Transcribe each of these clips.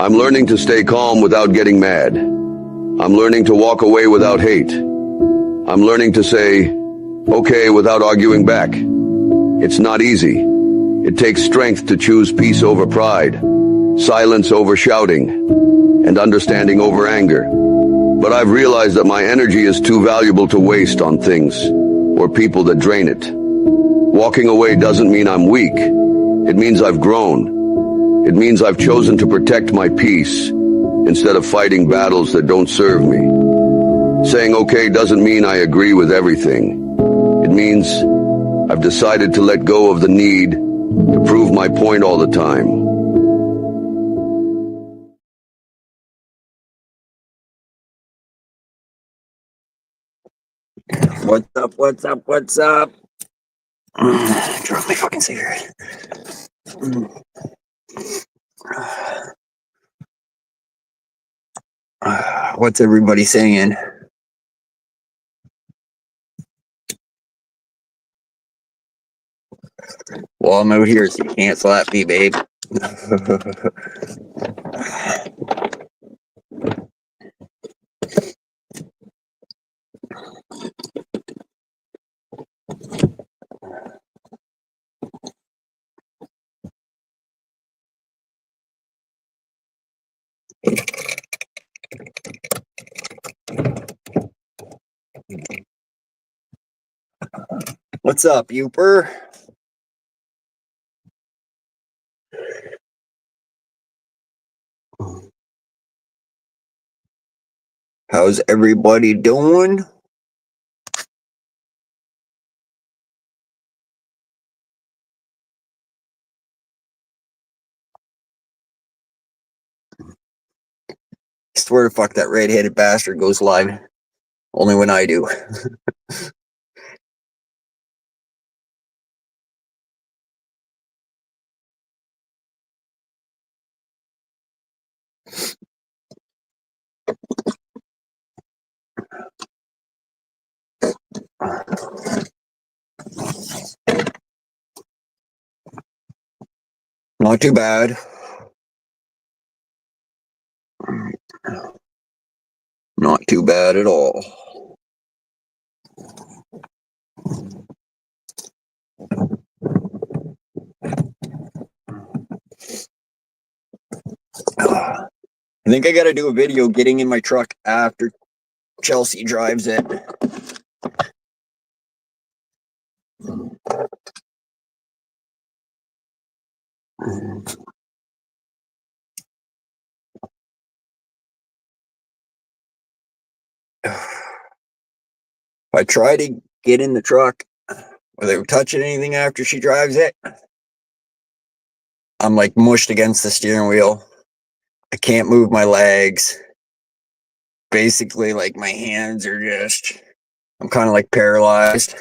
I'm learning to stay calm without getting mad. I'm learning to walk away without hate. I'm learning to say, okay, without arguing back. It's not easy. It takes strength to choose peace over pride, silence over shouting, and understanding over anger. But I've realized that my energy is too valuable to waste on things or people that drain it. Walking away doesn't mean I'm weak. It means I've grown. It means I've chosen to protect my peace instead of fighting battles that don't serve me. Saying okay doesn't mean I agree with everything. It means I've decided to let go of the need to prove my point all the time. What's up? What's up? What's up? Drop my fucking cigarette. What's everybody saying? Well, I'm out here, so you can't slap me, babe. What's up, Youper? How's everybody doing? I swear to fuck, that red-headed bastard goes live only when I do. Not too bad. Not too bad at all. I think I gotta do a video getting in my truck after Chelsea drives it. If I try to get in the truck without touching anything after she drives it, I'm like mushed against the steering wheel. I can't move my legs. Basically, like my hands are just, I'm kind of like paralyzed.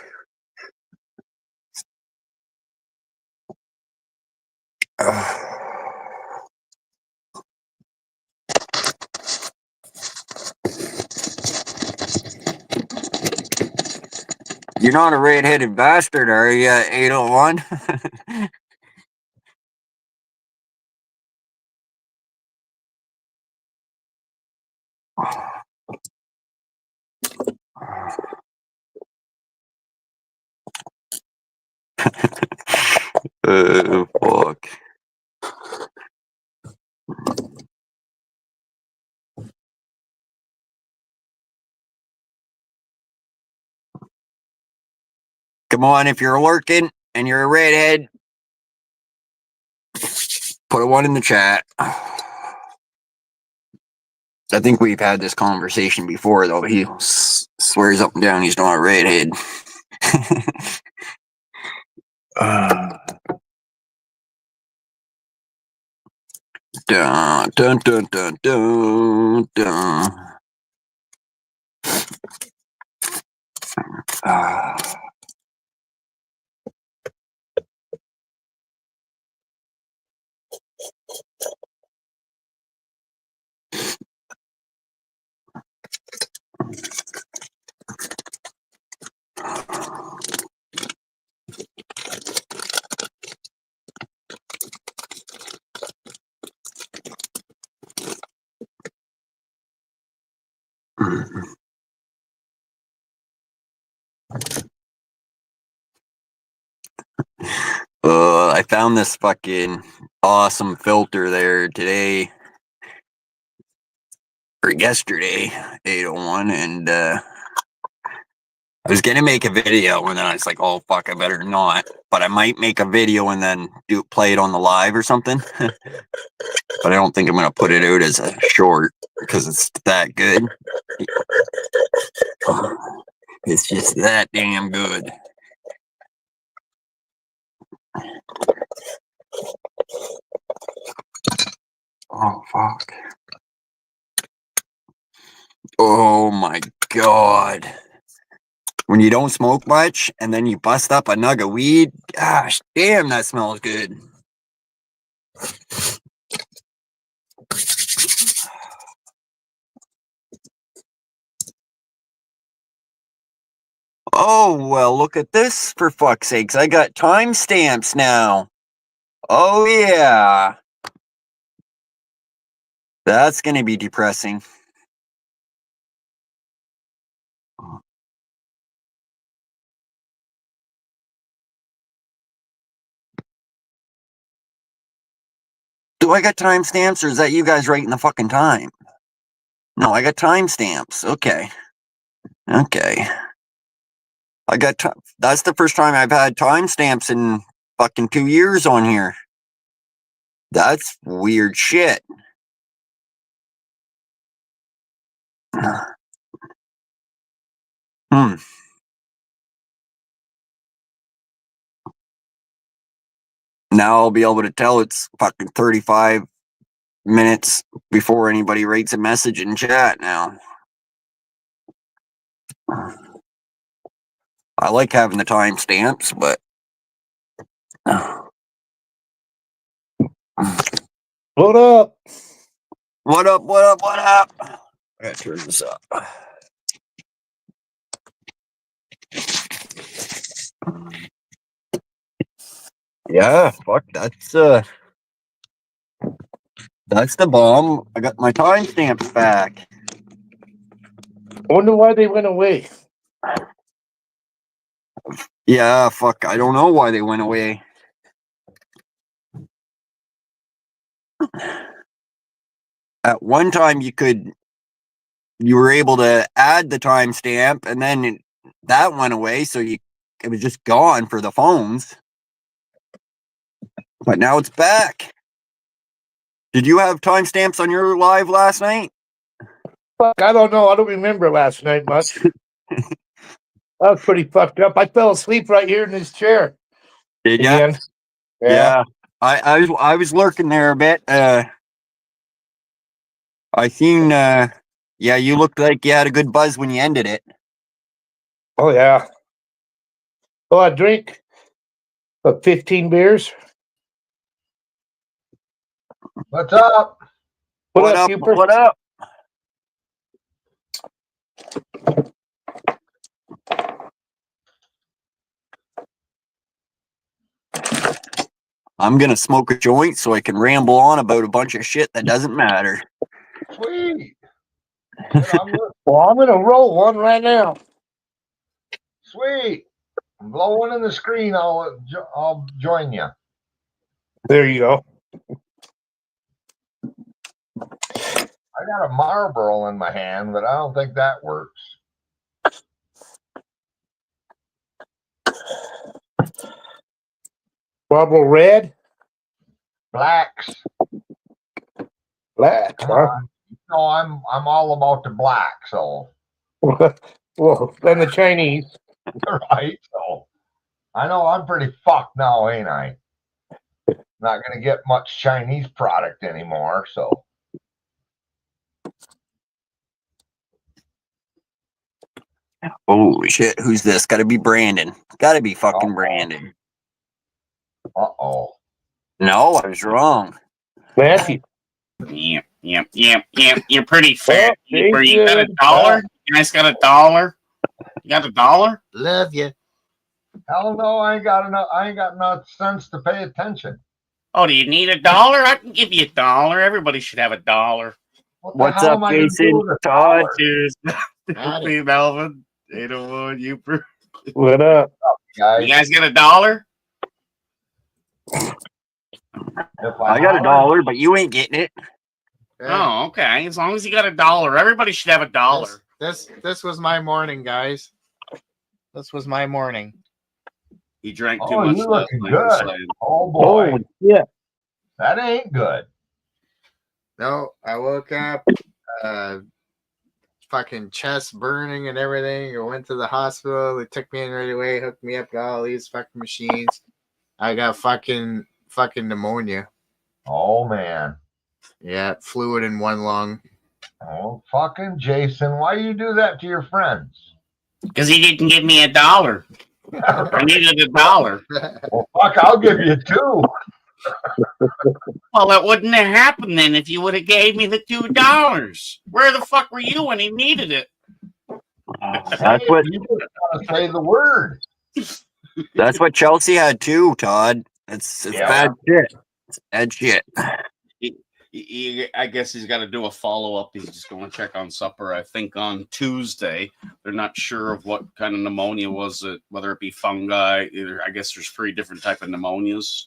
You're not a red-headed bastard, are you, 801? Fuck. Come on, if you're lurking and you're a redhead, put a 1 in the chat. I think we've had this conversation before, though. He swears up and down he's not a redhead. Dun, dun, dun, dun, dun, dun. I found this fucking awesome filter there today or yesterday, 801, and I was gonna make a video, and then I was like, "Oh fuck, I better not." But I might make a video and then play it on the live or something. But I don't think I'm gonna put it out as a short because it's that good. It's just that damn good. Oh fuck. Oh my god. When you don't smoke much and then you bust up a nug of weed, gosh damn, that smells good. Oh, well, look at this, for fuck's sakes. I got timestamps now. Oh, yeah. That's going to be depressing. Do I got timestamps, or is that you guys writing the fucking time? No, I got timestamps. Okay. Okay. I got that's the first time I've had timestamps in fucking 2 years on here. That's weird shit. Hmm. Now I'll be able to tell it's fucking 35 minutes before anybody writes a message in chat now. I like having the timestamps, but What up? what up, what up, what up? I gotta turn this up. Yeah, fuck, that's the bomb. I got my timestamps back. I wonder why they went away. Yeah, fuck, I don't know why they went away. At one time you were able to add the timestamp, and then that went away, so it was just gone for the phones. But now it's back. Did you have timestamps on your live last night? Fuck, I don't know. I don't remember last night much. I was pretty fucked up. I fell asleep right here in this chair. Did you? Again. Yeah. I was lurking there a bit. I seen yeah, you looked like you had a good buzz when you ended it. Oh, yeah. Oh, I drink 15 beers. What's up? What up, Cooper? What up? I'm gonna smoke a joint so I can ramble on about a bunch of shit that doesn't matter. Sweet. I'm Well, I'm gonna roll one right now. sweet. Blow one in the screen. I'll join you. There you go. I got a Marlboro in my hand, but I don't think that works. Marlboro Red. Blacks. Black, huh? No, I'm all about the black. So Well, then the Chinese. right. So I know I'm pretty fucked now, ain't I? Not gonna get much Chinese product anymore. So Holy shit, who's this? Gotta be Brandon. Gotta be fucking Brandon. uh-oh. No, I was wrong. Matthew. Yep. You're pretty fair. Oh, Where you got a Jason. dollar? You guys got a dollar? You got a dollar? Love you. Hell no, I ain't got enough sense to pay attention. Oh, do you need a dollar? I can give you a dollar. Everybody should have a dollar. What the What's hell up, am I gonna Jason? do with a Todd? dollar? Cheers. Howdy. Melvin. 801, you. What up? You Guys, guys got a dollar? If I got holler, $1, but you ain't getting it. Oh, okay. As long as you got $1, everybody should have $1. This was my morning, guys. This was my morning. He drank too Oh, much you last looking night. you're good. saying. Oh boy, yeah. that ain't good. No, I woke up, fucking chest burning and everything. I went to the hospital. They took me in right away, hooked me up, got all these fucking machines. I got fucking pneumonia. Oh man. Yeah, fluid in one lung. Oh fucking Jason, why you do that to your friends? Because he didn't give me $1. I needed $1. Well, fuck, I'll give you 2. Well, it wouldn't have happened then if you would have gave me the $2. Where the fuck were you when he needed it? That's what You just gotta say the word. Chelsea had too, Todd. It's Yeah. bad shit. It's bad shit. I guess he's got to do a follow-up. He's just going to check on supper, I think, on Tuesday. They're not sure of what kind of pneumonia was it, whether it be fungi. I guess there's 3 different type of pneumonias.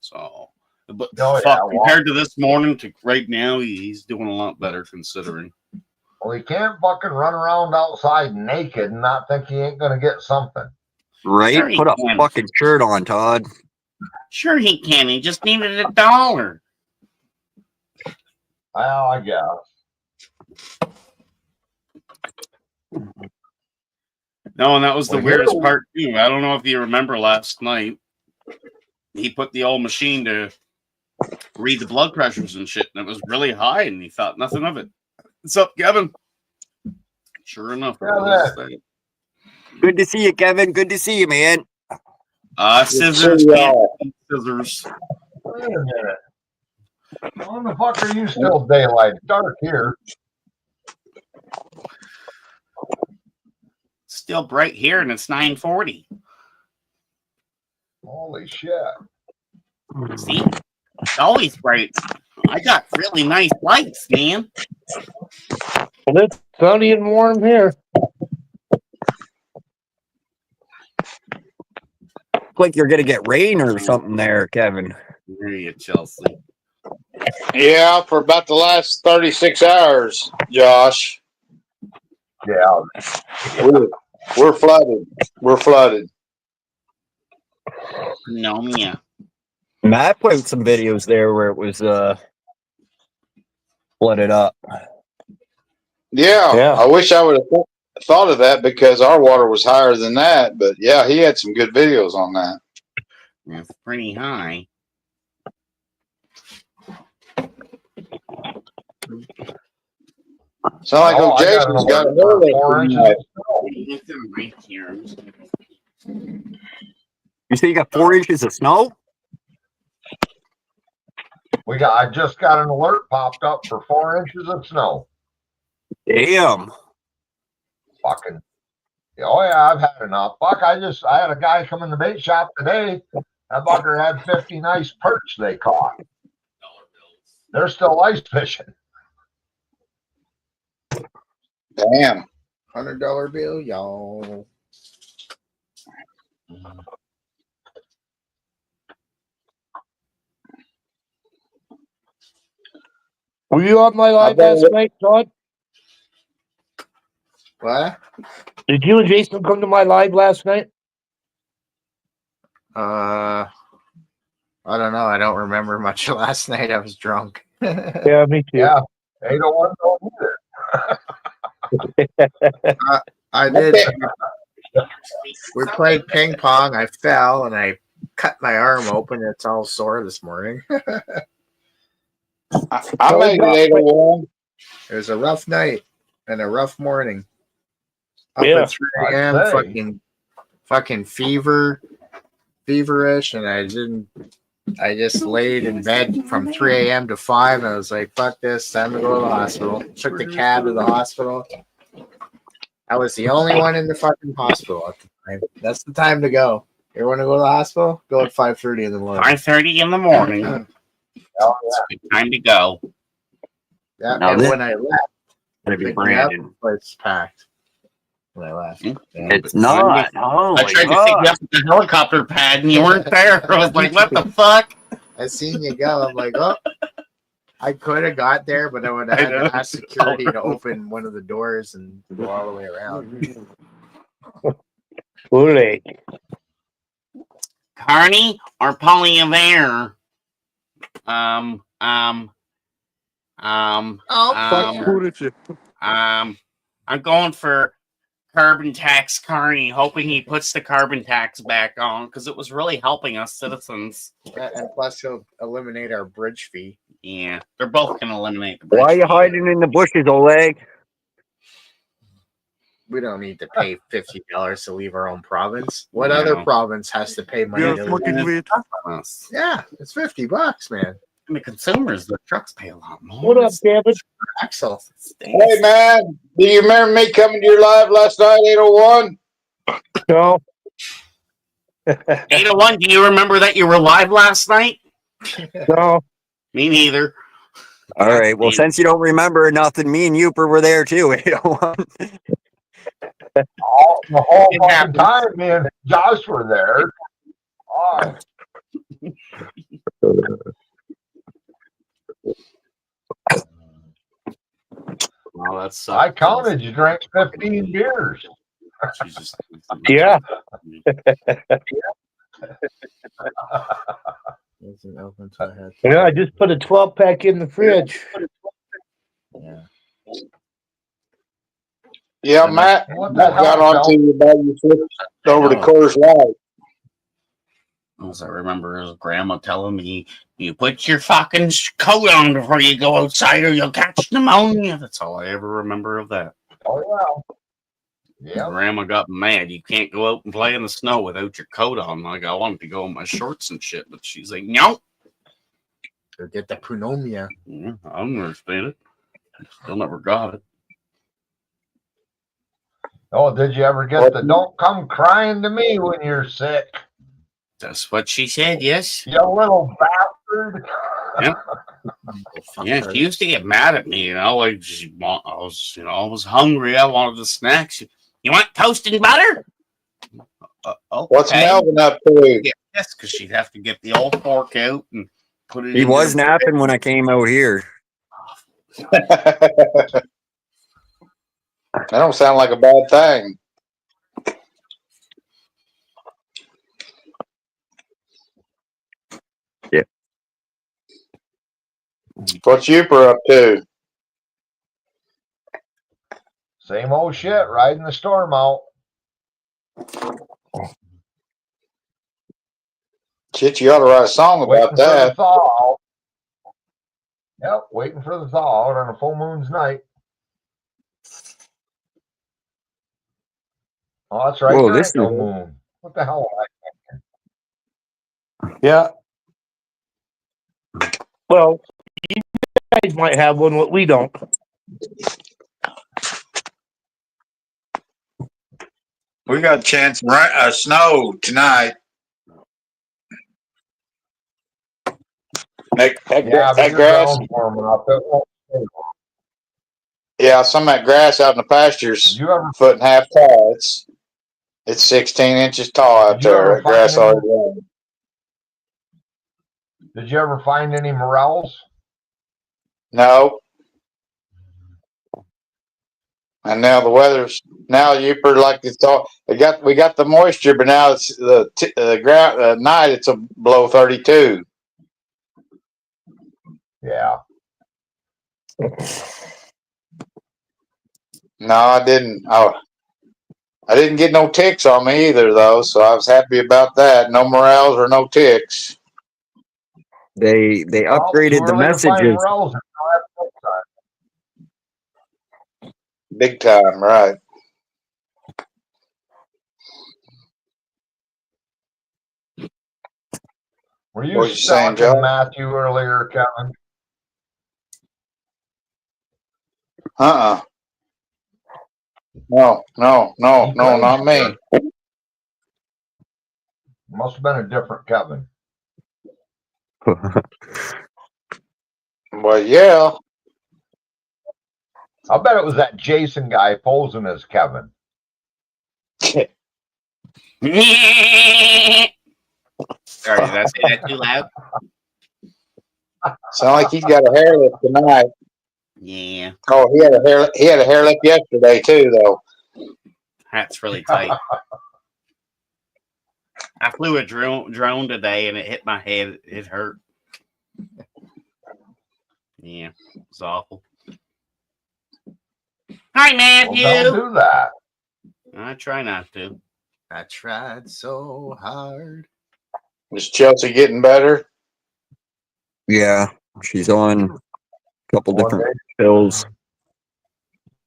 So, but compared to this morning to right now, he's doing a lot better considering. Well, he can't fucking run around outside naked and not think he ain't gonna get something. Right? Sure he Put a can. fucking shirt on, Todd. Sure he can. He just needed $1. Well, I guess. No, and that was the Well, weirdest yeah. part too. I don't know if you remember last night. He put the old machine to read the blood pressures and shit, and it was really high, and he thought nothing of it. What's up, Kevin? Sure enough, it was that. Good to see you, Kevin. Good to see you, man. Scissors, scissors. Wait a minute. When the fuck are you still daylight? It's dark here. Still bright here, and it's 9:40. Holy shit. See, it's always bright. I got really nice lights, man. Well, it's sunny and warm here. Looks like you're gonna get rain or something there, Kevin. There you, Chelsea. Yeah, for about the last 36 hours, Josh. Yeah. We're flooded. We're flooded. Pneumonia. Matt put some videos there where it was flooded up. Yeah, I wish I would have thought of that because our water was higher than that. But yeah, he had some good videos on that. It's pretty high. Sound like Jason's got a hole in You say you got 4 inches of snow? I just got an alert popped up for 4 inches of snow. Damn. Fucking. Oh yeah, I've had enough. Fuck, I had a guy come in the bait shop today. That fucker had 50 nice perch they caught. They're still ice fishing. Damn. $100 bill, y'all. Were you on my live last night, Todd? What? Did you and Jason come to my live last night? I don't know. I don't remember much of last night. I was drunk. Yeah, me too. Yeah, they don't want to know either. I did. We played ping pong. I fell and I cut my arm open. It's all sore this morning. I made it 801. It was a rough night and a rough morning. Up Yeah. at 3 a.m. I'd say. fucking feverish, and I just laid in bed from 3 a.m. to 5, and I was like, fuck this, time to go to the hospital. Took the cab to the hospital. I was the only one in the fucking hospital at the time. That's the time to go. You want to go to the hospital? Go at 5:30 in the morning. 5:30 in the morning. Oh, It's a good time to go. Yeah, Now and this- when I left, Gonna be picked me up, Brandon. the place packed. when I left. It's not. Oh I my tried to pick you god. up at the helicopter pad and you weren't there. I was like, what the fuck? I seen you go. I'm like, oh, I could have got there, but I would have had to ask security to open one of the doors and go all the way around. Bully. Carney or Polyavere? Um, I'm going for carbon tax Carney, hoping he puts the carbon tax back on because it was really helping us citizens. And plus, he'll eliminate our bridge fee. Yeah, they're both going to eliminate the bridge Why are you fee. hiding in the bushes, Oleg? We don't need to pay $50 to leave our own province. What No. other province has to pay money to leave? Us. Yeah, it's $50, man. And the consumers, the trucks pay a lot more. What up, David? Axel. Hey man, do you remember me coming to your live last night, 801? No. 801, do you remember that you were live last night? No. Me neither. All right. Well, since you don't remember nothing, me and Youper were there too. 801. The whole It fucking happens. time, me and Josh were there. Oh, Well, that's I counted. You drank 15 beers. Jesus. Yeah. Wasn't open till I had. Yeah, I just put a 12-pack in the fridge. Yeah. Yeah, Matt, What the Matt got hell, on to you about you flipped over to Oh. Coors Light. As I remember his grandma telling me, you put your fucking coat on before you go outside or you'll catch pneumonia. That's all I ever remember of that. Oh, yeah. Yeah. Grandma got mad. You can't go out and play in the snow without your coat on. Like, I wanted to go in my shorts and shit, but she's like, no. Or get the pneumonia. Yeah, I don't understand it. Still never got it. Oh, did you ever get the don't come crying to me when you're sick? That's what she said, yes. You little bastard. Yeah, she used to get mad at me, like I was hungry. I wanted the snacks. You want toast and butter? Okay. What's Melvin up to? Yeah, yes, because she'd have to get the old fork out and put it. He in was there. napping when I came out here. That don't sound like a bad thing. Yeah. What's Youper up to? Same old shit, riding the storm out. Shit, you ought to write a song Waiting about for the that. thaw. Yep, waiting for the thaw out on a full moon's night. Oh, that's right. Whoa, There this ain't no is- moon. What the hell? Yeah. Well, you guys might have one, what we don't. We got a chance of snow tonight. That Yeah, but your grass. ground's warming up. It won't stay. Yeah, some of that grass out in the Did pastures, you ever, foot and a half tall. It's 16 inches tall out Did you there. ever That grass find already grown. did you ever find any morels? No. And now the weather's Youper like it's all we got the moisture, but now it's the ground night it's a below 32. Yeah. No, I didn't. Oh, I didn't get no ticks on me either, though, so I was happy about that. No morels or no ticks. They Well, upgraded too the early to find messages. morels. Big time, right? Were you What you saying, stalking Joe? Matthew earlier, Kevin? No, not me. Must have been a different Kevin. Well, yeah. I bet it was that Jason guy posing as Kevin. Sorry, did I say that too loud? Sound like he's got a hair lip tonight. Yeah, Oh, he had a hair lip yesterday too, though. hat's really tight. I flew a drone today and it hit my head. It hurt. Yeah, it was awful. Hi, Well, Matthew. don't do that. I try not to. I tried so hard. Is Chelsea getting better? Yeah, she's on a couple One different day. pills.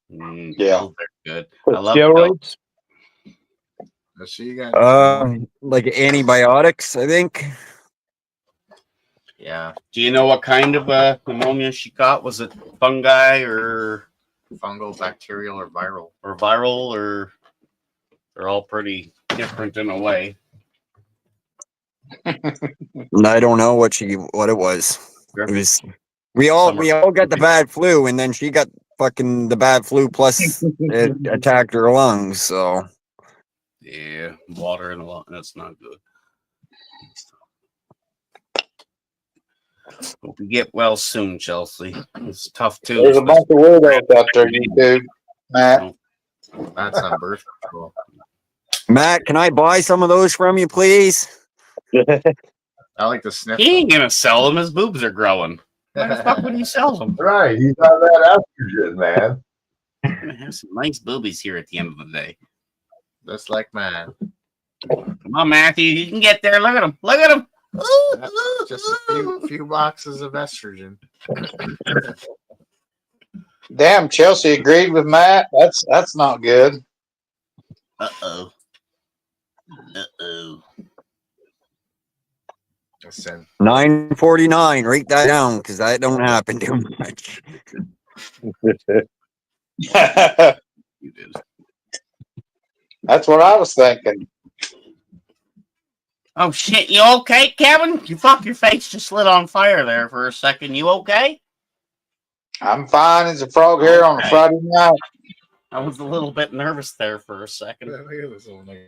Yeah. Pills are good. With I love pills. steroids. So you got Like antibiotics, I think. Yeah. Do you know what kind of pneumonia she got? Was it fungi or fungal, bacterial, or viral. or they're all pretty different in a way. And I don't know what it was. It was we all got the bad flu, and then she got fucking the bad flu plus it attacked her lungs. So Yeah, water in the lung. That's not good. Hope you get well soon, Chelsea. It's tough too. There's a bunch of weirdos out there, YouTube. Matt, That's on birth control. Matt, can I buy some of those from you, please? I like to sniff. He ain't gonna sell them. His boobs are growing. Why the fuck would he sell them? Right. He's got that estrogen, man. We're gonna have some nice boobies here at the end of the day. Just like mine. Come on, Matthew. You can get there. Look at him. Look at him. Just a few boxes of estrogen. damn, Chelsea agreed with Matt. That's not good. Uh-oh. Uh-oh. Listen, 9:49. Write that down because that don't happen too much. You did. That's what I was thinking. Oh, shit. You okay, Kevin? Your face just lit on fire there for a second. You okay? I'm fine as a frog hair on a Friday night. I was a little bit nervous there for a second. look at this little nigga.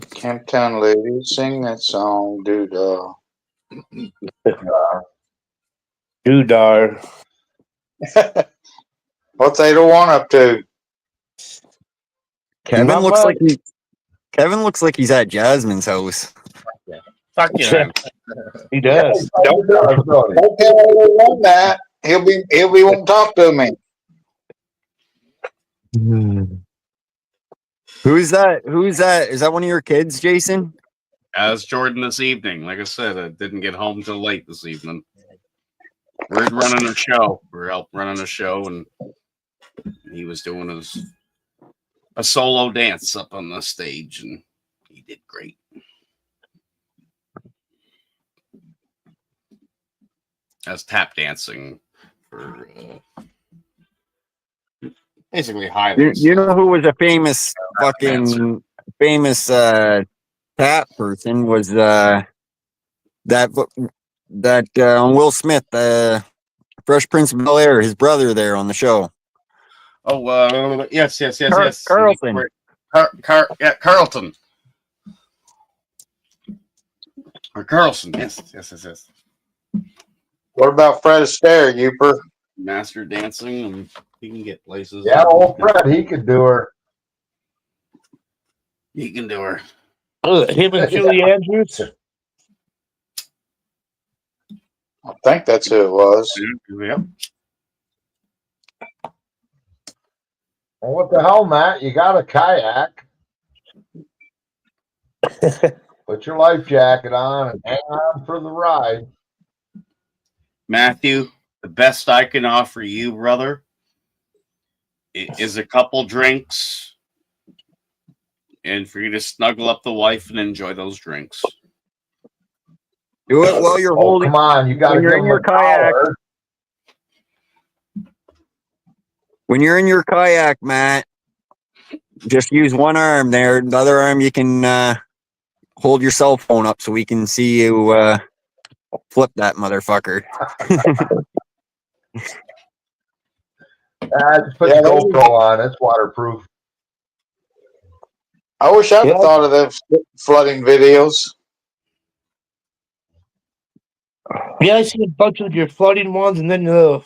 Camptown ladies, sing that song, dude. Dudar. What's 801 up to? Kevin Not looks much. like he's at Jasmine's house. Fuck you, man. He does. Don't do it, Tony. Don't tell 801 that. He'll be won't talk to me. Who's that? Is that one of your kids, Jason? As Jordan this evening. Like I said, I didn't get home till late this evening. We're running a show. We're out running a show, and he was doing a solo dance up on the stage, and he did great. That's tap dancing for basically Highlands. You know who was a famous tap person was that Will Smith, Fresh Prince of Bel-Air, his brother there on the show. Oh, yes. Carlton. Carlton. Or Carlson, yes. What about Fred Astaire, Youper? Master dancing, and he can get places. Yeah, old Fred, he could do her. He can do her. Him and Julie Andrews. I think that's who it was. Yep. Well, what the hell, Matt? You got a kayak. Put your life jacket on and hang on for the ride. Matthew, the best I can offer you, brother, is a couple drinks, and for you to snuggle up the wife and enjoy those drinks. Do it while you're Oh, holding. come on, you got to when you're give in him your a kayak. dollar. When you're in your kayak, Matt, just use one arm there. The other arm you can hold your cell phone up so we can see you flip that motherfucker. Just put Yeah, the GoPro on. It's waterproof. I wish I'd Yeah. thought of those flooding videos. Yeah, I see a bunch of your floating ones and then the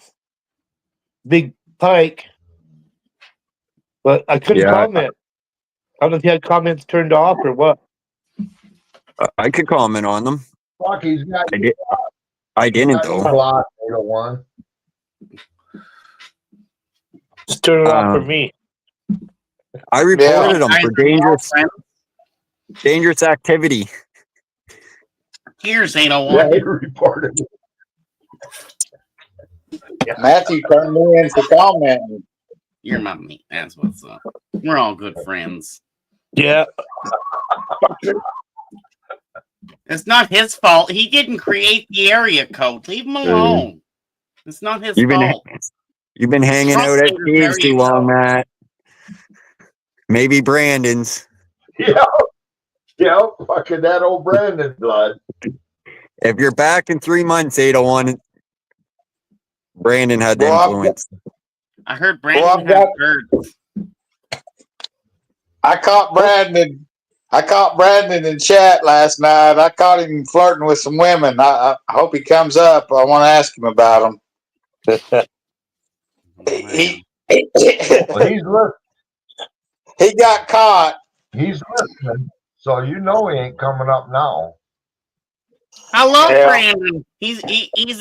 big pike. But I couldn't Yeah. comment. I don't know if you had comments turned off or what. I could comment on them. Fuck, he's got I didn't got you though. blocked, 801. Just turn it off for Um, me. I reported them Guys, for are all friends? dangerous activity. Here's Yeah, 801. he reported. Matthew turned me in for commenting. You're my mate. That's what's up. We're all good friends. Yeah. It's not his fault. He didn't create the area code. Leave him alone. It's not his You've fault. been hanging Trump out at made it Steve's very too long, well. Matt. Maybe Brandon's. Yeah. Yeah, fucking that old Brandon blood. If you're back in 3 months, 801, Brandon had the Well, I've influence. I heard Well, Brandon I've had birds. I caught Brandon in chat last night. I caught him flirting with some women. I hope he comes up. I want to ask him about them. He Well, he's listening. he got caught. He's listening. So you know he ain't coming up now. I love Yeah. Brandon. He's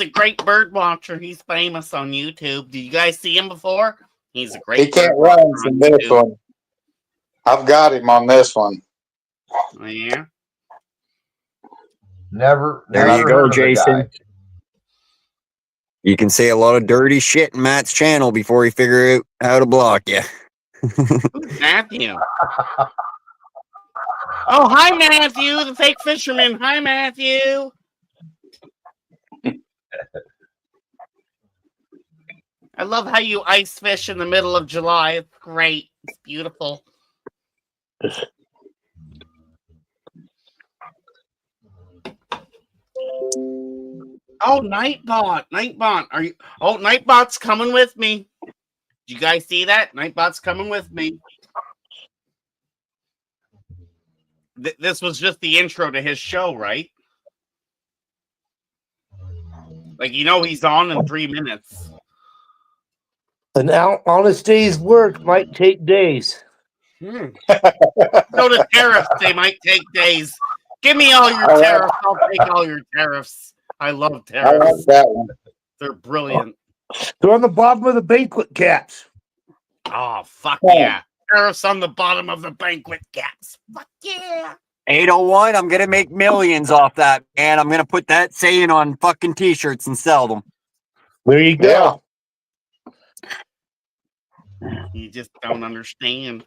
a great bird watcher. He's famous on YouTube. Did you guys see him before? He's a great He can't bird watcher run on from this YouTube. one. I've got him on this one. Oh, yeah. Never There never you go, heard of the Jason. guy. You can say a lot of dirty shit in Matt's channel before he figure out how to block you. Who's Matthew? Oh, hi, Matthew, the fake fisherman. Hi, Matthew. I love how you ice fish in the middle of July. It's great. It's beautiful. Oh, Nightbot. Nightbot. Are you? Oh, Nightbot's coming with me. Did you guys see that? Nightbot's coming with me. This was just the intro to his show, right? Like, you know, he's on in 3 minutes. An honest day's work might take days. So the tariffs, they might take days. Give me all your tariffs. I'll take all your tariffs. I love I like tariffs. that one. They're brilliant. They're on the bottom of the banquet caps. Oh, fuck yeah. Tariffs on the bottom of the banquet caps. Fuck yeah. 801, I'm gonna make millions off that, man. I'm gonna put that saying on fucking t-shirts and sell them. There you go. You just don't understand.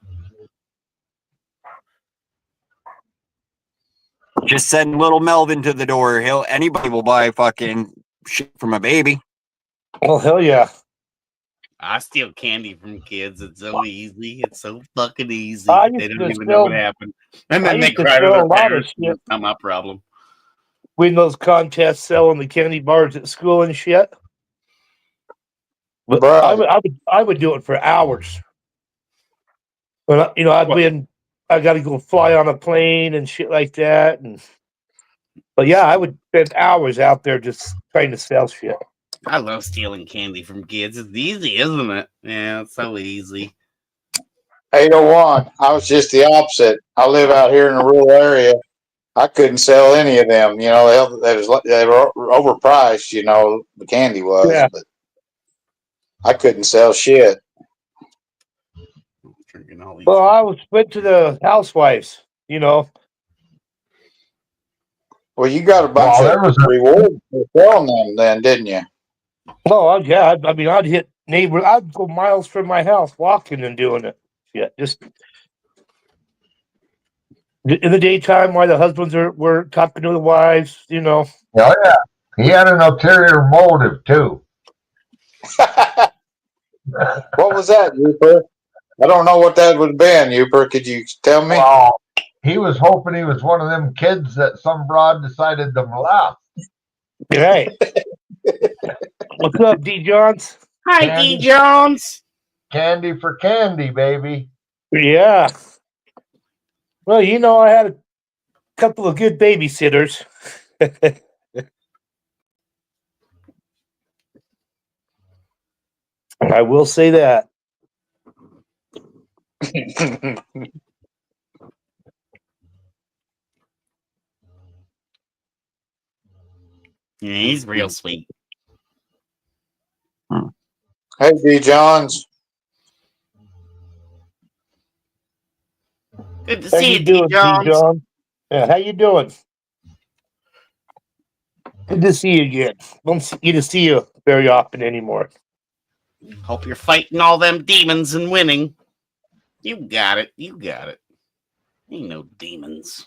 Just send little Melvin to the door. Anybody will buy fucking shit from a baby. Oh, hell yeah. I steal candy from kids. It's so easy. It's so fucking easy. I used They to don't even steal- know what happened. And I then they used to cry to steal their a lot of parents. shit. It's not my problem. Win those contests selling the candy bars at school and shit. But Bruh. I would do it for hours. But I'd What? win. I got to go fly on a plane and shit like that. But yeah, I would spend hours out there just trying to sell shit. I love stealing candy from kids. It's easy, isn't it? Yeah, it's so easy. 801. I was just the opposite. I live out here in a rural area. I couldn't sell any of them. You know, they were overpriced. You know, the candy was. Yeah. But I couldn't sell shit. Drinking all these. Well, I went to the housewives. Well, you got a bunch Well, there was of a- rewards for selling them, then, didn't you? Oh, yeah. I'd hit neighbor. I'd go miles from my house walking and doing it. Yeah, just in the daytime while the husbands were talking to the wives. Oh yeah. He had an ulterior motive too. What was that, Uper? I don't know what that would have been, Uper. Could you tell me? Well, he was hoping he was one of them kids that some broad decided to molest. Right. What's up, D. Johns? Hi, Candy. D. Jones. Candy for candy, baby. Yeah. Well, you know, I had a couple of good babysitters. I will say that. Yeah, he's real sweet. Hey, D. Johns. Good to How see you you, D. doing, D. Jones. John? Yeah, how you doing? Good to see you again. Don't get to see you very often anymore. Hope you're fighting all them demons and winning. You got it. You got it. Ain't no demons.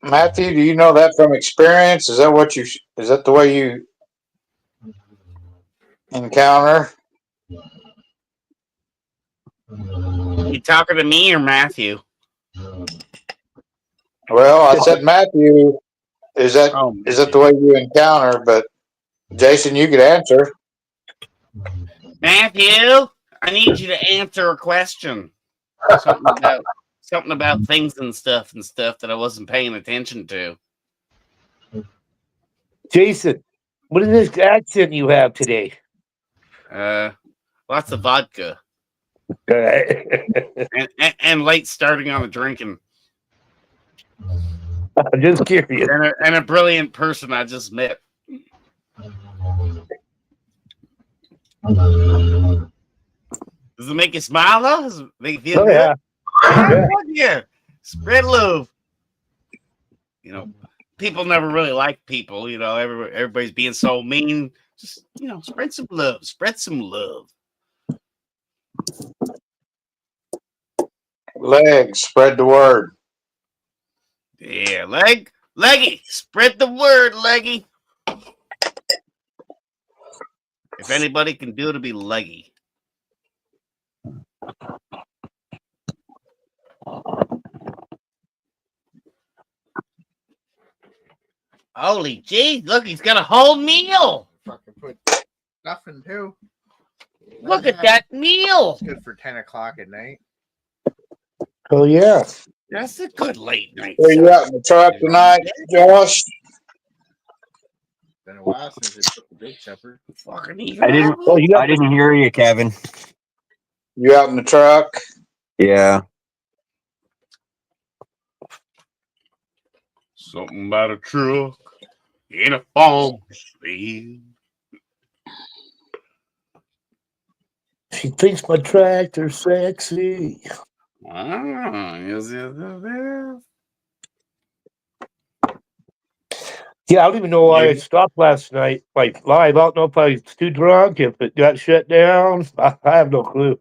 Matthew, do you know that from experience? Is that what you? Is that the way you encounter? You talking to me or Matthew? Well, I said Matthew. Is that the way you encounter? But Jason, you could answer. Matthew, I need you to answer a question. Something about things and stuff that I wasn't paying attention to. Jason, what is this accent you have today? Lots of vodka and late starting on the drinking. I'm just curious. And a brilliant person I just met. Does it make you smile though? Does it make you feel good? Yeah. Yeah. Spread love. You know, people never really like people. You know, everybody's being so mean. Just, you know, spread some love. Spread some love. Legs, spread the word. Yeah, Leggy, spread the word, Leggy. If anybody can do it, it'll be Leggy. Holy jeez, look, he's got a whole meal. Fucking put stuffing too. Look at that meal. It's good for 10 o'clock at night. Oh, yeah. That's a good late night. Are you out in the truck tonight, Josh? Been a while since they took the big supper. Fucking I didn't. Oh, you got I didn't hear you, Kevin. You out in the truck? Yeah. something about a truck in a farm field. She thinks my tractor's sexy. Yes. Yeah, I don't even know why I stopped last night. Like live, I don't know if I was too drunk, if it got shut down. I have no clue.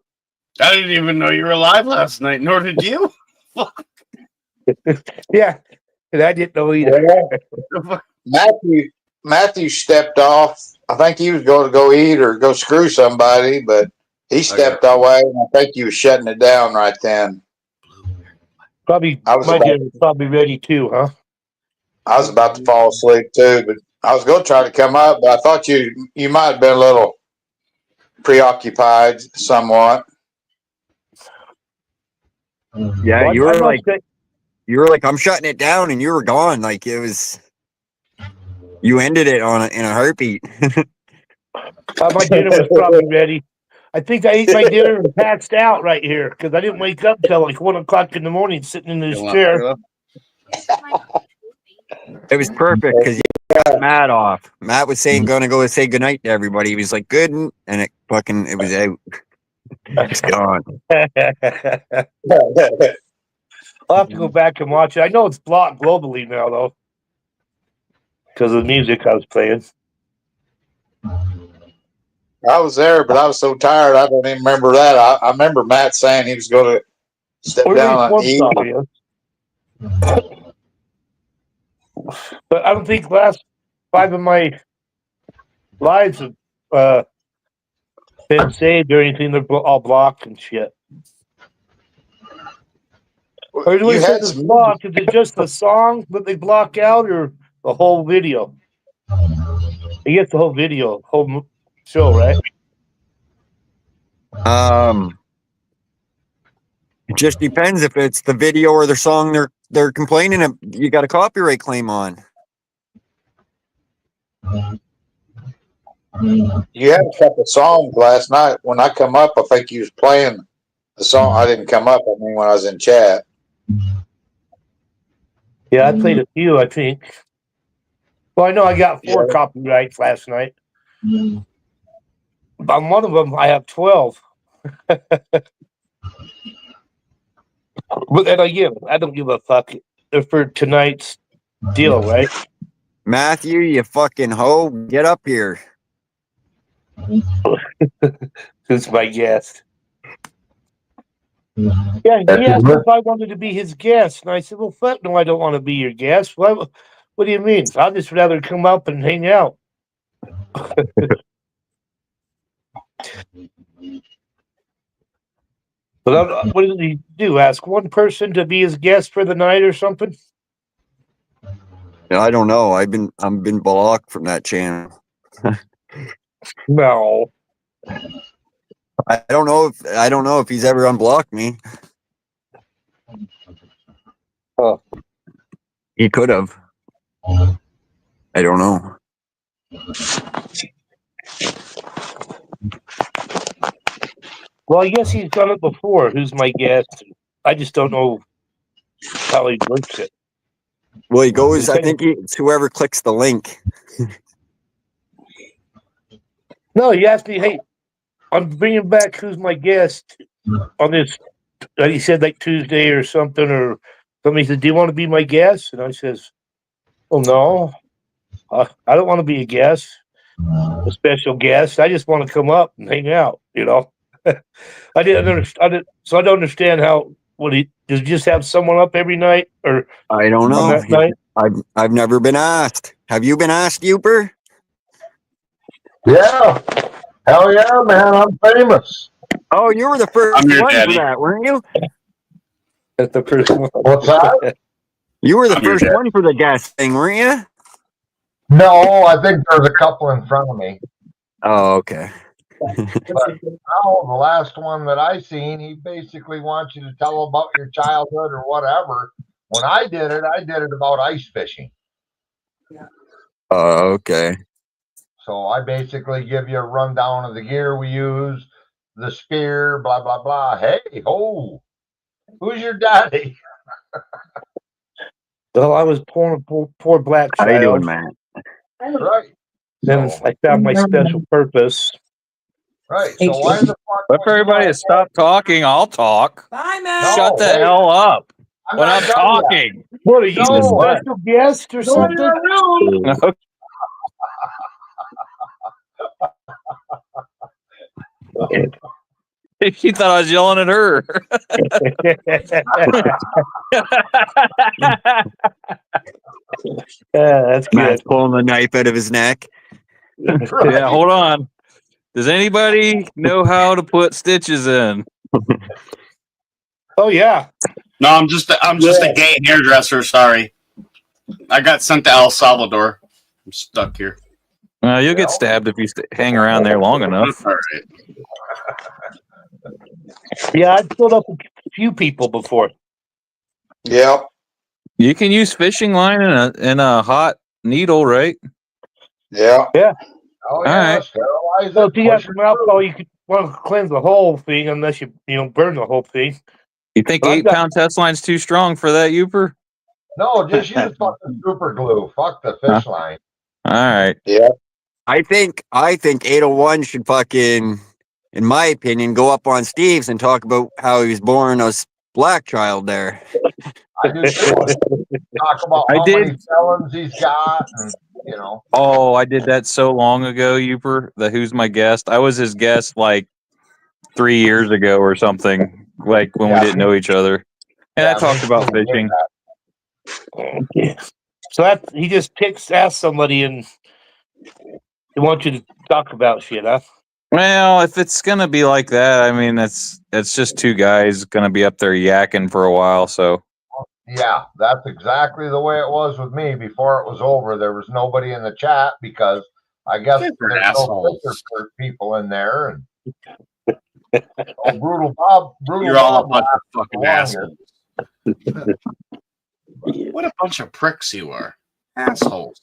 I didn't even know you were alive last night, nor did you. Yeah, and I didn't know either. Matthew stepped off. I think he was going to go eat or go screw somebody, but he stepped away, and I think he was shutting it down right then. Probably, I was my about- dinner was probably ready too, huh? I was about to fall asleep too, but I was going to try to come up, but I thought you might have been a little preoccupied somewhat. Yeah, Well, you were I like, must say- I'm shutting it down, and you were gone. Like it was, you ended it in a heartbeat. my dinner was probably ready. I think I ate my dinner and passed out right here because I didn't wake up till like 1 o'clock in the morning, sitting in this chair. It was perfect because you got Matt off. Matt was gonna go say goodnight to everybody. He was like, good, and it was out. It's gone. I'll have to go back and watch it. I know it's blocked globally now, though, because of the music I was playing. I was there, but I was so tired I don't even remember that. I remember Matt saying he was going to step Or down at least and one eat. song, yeah. But I don't think last 5 of my lives have been saved or anything. They're all blocked and shit. Or do You we say had it's some blocked? Is it just the song that they block out, or the whole video? I guess the whole video, whole show, right? It just depends if it's the video or the song they're complaining of, you got a copyright claim on. You had a couple songs last night. When I come up, I think you was playing the song. I didn't come up. I mean, when I was in chat. Yeah, I played a few, I think. Well, I know I got 4 Yeah. copyrights last night. On one of them, I have 12. But then again, I don't give a fuck. They're for tonight's deal, right? Matthew, you fucking hoe, get up here. Who's my guest? Yeah, he asked me if I wanted to be his guest, and I said, "Well, fuck no, I don't want to be your guest. What do you mean? I'd just rather come up and hang out." But what did he do? Ask one person to be his guest for the night or something? I don't know. I've been blocked from that channel. No. I don't know if he's ever unblocked me. Oh. He could have. I don't know. Well, I guess he's done it before. Who's my guest? I just don't know how he works it. Well, he goes. I think it's whoever clicks the link. No, he asked me, "Hey, I'm bringing back who's my guest on this." He said like Tuesday or something, or somebody said, "Do you want to be my guest?" And I says, "Oh no, I don't want to be a guest, a special guest. I just want to come up and hang out." You know, I didn't understand. So I don't understand how. Does he just have someone up every night or I don't on know. that night? I've never been asked. Have you been asked, Uper? Yeah. Hell yeah, man. I'm famous. Oh, you were the first I'm your one daddy. for that, weren't you? That's the first one. What's that? You were the I'm your first dad. one for the guest thing, weren't you? No, I think there's a couple in front of me. Oh, okay. But now, the last one that I seen, he basically wants you to tell about your childhood or whatever. When I did it about ice fishing. Oh, okay. So I basically give you a rundown of the gear we use, the spear, blah, blah, blah. Hey, ho, who's your daddy? Well, I was poor black How you doing, child. man? Right. Then So, I found my special purpose. right. So why the fuck? But for everybody to stop talking, I'll talk. Bye, man. No, Shut the hey, hell up I'm when not I'm done talking. What are you, No. a special guest or yet. Go in something? your room. She thought I was yelling at her. That's Matt's good. pulling the knife out of his neck. Yeah, hold on. Does anybody know how to put stitches in? Oh yeah. No, I'm just a gay hairdresser. Sorry, I got sent to El Salvador. I'm stuck here. You'll get stabbed if you hang around there long enough. All right. Yeah, I've filled up a few people before. Yeah. You can use fishing line and a hot needle, right? Yeah. Oh, All yeah. right. Sterilize So it. if you got push it some alcohol, through. you could want to cleanse the whole thing unless you burn the whole thing. You think But I've got- 8-pound test line's too strong for that, Uper? No, just use fucking super glue. Fuck the fish line. All right. Yeah. I think 801 should fucking, in my opinion, go up on Steve's and talk about how he was born a black child there. I do too. Talk about I how did. many felons he's got, and you know. Oh, I did that so long ago, Uper. The Who's My Guest? I was his guest like 3 years ago or something, like when Yeah. we didn't know each other. And I Yeah, talked me about too. fishing. Yeah. So that he just asks somebody and They want you to talk about shit, huh? Well, if it's gonna be like that, I mean, it's just two guys gonna be up there yakking for a while. So Yeah, that's exactly the way it was with me before it was over. There was nobody in the chat because I guess They're there's assholes. no filter people in there. And Brutal Bob, You're all a Bob bunch of laughed fucking longer. assholes. What a bunch of pricks you are. Assholes.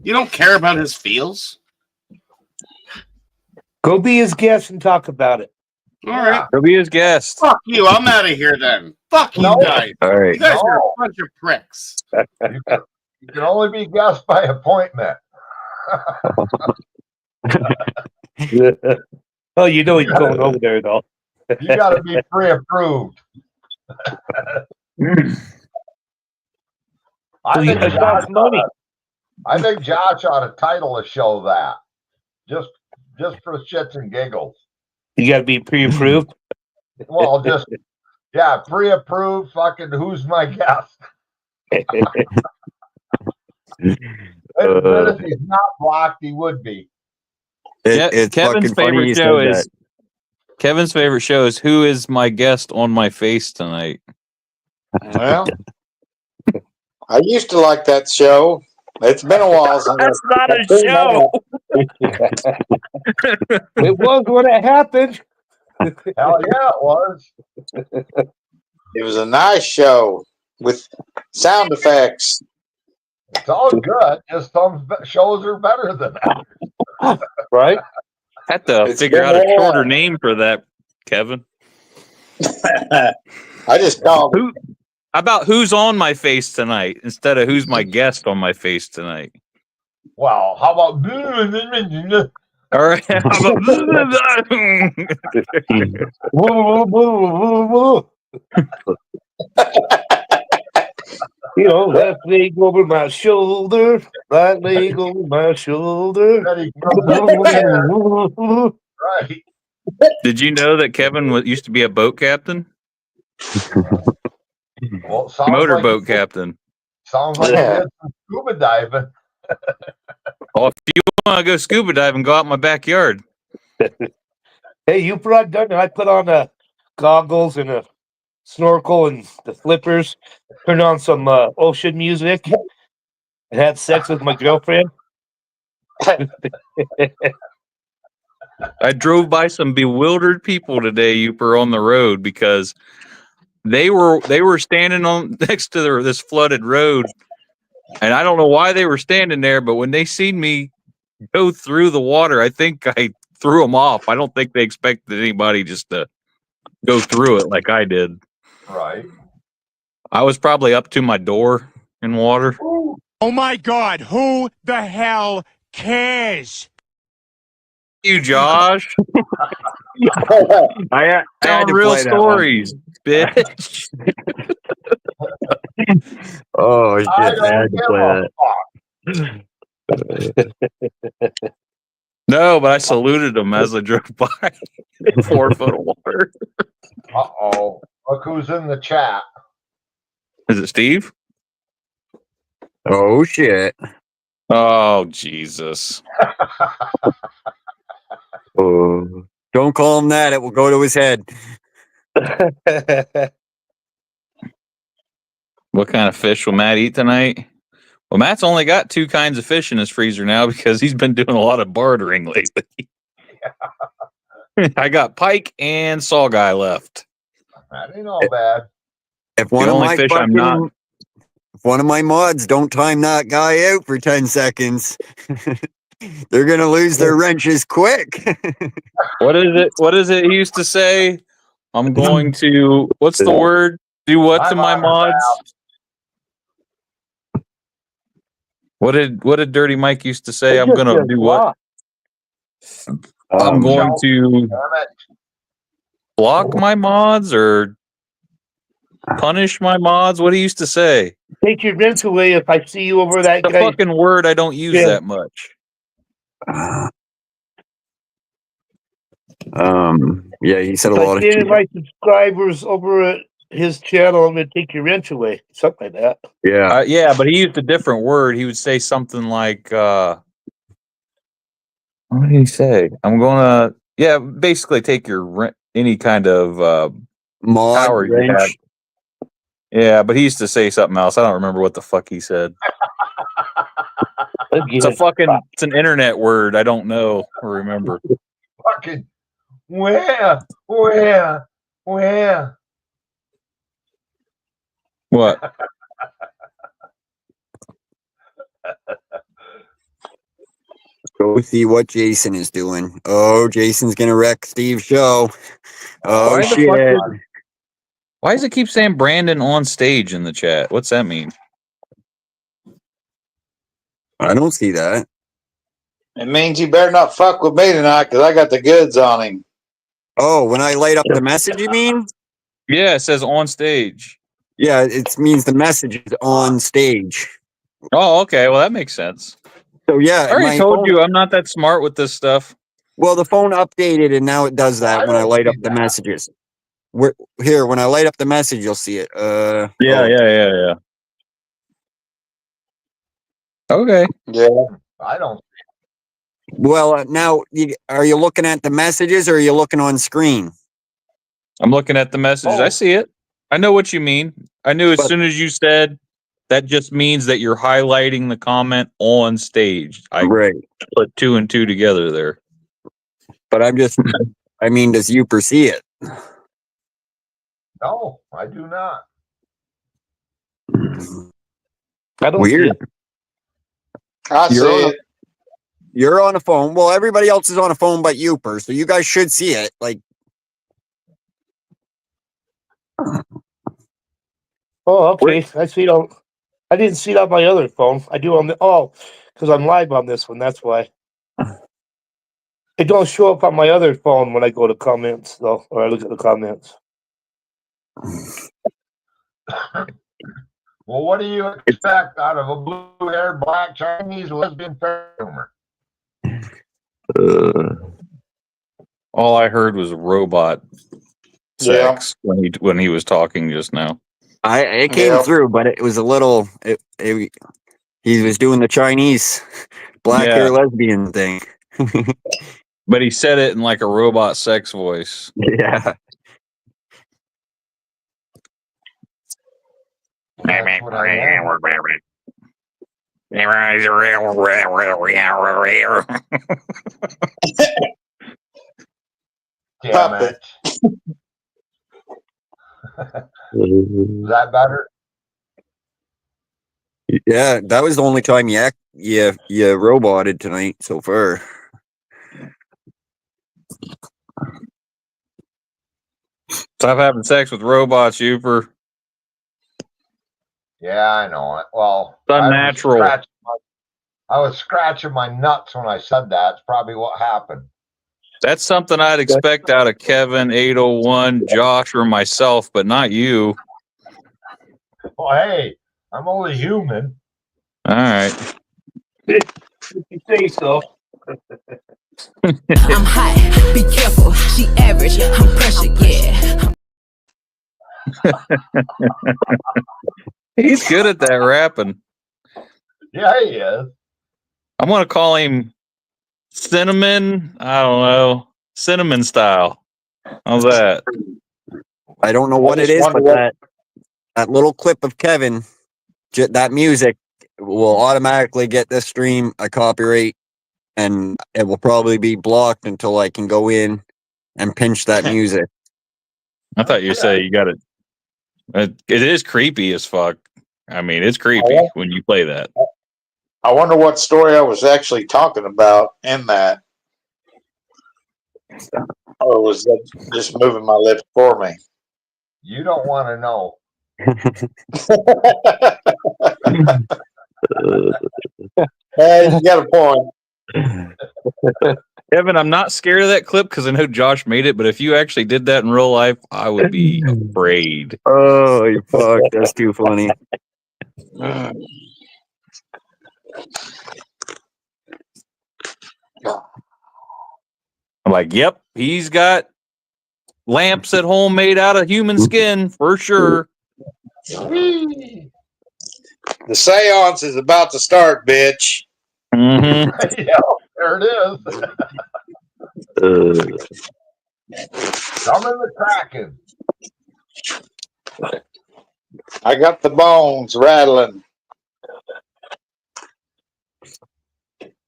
You don't care about his feels? Go be his guest and talk about it. All right. he'll be his guest. Fuck you. I'm out of here then. Fuck you No. guys. All right. You guys are a No. bunch of pricks. You can only be guest by appointment. Oh, you know he's going over there, though. You got to be pre-approved. So you guys got money. I think Josh ought to title a show that just for shits and giggles. You got to be pre-approved. Well, just pre-approved. Fucking who's my guest? If he's not blocked, he would be. It's Kevin's fucking funny you favorite show said is Kevin's favorite show is Who Is My Guest on My Face Tonight? Well, I used to like that show. It's been a while since That's not a show. It was when it happened. hell yeah, it was. it was a nice show with sound effects. It's all good. Just some shows are better than that. Right? Had to It's figure been out a a while. shorter name for that, Kevin. I just called. Who? How about Who's on My Face Tonight instead of Who's My Guest on My Face Tonight? Well, how about All right. How about- You know, left leg over my shoulder, right leg over my shoulder. Betty Crocker? Right. Did you know that Kevin used to be a boat captain? Well, sounds Motorboat like, captain. Sounds like Yeah. he did some scuba diving. Well, if you want to go scuba diving, go out in my backyard. Hey, you brought done it. I put on the goggles and a snorkel and the flippers, turned on some ocean music, and had sex with my girlfriend. I drove by some bewildered people today, Youper, on the road because they were standing on next to this flooded road, and I don't know why they were standing there, but when they seen me go through the water, I think I threw them off. I don't think they expected anybody just to go through it like I did. Right. I was probably up to my door in water. Oh my God, who the hell cares? You, Josh. I had Telling to real play that one. stories, bitch. Oh shit! I I had don't to give play a that. fuck. No, but I saluted them as I drove by. 4 foot of water. Uh-oh. Look who's in the chat. Is it Steve? Oh shit! Oh, Jesus. Oh, don't call him that. It will go to his head. What kind of fish will Matt eat tonight? Well, Matt's only got 2 kinds of fish in his freezer now because he's been doing a lot of bartering lately. I got pike and saw guy left. That ain't all bad. If one The of only my fish I'm not- if one of my mods don't time that guy out for 10 seconds, they're gonna lose their wrenches quick. What is it? What is it he used to say? I'm going to, what's the word? Do what to my mods? What did Dirty Mike used to say? I'm going to do what? I'm going to Damn it. block my mods or punish my mods. What he used to say? Take your wrench away if I see you over that The guy. fucking word I don't use Yeah. that much. Yeah, he said a If lot I of see any shit. of my subscribers over at his channel, I'm going to take your wrench away. Something like that. Yeah. Yeah, but he used a different word. He would say something like, What did he say? I'm gonna, yeah, basically take your any kind of Mod power you have. wrench. Yeah, but he used to say something else. I don't remember what the fuck he said. It's it's an internet word. I don't know or remember. Fucking where? What? Go see what Jason is doing. Oh, Jason's gonna wreck Steve's show. Oh Why the shit! fuck why does it keep saying Brandon on stage in the chat? What's that mean? I don't see that. It means you better not fuck with me tonight because I got the goods on him. Oh, when I light up the message, you mean? Yeah, it says on stage. Yeah, it means the message is on stage. Oh, okay. Well, that makes sense. So yeah, I already my told phone- you I'm not that smart with this stuff. Well, the phone updated and now it does that when I don't light up see the that. messages. Here, when I light up the message, you'll see it. Yeah. Okay. Yeah. I don't. Well, now, are you looking at the messages or are you looking on screen? I'm looking at the messages. I Oh. see it. I know what you mean. I knew as But- soon as you said that just means that you're highlighting the comment on stage. I Right. put 2 and 2 together there. But I'm just, I mean, does Youper see it? No, I do not. I don't Weird. see it. I see You're on- it. You're on a phone. Well, everybody else is on a phone but Youper, so you guys should see it. Like, Oh, okay. I see it on. I didn't see it on my other phone. I do on the because I'm live on this one. That's why. It don't show up on my other phone when I go to comments though, or I look at the comments. Well, what do you expect out of a blue-haired black Chinese lesbian humor? All I heard was robot Yeah. sex when he was talking just now. it came Yeah. through, but it was a little, he was doing the Chinese black hair lesbian thing. But he said it in like a robot sex voice. Yeah. That's what I want. Damn Stop it. Is that better? Yeah, that was the only time you roboted tonight so far. Stop having sex with robots, Youper. Yeah, I know it. Well, It's unnatural. I was scratching my nuts when I said that. It's probably what happened. That's something I'd expect out of Kevin, 801, Josh, or myself, but not you. Well, hey, I'm only human. All right. If you say so. I'm hot, be careful. She average, I'm pressure, yeah. He's good at that rapping. Yeah, he is. I want to call him Cinnamon. I don't know. Cinnamon style. How's that? I don't know what it just is, wonder but what- that little clip of Kevin, that music will automatically get this stream a copyright, and it will probably be blocked until I can go in and pinch that music. I thought you said you got it. It is creepy as fuck. I mean, it's creepy when you play that. I wonder what story I was actually talking about in that. Or was that just moving my lips for me? You don't want to know. You got a point. Kevin, I'm not scared of that clip because I know Josh made it, but if you actually did that in real life, I would be afraid. Oh, you fuck. That's too funny. I'm like, yep, he's got lamps at home made out of human skin for sure. The seance is about to start, bitch. Mm-hmm. Yeah, There it is. Coming the Kraken. I got the bones rattling.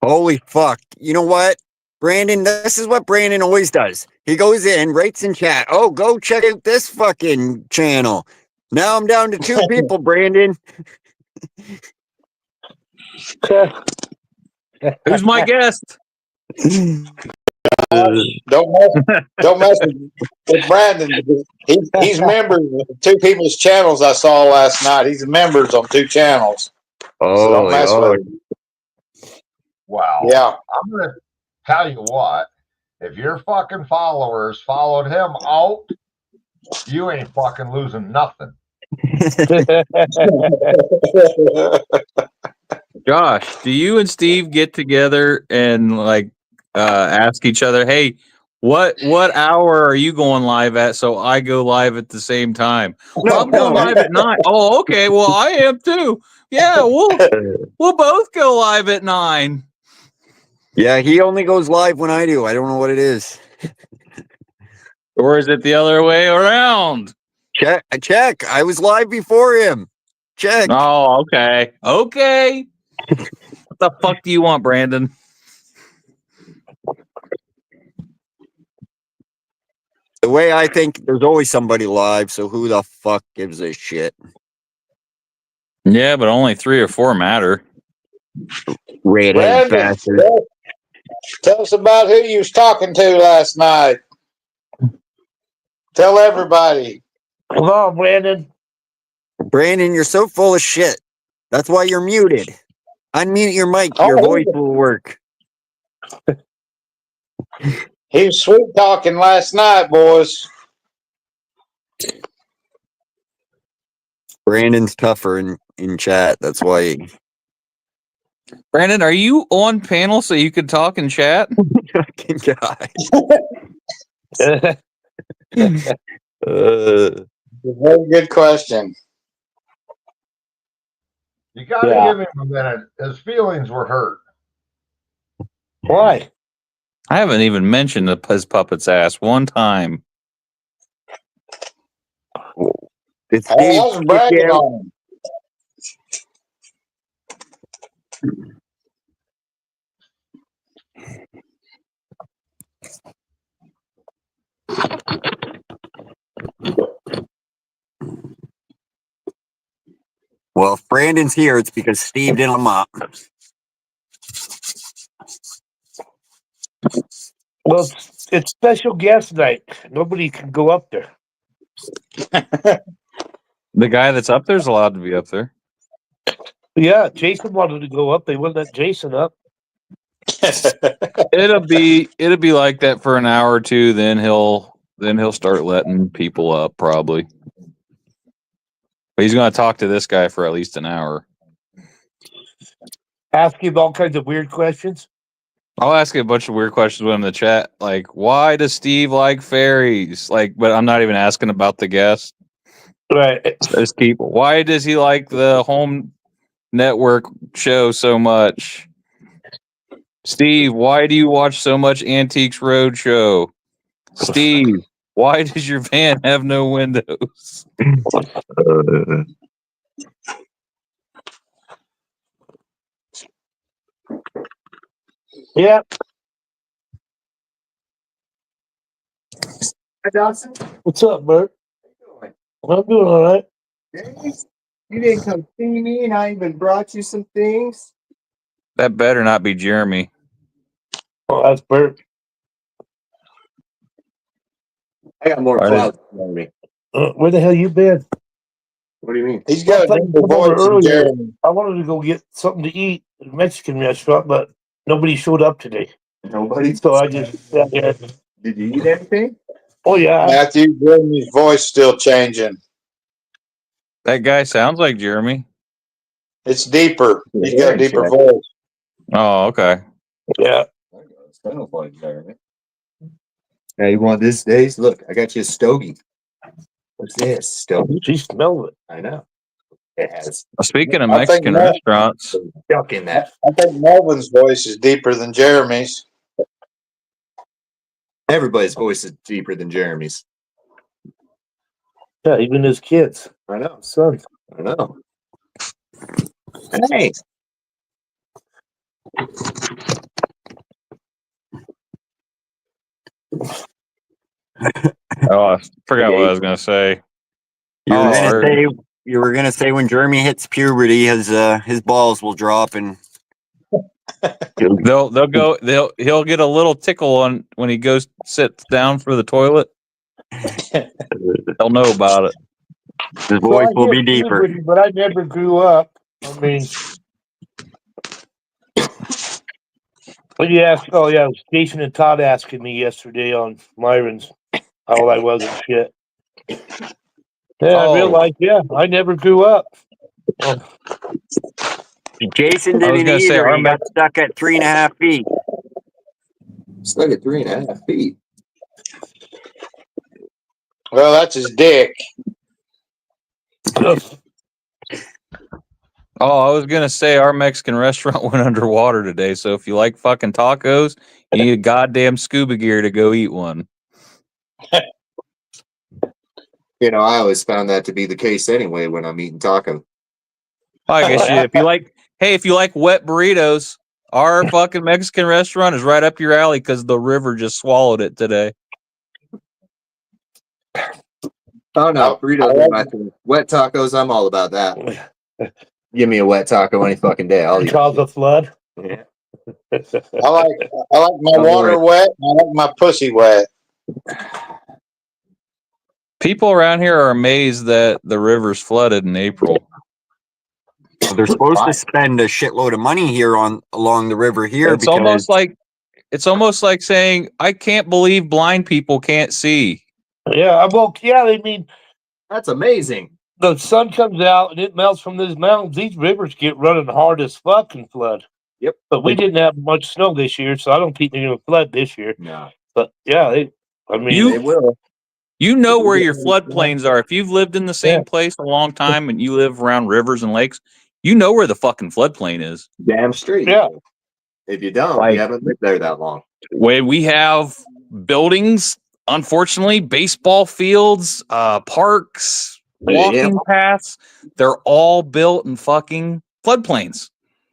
Holy fuck. You know what? Brandon, this is what Brandon always does. He goes in, writes in chat, oh, go check out this fucking channel. Now I'm down to 2 people, Brandon. Who's my guest? Don't mess with Brandon. He's members of 2 people's channels I saw last night. He's members on 2 channels. So don't mess with him. Wow. Yeah. I'm going to tell you what. If your fucking followers followed him out, you ain't fucking losing nothing. Josh, do you and Steve get together and like ask each other, hey, what hour are you going live at? So I go live at the same time. Well, I'm going live at 9. Oh, okay. Well, I am too. Yeah, we'll both go live at 9. Yeah, he only goes live when I do. I don't know what it is. Or is it the other way around? Check. I was live before him. Check. Oh, okay. Okay. What the fuck do you want, Brandon? The way I think, there's always somebody live, so who the fuck gives a shit? Yeah, but only 3 or 4 matter. Redhead Brandon, bastard. tell us about who you was talking to last night. Tell everybody. Come on, Brandon. Brandon, you're so full of shit. That's why you're muted. Unmute your mic. Your voice will work. He was sweet talking last night, boys. Brandon's tougher in chat. That's why. Brandon, are you on panel so you can talk and chat? Fucking guy. Very good question. You got to give him a minute. His feelings were hurt. Why? I haven't even mentioned his puppet's ass one time. It's I was bragging on him. Well, if Brandon's here, it's because Steve did him up. Well, it's special guest night. Nobody can go up there. The guy that's up there's allowed to be up there. Yeah, Jason wanted to go up. They wouldn't let Jason up. It'll be like that for an hour or two. Then he'll start letting people up probably. But he's going to talk to this guy for at least an hour. Ask him all kinds of weird questions. I'll ask you a bunch of weird questions with him in the chat, like why does Steve like fairies? Like, but I'm not even asking about the guest. Right. Just keep. Why does he like the home network show so much? Steve, why do you watch so much Antiques Roadshow? Steve, why does your van have no windows? Yeah. Hi, Dawson. What's up, Bert? I'm doing all right. You didn't come see me, and I even brought you some things. That better not be Jeremy. Oh, that's Bert. I got more Why clouds on me. Where the hell you been? What do you mean? He's got a Well, deeper come over voice than earlier. Jeremy. I wanted to go get something to eat at a Mexican restaurant, but nobody showed up today. Nobody. So I just sat there. Did you eat anything? Oh, yeah. Matthew, Jeremy's voice still changing. That guy sounds like Jeremy. It's deeper. He's got a deeper voice. Oh, okay. Yeah. Sounds like Jeremy. Hey, you want this, Days? Look, I got you a stogie. What's this? Stogie? She smelled it. I know. It has Speaking of I think Mexican Mel- restaurants, junk in that. I think Melvin's voice is deeper than Jeremy's. Everybody's voice is deeper than Jeremy's. Yeah, even his kids, I know. sons. I know. Hey. oh, I forgot what I was gonna say. You were Oh, gonna or- say when Jeremy hits puberty, his balls will drop and he'll get a little tickle on when he goes sits down for the toilet. He'll know about it. his voice will be hit deeper. puberty, but I never grew up. I mean, when you ask, oh yeah, it was Jason and Todd asking me yesterday on Myron's how old I was and shit. Yeah, I Oh. realized, yeah, I never grew up. Oh, Jason I was didn't gonna say, either. our He got stuck at 3.5 feet. Stuck at 3.5 feet. Well, that's his dick. Oh, I was gonna say our Mexican restaurant went underwater today. So if you like fucking tacos, you need a goddamn scuba gear to go eat one. You know, I always found that to be the case anyway when I'm eating taco. I guess if you like wet burritos, our fucking Mexican restaurant is right up your alley because the river just swallowed it today. Oh no, burritos are my thing. Wet tacos, I'm all about that. Give me a wet taco any fucking day. I'll eat cause a flood. it. I like my Don't water worry. wet. And I like my pussy wet. People around here are amazed that the river's flooded in April. They're supposed to spend a shitload of money here along the river here It's because almost like saying, I can't believe blind people can't see. Yeah, I mean, That's amazing. the sun comes out and it melts from these mountains. These rivers get running hard as fucking flood. Yep. But we didn't have much snow this year, so I don't think they're going to flood this year. No. But yeah, They will. You know where your floodplains are. If you've lived in the same Yeah. place a long time and you live around rivers and lakes, you know where the fucking floodplain is. Damn straight. Yeah. If you don't, Like- you haven't lived there that long. When we have buildings, unfortunately, baseball fields, parks, walking paths, they're all built in fucking floodplains.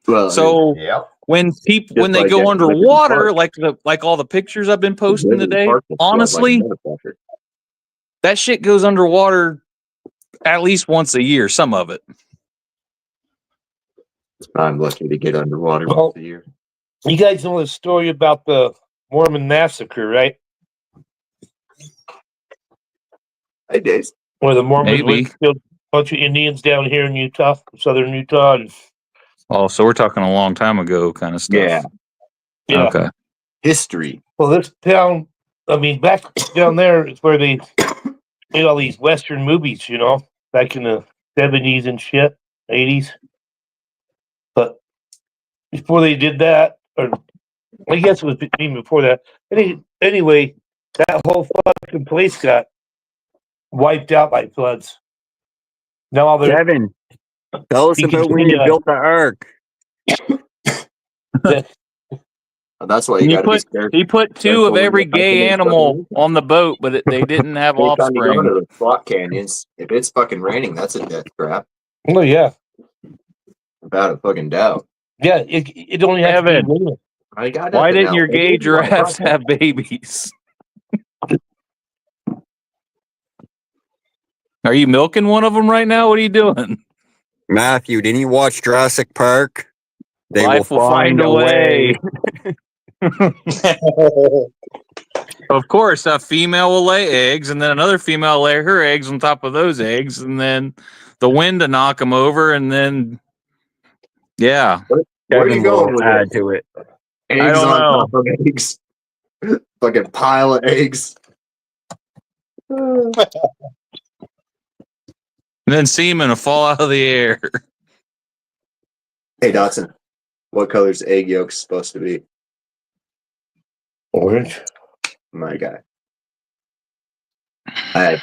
Well, So Yep. when they like go that underwater, Liberty like all the pictures I've been posting Liberty today, Park will flood like a honestly, motherfucker. that shit goes underwater at least once a year, some of it. I'm lucky to get underwater Well- once a year. you guys know the story about the Mormon massacre, right? Hey, Days. Where the Mormons Maybe. went and killed a bunch of Indians down here in Utah, southern Utah. And, Oh, so we're talking a long time ago kind of stuff. Yeah. yeah. Okay. History. Well, this town, I mean, back down there is where they made all these Western movies, you know, back in the 70s and shit, 80s. But before they did that, or I guess it was even before that. Anyway, that whole fucking place got wiped out by floods. Now all they're Kevin, tell us You can about when see, you built the ark. That's why you got to be scared. He put two of every gay animal on the boat, but they didn't have Anytime you go into offspring. the slot canyons, if it's fucking raining, that's a death trap. oh yeah, Without a fucking doubt. yeah. It only has to be Evan. raining. I got Why nothing didn't else. your gay Maybe my giraffes brother- have babies? Are you milking one of them right now? What are you doing? Matthew, didn't you watch Jurassic Park? They Life will find a way. Of course, a female will lay eggs, and then another female will lay her eggs on top of those eggs, and then the wind to knock them over, and then yeah. Where are you Kevin going will with add it? to it. Eggs I don't on know. top of eggs. Fucking pile of eggs. And then semen will fall out of the air. Hey, Dotson. What color's egg yolk supposed to be? Orange. My guy. I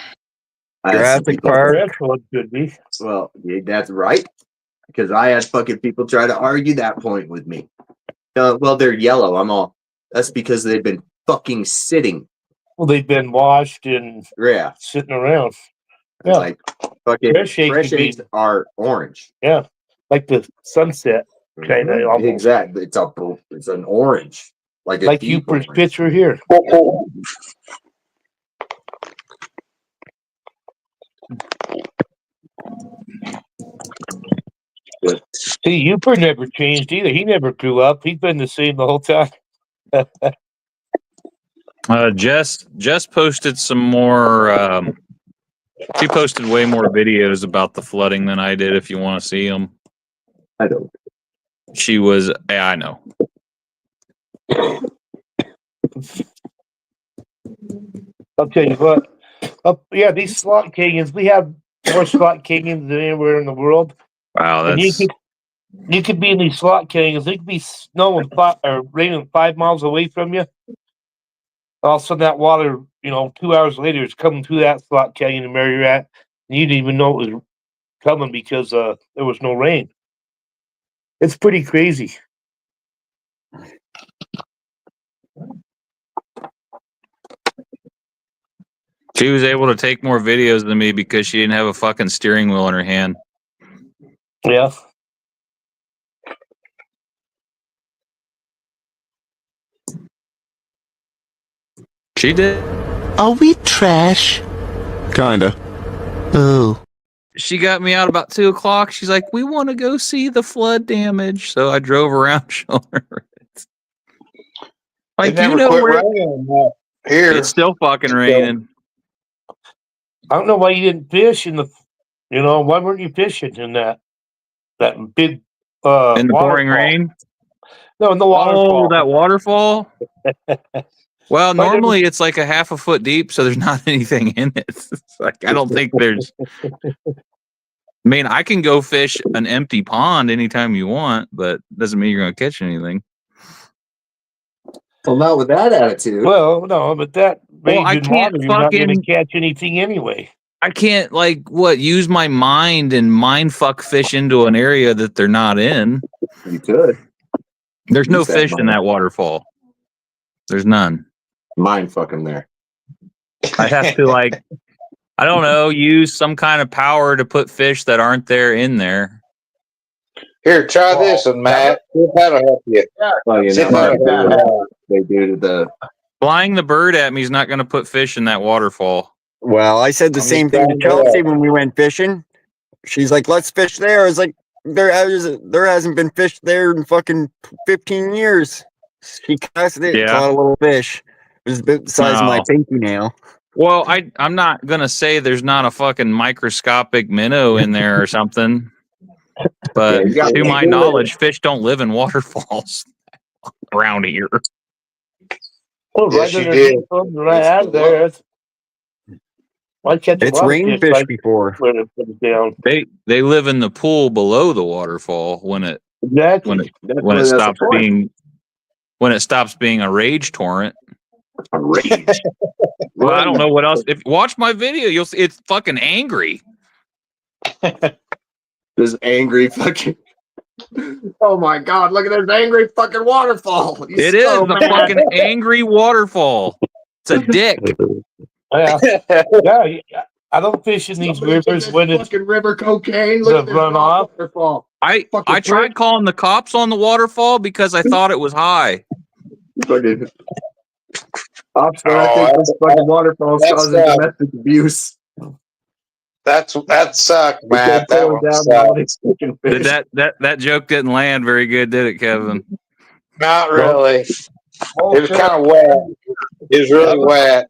Jurassic Park. That's what could be. Well, yeah, that's right. Because I had fucking people try to argue that point with me. Well, they're yellow. I'm all. That's because they've been fucking sitting. Well, they've been washed and Yeah. sitting around. Yeah. Like fucking Fresh eggs would be- are orange. Yeah, like the sunset kind of. Mhm. Exactly. It's an orange. Like a Like deep Uper's orange. picture here. See, Uper never changed either. He never grew up. He's been the same the whole time. Jess posted some more. She posted way more videos about the flooding than I did. If you want to see them, I don't. She was. Yeah, I know. I'll tell you what. Yeah, these slot canyons. We have more slot canyons than anywhere in the world. Wow, And that's you could be in these slot canyons. It could be snowing or raining 5 miles away from you. All of a sudden, that water, 2 hours later, is coming through that slot canyon and where you're at. And you didn't even know it was coming because there was no rain. It's pretty crazy. she was able to take more videos than me because she didn't have a fucking steering wheel in her hand. Yeah. She did. Are we trash? Kinda. Oh. She got me out about 2:00. She's like, "We want to go see the flood damage." So I drove around showing her it. Like, It never quit raining here. It's still fucking raining. I don't know why you didn't fish in the, why weren't you fishing in that big In the pouring waterfall? rain. No, in the waterfall. Oh, that waterfall. Well, Why didn't- normally it's like a half a foot deep, so there's not anything in it. It's like, I don't think there's. I mean, I can go fish an empty pond anytime you want, but doesn't mean you're going to catch anything. Well, not with that attitude. Well, no, but that Well, I range in can't water, you're not going fucking- to catch anything anyway. I can't use my mind and mind fuck fish into an area that they're not in. You could. There's no Use that fish in mind. that waterfall. There's none. Mind fucking there. I have to I don't know, use some kind of power to put fish that aren't there in there. Here, try this one, Matt. See if that'll help you. Well, See if that'll help you. they do to the. Flying the bird at me is not going to put fish in that waterfall. Well, I said the I'm same just thing to trying to- Chelsea when we went fishing. She's like, "Let's fish there." I was like, "There hasn't been fish there in fucking 15 years." She casted it, and Yeah. caught a little fish. It was about the size of my No. pinky nail. Well, I'm not going to say there's not a fucking microscopic minnow in there or something. But Yeah, you gotta to my do it. knowledge, fish don't live in waterfalls around here. Oh, Yes, right you underneath did. them, right out there. I catch a It's lot of rained fish fish right before. when it comes down. They live in the pool below the waterfall when it Exactly. when it stops being a rage torrent. A rage. Well, I don't know what else. If watch my video, you'll see it's fucking angry. This angry fucking. Oh my god! Look at this angry fucking waterfall. He's It is so the mad. fucking angry waterfall. It's a dick. Yeah. Yeah. I don't fish in these Somebody rivers took when that it's fucking river cocaine. the Look at this runoff. waterfall. I Fucking tried calling the cops on the waterfall because I thought it was high. Fucking. Officer, I Oh, think this fucking waterfall is that's, causing domestic abuse. That sucked, Matt. That Going one down sucked. all these fucking Did fish. that joke didn't land very good, did it, Kevin? Not really. It was Bullshit. kind of wet. It was really wet.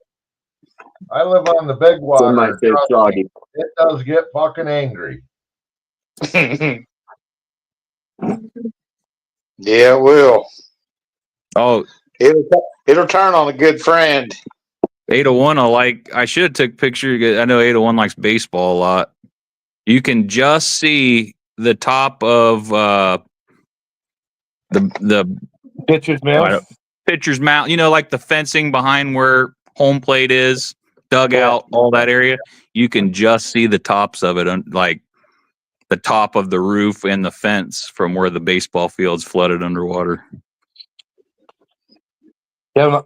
I live on the big It's in my water. face, Trust me, doggy. it does get fucking angry. Yeah, it will. Oh, It'll turn on a good friend. 801, I should have took picture. I know 801 likes baseball a lot. You can just see the top of the pitcher's mouth. pitcher's mound. You know, like the fencing behind where home plate is. dugout, all that area, you can just see the tops of it, like the top of the roof and the fence from where the baseball field's flooded underwater. Yeah,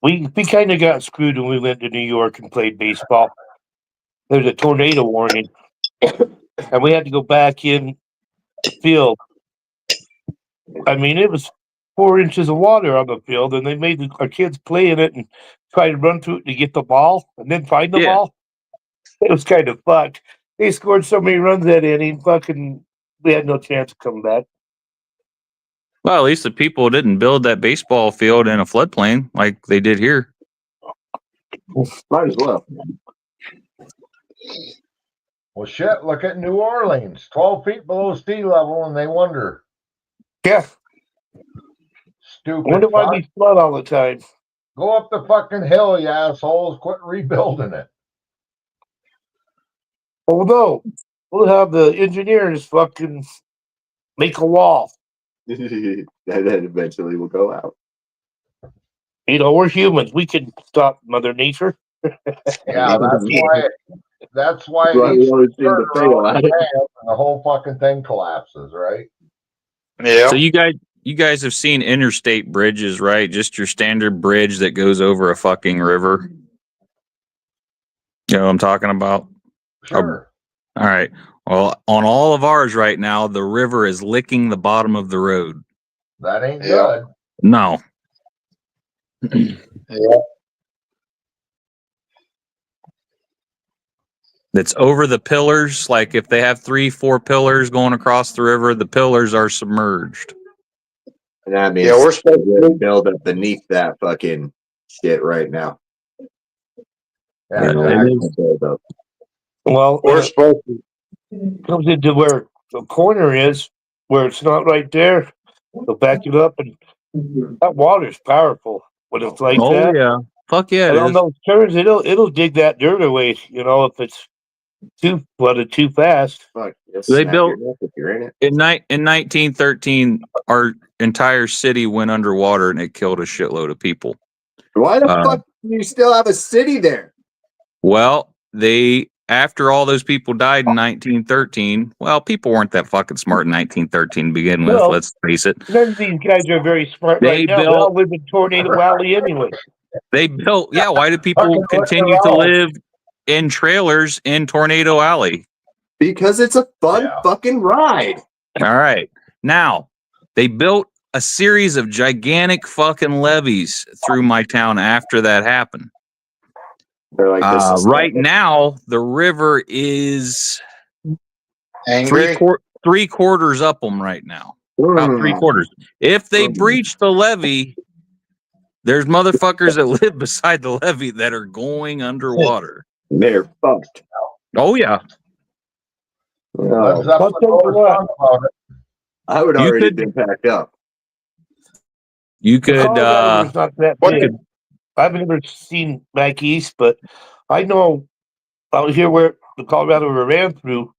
we kind of got screwed when we went to New York and played baseball. There's a tornado warning, and we had to go back in the field. I mean, it was 4 inches of water on the field, and they made our kids play in it and try to run through it to get the ball and then find the ball. It was kind of fucked. They scored so many runs that inning, we had no chance of coming back. Well, at least the people didn't build that baseball field in a floodplain like they did here. Might as well. Well, shit, look at New Orleans, 12 feet below sea level, and they wonder. Yeah. Stupid. I wonder why we flood all the time. Go up the fucking hill, you assholes. Quit rebuilding it. Although, we'll have the engineers fucking make a wall. That eventually will go out. You know, we're humans. We can stop Mother Nature. Yeah, that's why Well, he's we always seem to fail at it. and the whole fucking thing collapses, right? Yeah. So you guys have seen interstate bridges, right? Just your standard bridge that goes over a fucking river. You know what I'm talking about? Sure. All right. Well, on all of ours right now, the river is licking the bottom of the road. That ain't Yeah. good. No. Yeah. It's over the pillars. Like if they have 3-4 pillars going across the river, the pillars are submerged. And that means Yeah, we're supposed to build up beneath that fucking shit right now. Yeah, Yeah, exactly. Build up. Well, we're supposed to. comes into where the corner is, where it's not right there. They'll back it up, and that water's powerful when it's like Oh that. yeah. Fuck yeah. And It on is. those turns, it'll dig that dirt away. You know, if it's too flooded too fast. Fuck. You'll They snap built- your neck if you're in it. In 1913, our entire city went underwater and it killed a shitload of people. Why the Uh, fuck do you still have a city there? Well, after all those people died in 1913, well, people weren't that fucking smart in 1913 to begin with. Well, Let's face it. None of these guys are very smart They right now. They built- all live in Tornado Alley anyway. They built, yeah. Why do people Fucking continue to rock and roll. live in trailers in Tornado Alley? Because it's a fun Yeah. fucking ride. All right. Now, they built a series of gigantic fucking levees through my town after that happened. They're like, this is Right now, the river is Angry. three quarters up them right now. About 3/4. If they breach the levee, there's motherfuckers that live beside the levee that are going underwater. They're fucked. Oh yeah. Led Zeppelin I'll tell you wrote a what. song about it. I would You already could- been packed up. You could Colorado River's not that what big. I've never seen back east, but I know out here where the Colorado River ran through,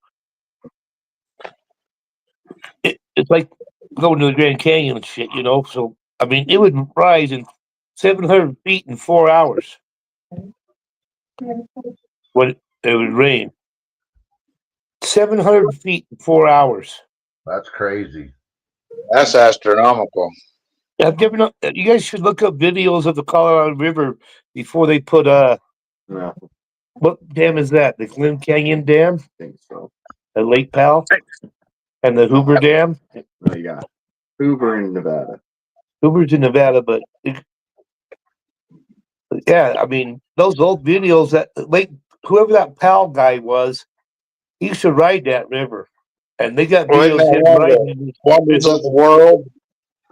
it's like going to the Grand Canyon and shit, you know. So I mean, it would rise in 700 feet in 4 hours when it would rain. 700 feet in 4 hours. That's crazy. That's astronomical. I've given up. You guys should look up videos of the Colorado River before they put No, what dam is that? The Glen Canyon Dam, I think so. the Lake Powell, and the Hoover Dam. No, you got Hoover in Nevada. Hoover's in Nevada, but yeah, I mean those old videos that Lake, whoever that Powell guy was, he used to ride that river, and they got Well, isn't videos of that him one of riding in Wonders of the world.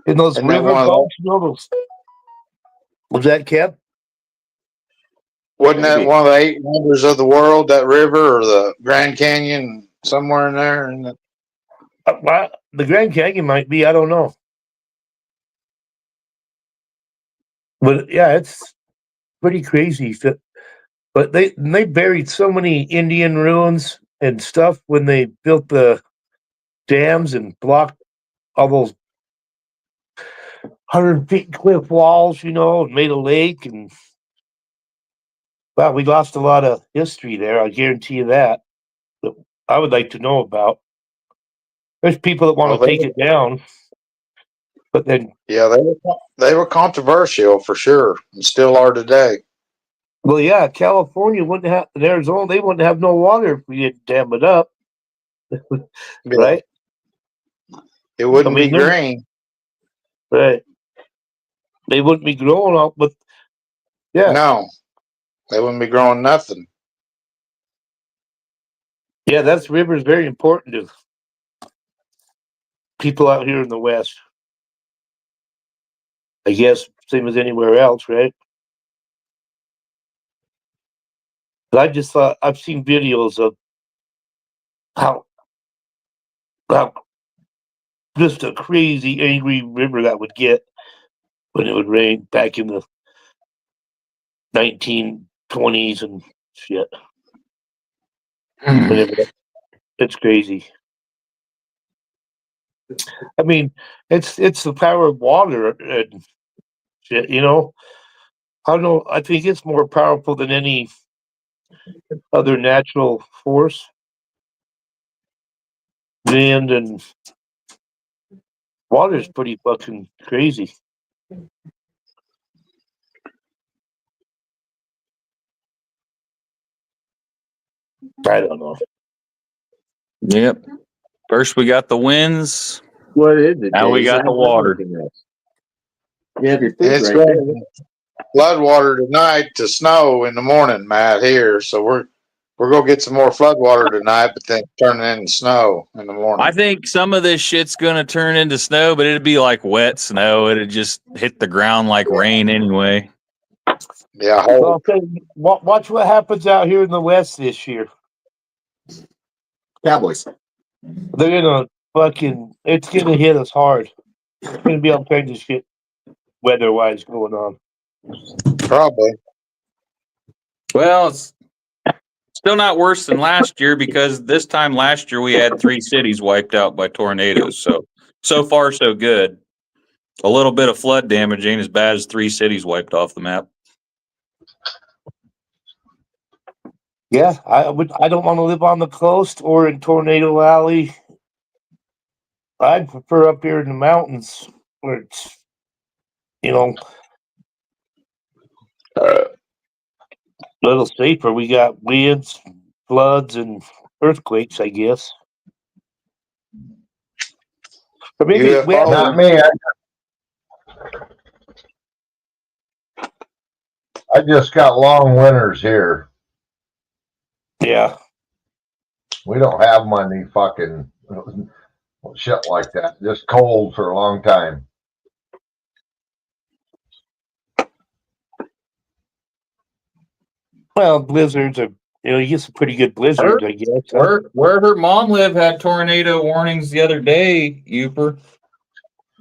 those isn't that river one of boats. You know those? Was that Kev? Wasn't that Maybe. one of the 8 wonders of the world? That river or the Grand Canyon somewhere in there? And The Grand Canyon might be. I don't know. But yeah, it's pretty crazy. But they buried so many Indian ruins and stuff when they built the dams and blocked all those 100 feet cliff walls, you know, and made a lake. And Well, we lost a lot of history there. I guarantee you that. But I would like to know about. There's people that want Well, to take it down, but then, Yeah, they were controversial for sure, and still are today. well, yeah, California wouldn't have, in Arizona, they wouldn't have no water if we didn't dam it up, right? It wouldn't I mean, be green. Right. They wouldn't be growing up, but yeah, No, they wouldn't be growing nothing. yeah, that's river is very important to people out here in the West. I guess same as anywhere else, right? But I just thought I've seen videos of how just a crazy angry river that would get when it would rain back in the 1920s and shit. Whenever it's crazy. I mean, it's the power of water and shit, you know. I don't know. I think it's more powerful than any other natural force. Wind and water is pretty fucking crazy. I don't know. Yep. First we got the winds. What is it? Now we Dave? got the water. You have your food It's right going to flood water tonight to snow in the morning, Matt, here. So we're gonna get some more flood water tonight, but then turn it into snow in the morning. I think some of this shit's gonna turn into snow, but it'd be like wet snow. It'd just hit the ground like rain anyway. Yeah, Well, I'll tell you, watch what happens out here in the West this year. Cowboys. They're gonna it's gonna hit us hard. It's gonna be all kinds of shit weather-wise going on. probably. Well, it's still not worse than last year because this time last year we had 3 cities wiped out by tornadoes. So far so good. A little bit of flood damage ain't as bad as 3 cities wiped off the map. Yeah, I don't want to live on the coast or in Tornado Alley. I'd prefer up here in the mountains where it's, you know, a little safer. We got winds, floods, and earthquakes, I guess. Or maybe UFO. we have Not me. I just got long winters here. yeah. We don't have money fucking shit like that. Just cold for a long time. Well, blizzards are, you know, you get some pretty good blizzards, I guess. Where her mom lived had tornado warnings the other day, Uper.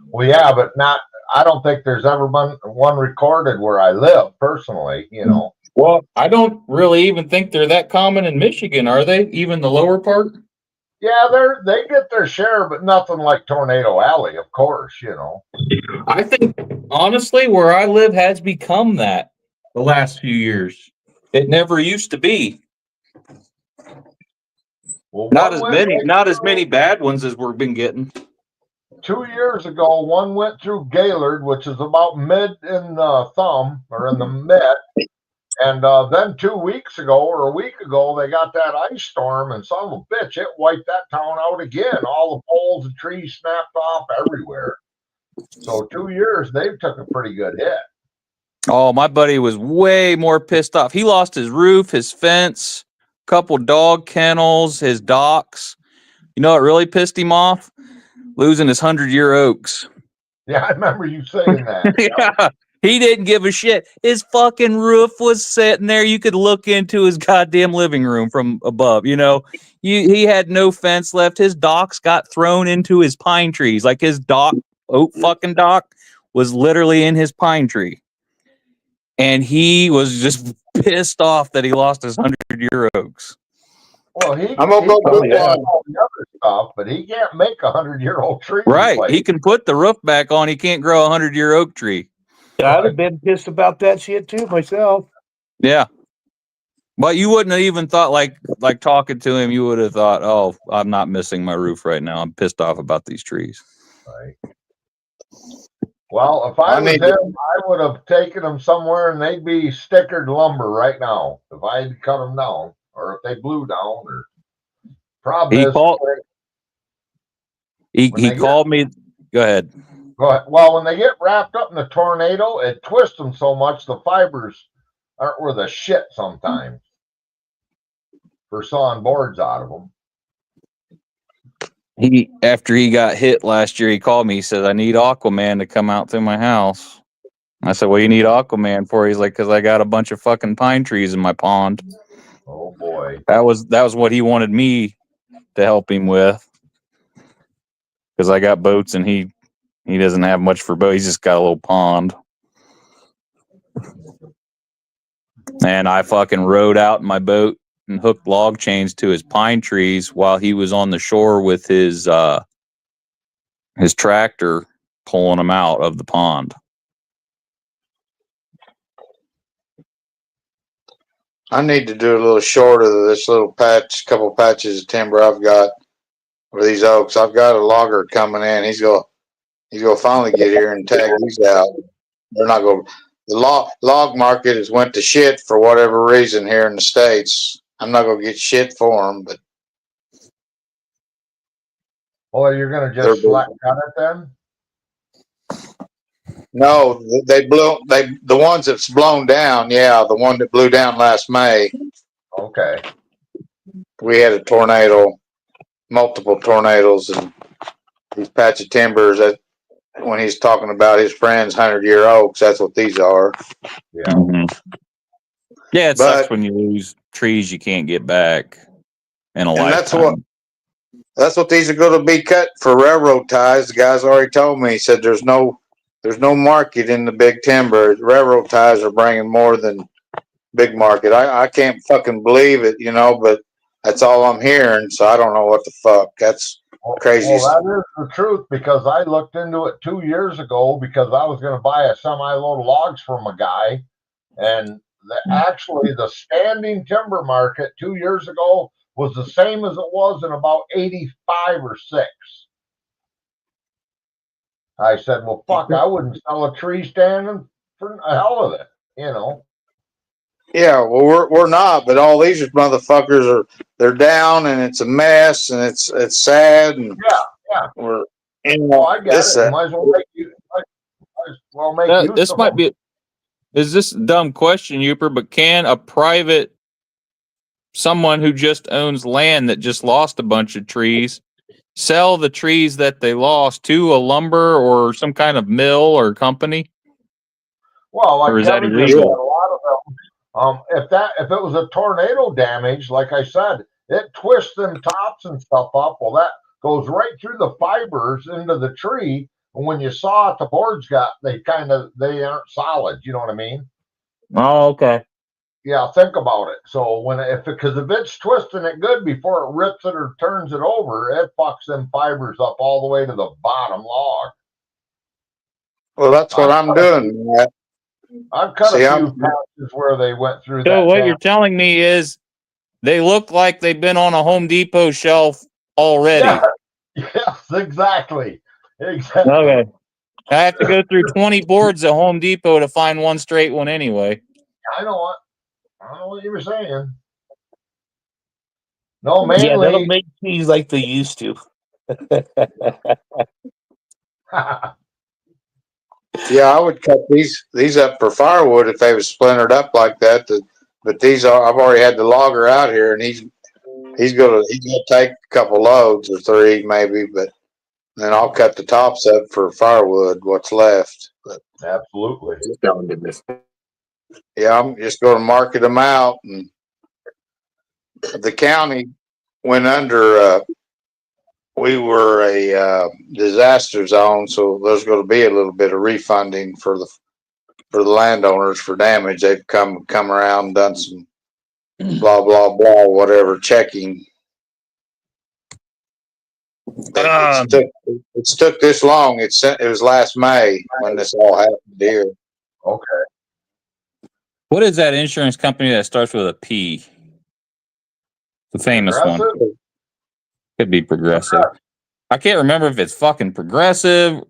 Well, yeah, but not. I don't think there's ever been one recorded where I live personally. You know. Well, I don't really even think they're that common in Michigan, are they? Even the lower part? Yeah, they get their share, but nothing like Tornado Alley, of course. You know. I think honestly, where I live has become that the last few years. It never used to be. Well, Not as many bad ones as we've been getting. 2 years ago, one went through Gaylord, which is about mid in the thumb or in the mid. And then 2 weeks ago or a week ago, they got that ice storm, and son of a bitch, it wiped that town out again. All the poles and trees snapped off everywhere. So 2 years, they've took a pretty good hit. Oh, my buddy was way more pissed off. He lost his roof, his fence, a couple dog kennels, his docks. You know what really pissed him off? Losing his 100-year oaks. Yeah, I remember you saying that. Yeah. He didn't give a shit. His fucking roof was sitting there. You could look into his goddamn living room from above. You know, he had no fence left. His docks got thrown into his pine trees. Like his oak fucking dock was literally in his pine tree. And he was just pissed off that he lost his 100-year oaks. Well, I'm gonna go he put all the other stuff, but he can't make a 100-year-old tree. Right. replace. He can put the roof back on. He can't grow a 100-year oak tree. I'd have been pissed about that shit too myself. Yeah. But you wouldn't have even thought like talking to him. You would have thought, "Oh, I'm not missing my roof right now. I'm pissed off about these trees." Right. Well, if I I was need him, to- I would have taken them somewhere and they'd be stickered lumber right now if I had cut them down or if they blew down. Or problem He is, called. He when they called me. Go ahead. well, when they get wrapped up in the tornado, it twists them so much the fibers aren't worth a shit sometimes for sawing boards out of them. After he got hit last year, he called me. He said, "I need Aquaman to come out to my house." I said, "What do you need Aquaman for?" He's like, "Because I got a bunch of fucking pine trees in my pond." Oh boy. That was what he wanted me to help him with. Because I got boats and he doesn't have much for boats. He's just got a little pond. And I fucking rode out in my boat and hooked log chains to his pine trees while he was on the shore with his tractor pulling them out of the pond. I need to do a little short of this little patch, couple patches of timber I've got for these oaks. I've got a logger coming in. He's gonna finally get here and tag these out. They're not going. The log market has went to shit for whatever reason here in the States. I'm not gonna get shit for them, but Well, you're gonna just flat cut it then? no, the ones that's blown down. Yeah, the one that blew down last May. Okay. We had a tornado, multiple tornadoes, and these patch of timbers that when he's talking about his friends 100-year oaks, that's what these are. Yeah. Mm-hmm. Yeah, it But- sucks when you lose trees you can't get back in a And lifetime. that's what these are going to be cut for railroad ties. The guy's already told me. He said there's no market in the big timber. Railroad ties are bringing more than big market. I can't fucking believe it, but that's all I'm hearing. So I don't know what the fuck. That's crazy. Well, that is the truth because I looked into it 2 years ago because I was going to buy a semi-load of logs from a guy, and actually the standing timber market 2 years ago was the same as it was in about 85 or 6. I said, well, fuck, I wouldn't sell a tree standing for the hell of it, Yeah, well, we're not, but all these motherfuckers they're down, and it's a mess, and it's sad, and Yeah. we're Well, I get it. Might as well make you. Might as well make use This of might them. be. Is this a dumb question, Uper? But can a private, someone who just owns land that just lost a bunch of trees, sell the trees that they lost to a lumber or some kind of mill or company? Well, like Or is that Kevin just illegal? said, a lot of them. If it was a tornado damage, like I said, it twists them tops and stuff up. Well, that goes right through the fibers into the tree. And when you saw it, the boards they aren't solid. You know what I mean? Oh, okay. Yeah, think about it. So because if it's twisting it good before it rips it or turns it over, it fucks them fibers up all the way to the bottom log. Well, that's what I'm doing, Matt. I've cut See, a few patches where they went through So that. what you're telling me is they look like they've been on a Home Depot shelf already. Yeah, yes, exactly. Exactly. Okay. I have to go through 20 boards at Home Depot to find one straight one anyway. I know what you were saying. No, Yeah, they mainly. don't make trees like they used to. Yeah, I would cut these up for firewood if they was splintered up like that. But these are I've already had the logger out here, and he's gonna take a couple loads or 3 maybe, but then I'll cut the tops up for firewood. What's left? But Absolutely. yeah, I'm just going to market them out, and the county went under. We were a disaster zone, so there's going to be a little bit of refunding for the landowners for damage. They've come around and done some blah blah blah whatever checking. It's took this long. It was last May when this all happened here. Okay. What is that insurance company that starts with a P? The famous one. Progressive? Could be Progressive. I can't remember if it's fucking Progressive.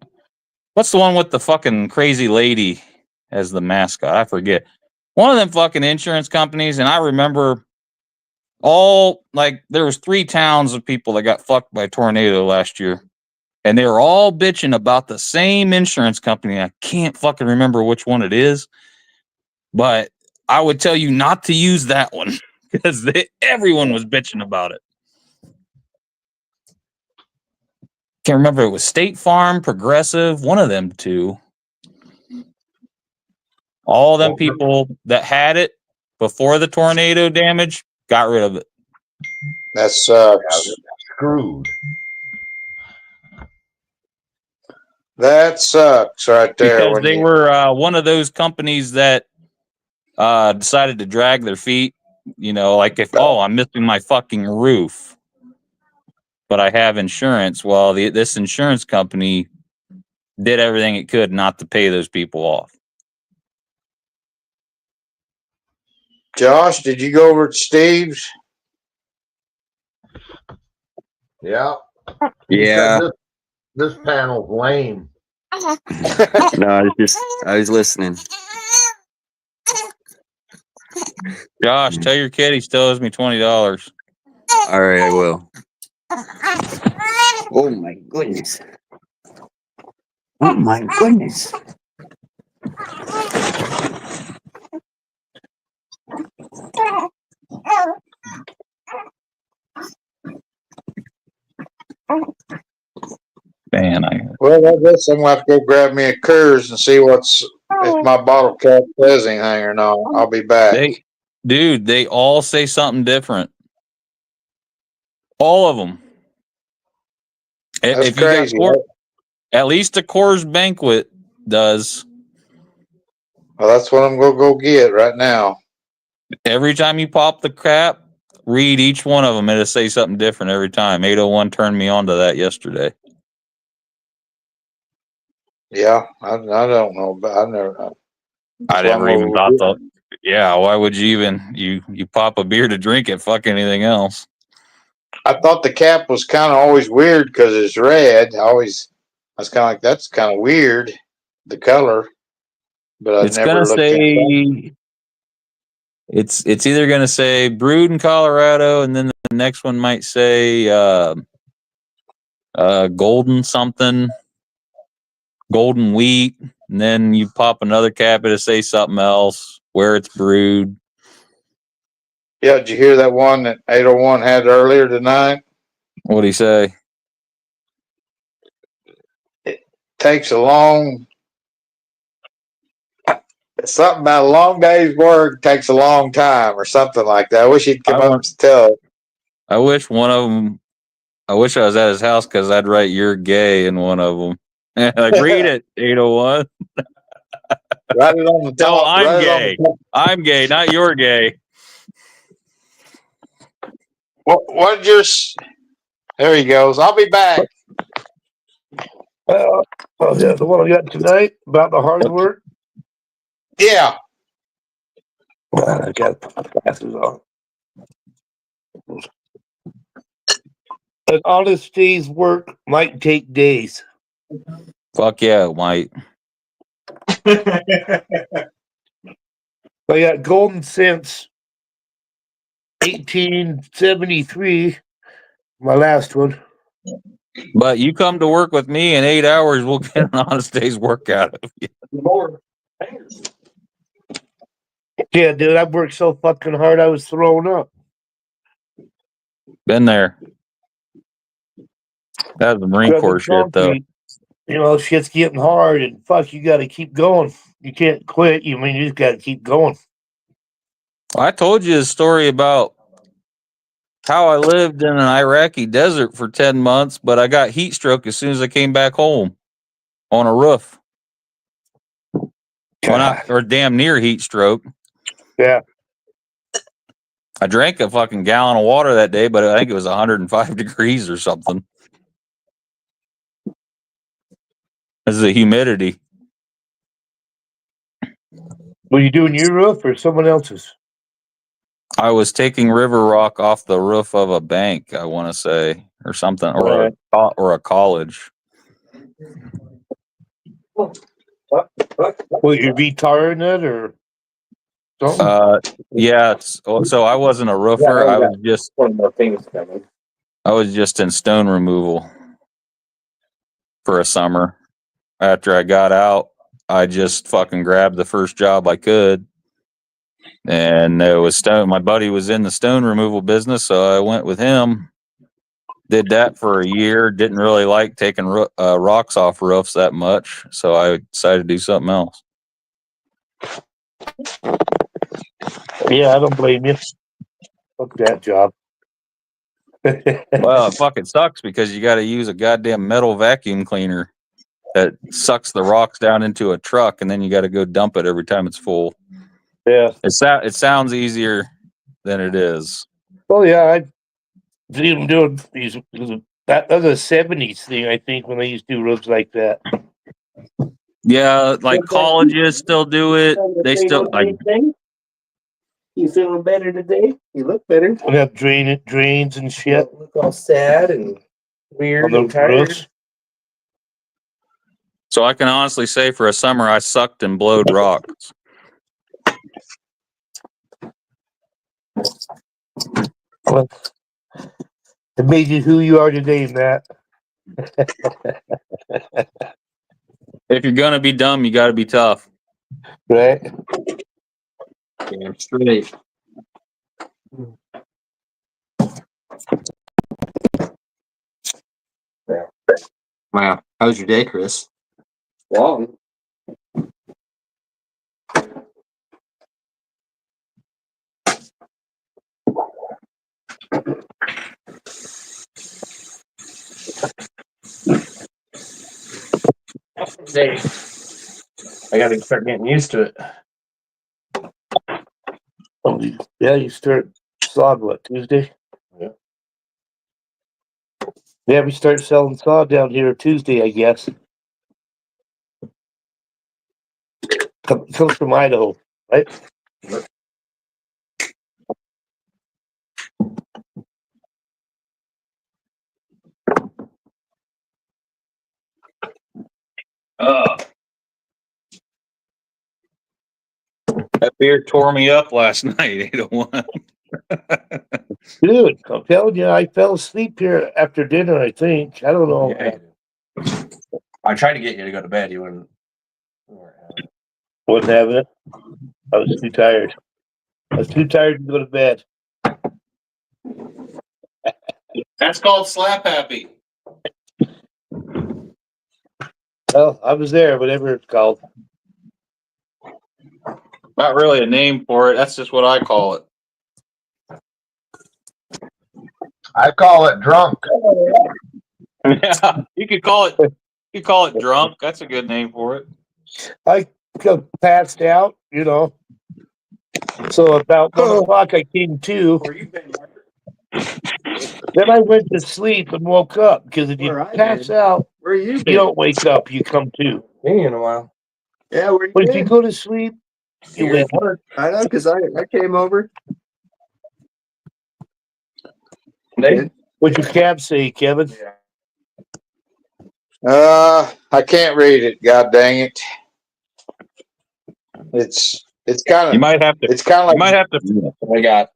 What's the one with the fucking crazy lady as the mascot? I forget. One of them fucking insurance companies, and I remember there was 3 towns of people that got fucked by a tornado last year. And they were all bitching about the same insurance company. I can't fucking remember which one it is. But I would tell you not to use that one because everyone was bitching about it. Can't remember if it was State Farm, Progressive, one of them two. All them people that had it before the tornado damage got rid of it. That sucks. Screwed. That sucks right there. Because they were one of those companies that decided to drag their feet. You know, like I'm missing my fucking roof, but I have insurance. Well, this insurance company did everything it could not to pay those people off. Josh, did you go over to Steve's? Yeah. Yeah. This panel's lame. No, I was listening. Josh, tell your kid he still owes me $20. All right, I will. Oh my goodness. Oh my goodness. Man, Well, I guess I'm gonna have to go grab me a Coors and see if my bottle cap says anything or not. I'll be back. They all say something different. All of them. That's If you crazy. got at least a Coors Banquet does. Well, that's what I'm gonna go get right now. Every time you pop the cap, read each one of them. It'll say something different every time. 801 turned me on to that yesterday. Yeah, I don't know, but I never even thought that. Yeah, why would you even you pop a beer to drink it? Fuck anything else. I thought the cap was kind of always weird because it's red. I was kind of like, that's kind of weird, the color. But It's gonna say it's either gonna say brewed in Colorado, and then the next one might say golden something, golden wheat, and then you pop another cap, it'll say something else where it's brewed. Yeah, did you hear that one that 801 had earlier tonight? What'd he say? Takes something about a long day's work takes a long time or something like that. I wish he'd come up and tell. I wish one of them. I wish I was at his house because I'd write "you're gay" in one of them. Like, read it, 801. Write it on the top. No, I'm gay. I'm gay, not you're gay. What there he goes. I'll be back. Oh, yeah, the one I got tonight about the hard work. Yeah. I got to put my glasses on. An honest day's work might take days. Fuck yeah, it might. I got golden since 1873, my last one. But you come to work with me in 8 hours, we'll get an honest day's work out of you. Yeah, dude, I worked so fucking hard I was throwing up. Been there. That was the Marine Corps shit, though. You know, shit's getting hard, and fuck, you got to keep going. You can't quit. You just got to keep going. I told you a story about how I lived in an Iraqi desert for 10 months, but I got heat stroke as soon as I came back home on a roof. Or damn near heat stroke. Yeah. I drank a fucking gallon of water that day, but I think it was 105 degrees or something. This is the humidity. Were you doing your roof or someone else's? I was taking river rock off the roof of a bank, I want to say, or something, or a college. Well, you retiring it or something? Yeah. So I wasn't a roofer. I was just one more things coming. I was just in stone removal for a summer. After I got out, I just fucking grabbed the first job I could. And it was stone. My buddy was in the stone removal business, so I went with him. Did that for a year. Didn't really like taking rocks off roofs that much, so I decided to do something else. Yeah, I don't blame you. Fuck that job. Well, it fucking sucks because you got to use a goddamn metal vacuum cleaner that sucks the rocks down into a truck, and then you got to go dump it every time it's full. Yeah. It sounds easier than it is. Oh yeah, I see them doing these. That was a '70s thing, I think, when they used to do roofs like that. Yeah, like colleges still do it. They still like. You feeling better today? You look better. And have drains and shit Look all sad and weird on the and tired. roofs. So I can honestly say, for a summer, I sucked and blowed rocks. Well, it made you who you are today, Matt. If you're gonna be dumb, you got to be tough. Right? Damn straight. Wow. How was your day, Chris? Long. Day. I gotta start getting used to it. Oh, yeah, you start sod what, Tuesday? Yeah. Yeah, we start selling sod down here Tuesday, I guess. Comes from Idaho, right? That beer tore me up last night, 801. Dude, I'm telling you, I fell asleep here after dinner, I think. I don't know. Yeah. I tried to get you to go to bed. You wouldn't. Wasn't having it. I was too tired. I was too tired to go to bed. That's called slap happy. Well, I was there, whatever it's called. Not really a name for it. That's just what I call it. I call it drunk. Yeah, you could call it. You call it drunk. That's a good name for it. I got passed out, you know. So about 1 o'clock, I came to. Then I went to sleep and woke up because if you pass out, Where you you don't wake up. You come to. Me in a while. Yeah, where you But if you been? go to sleep, you You're wake at work. I know, because I came over. What's your cab say, Kevin? I can't read it. God dang it! It's kind You of might have to. it's kind of You like might have to I got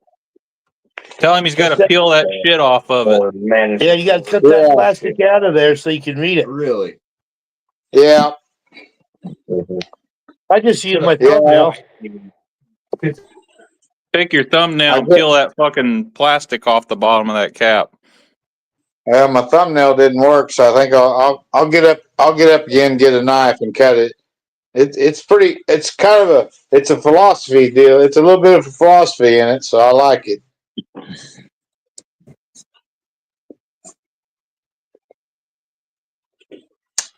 tell him he's got to peel that shit off of it. man. Yeah, you got to cut that plastic out of there so you can read it. Really? yeah. I just use my Yeah. thumbnail. Take your thumbnail and peel that fucking plastic off the bottom of that cap. Well, my thumbnail didn't work, so I think I'll get up. I'll get up again, get a knife, and cut it. It's pretty. It's kind of it's a philosophy deal. It's a little bit of a philosophy in it, so I like it.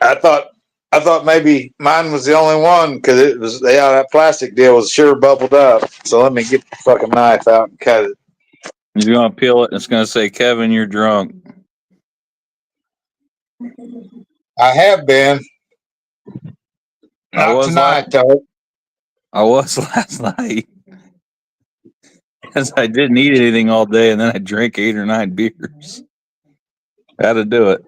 I thought maybe mine was the only one because it was that plastic deal was sure bubbled up. So let me get the fucking knife out and cut it. You're gonna peel it, and it's gonna say, "Kevin, you're drunk." I have been. Not tonight, though. I was last night. Because I didn't eat anything all day, and then I drank 8 or 9 beers. Had to do it.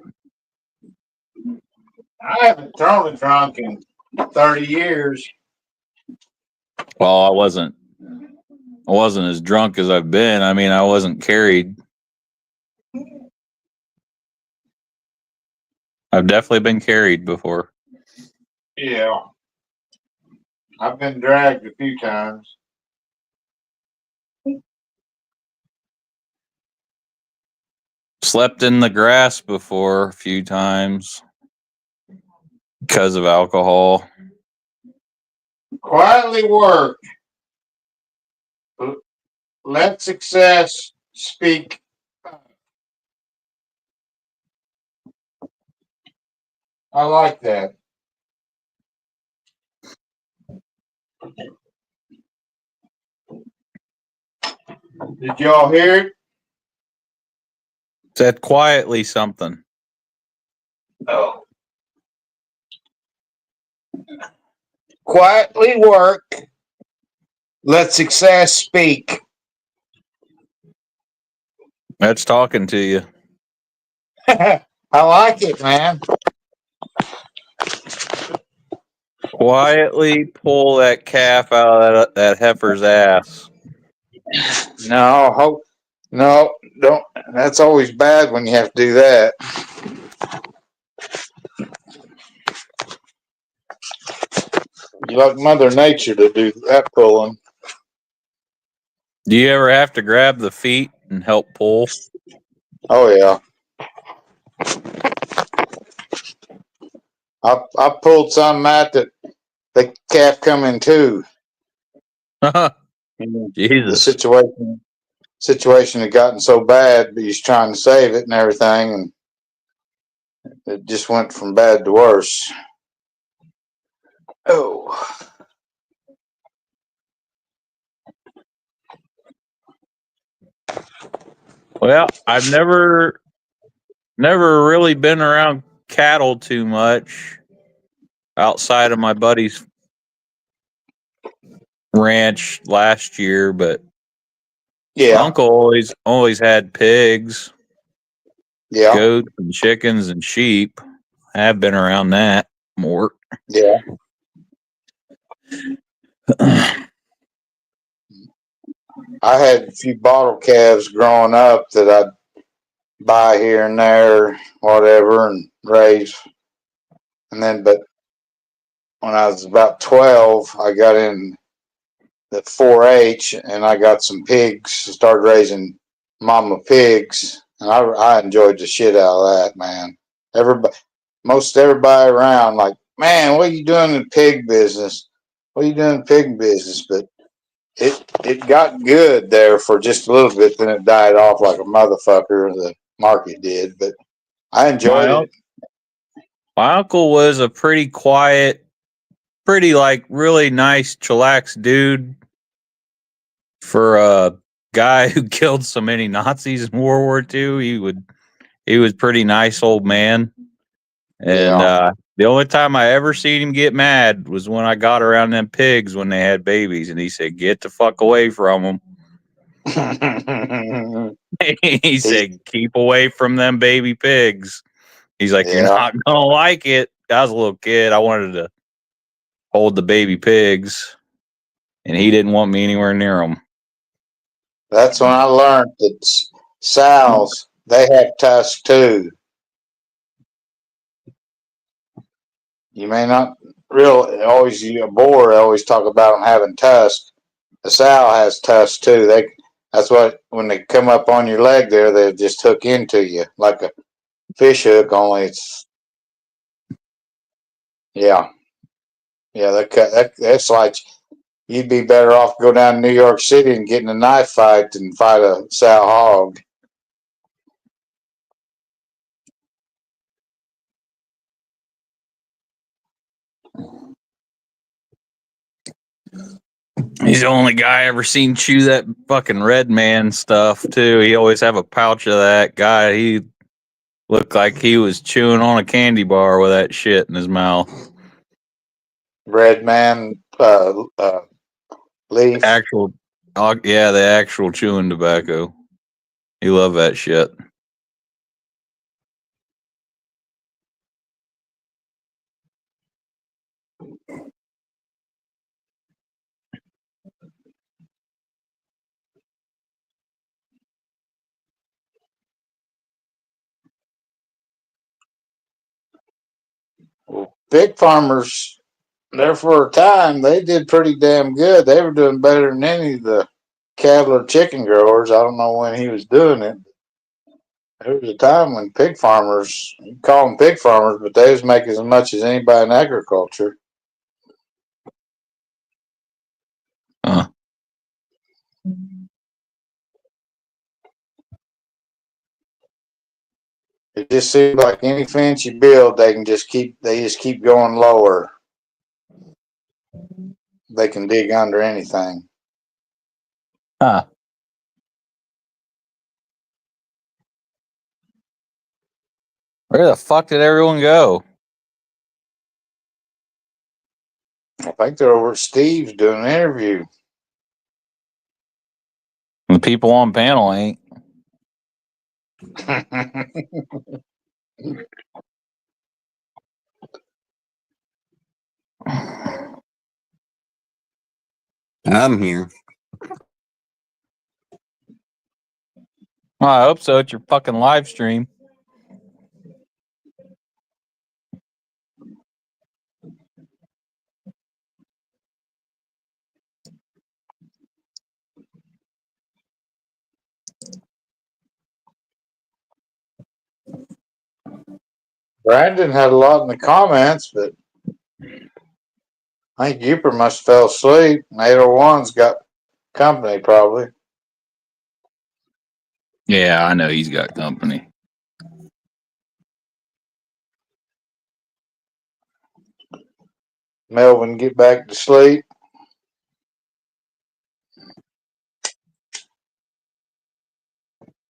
I haven't thrown a drunk in 30 years. Well, I wasn't as drunk as I've been. I mean, I wasn't carried. I've definitely been carried before. Yeah. I've been dragged a few times. Slept in the grass before a few times because of alcohol. Quietly work. Let success speak. I like that. Did y'all hear it? Said quietly something. Oh. Quietly work. Let success speak. That's talking to you. I like it, man. Quietly pull that calf out of that heifer's ass. No, no, don't. That's always bad when you have to do that. You like Mother Nature to do that pulling. Do you ever have to grab the feet and help pull? Oh yeah. I pulled some out that the calf come in too. The Jesus. situation had gotten so bad, but he's trying to save it and everything, and it just went from bad to worse. Oh. Well, I've never really been around cattle too much outside of my buddy's ranch last year, but Yeah. my uncle always had pigs, Yeah. goats, and chickens and sheep. I have been around that more. Yeah. I had a few bottle calves growing up that I'd buy here and there, whatever, and raise. And then, but when I was about 12, I got in the 4-H and I got some pigs, started raising mama pigs. And I enjoyed the shit out of that, man. Most everybody around, like, man, what are you doing in the pig business? What are you doing in the pig business? But it got good there for just a little bit, then it died off like a motherfucker. The market did, but I enjoyed it. My uncle was a pretty quiet, pretty like really nice, chillax dude for a guy who killed so many Nazis in World War II. He was pretty nice old man. And the only time I ever seen him get mad was when I got around them pigs when they had babies, and he said, "Get the fuck away from them." He said, "Keep away from them baby pigs." He's like, "You're not gonna like it." I was a little kid. I wanted to hold the baby pigs, and he didn't want me anywhere near them. That's when I learned that sows, they have tusks too. You may not really always, a boar always talk about them having tusks. A sow has tusks too. That's what, when they come up on your leg there, they just hook into you like a fish hook, only it's, yeah. Yeah, that's like, you'd be better off go down to New York City and get in a knife fight than fight a sow hog. He's the only guy I ever seen chew that fucking Red Man stuff too. He always have a pouch of that guy. He looked like he was chewing on a candy bar with that shit in his mouth. Red Man, Leaf. Actual, yeah, the actual chewing tobacco. You love that shit. Big farmers, there for a time, they did pretty damn good. They were doing better than any of the cattle or chicken growers. I don't know when he was doing it. There was a time when pig farmers, you call them pig farmers, but they was making as much as anybody in agriculture. Huh. It just seems like any fence you build, they just keep going lower. They can dig under anything. Huh. Where the fuck did everyone go? I think they're over at Steve's doing an interview. The people on panel ain't. I'm here. Well, I hope so. It's your fucking live stream. Brandon had a lot in the comments, but I think Uper must have fell asleep. 801's got company probably. Yeah, I know he's got company. Melvin get back to sleep.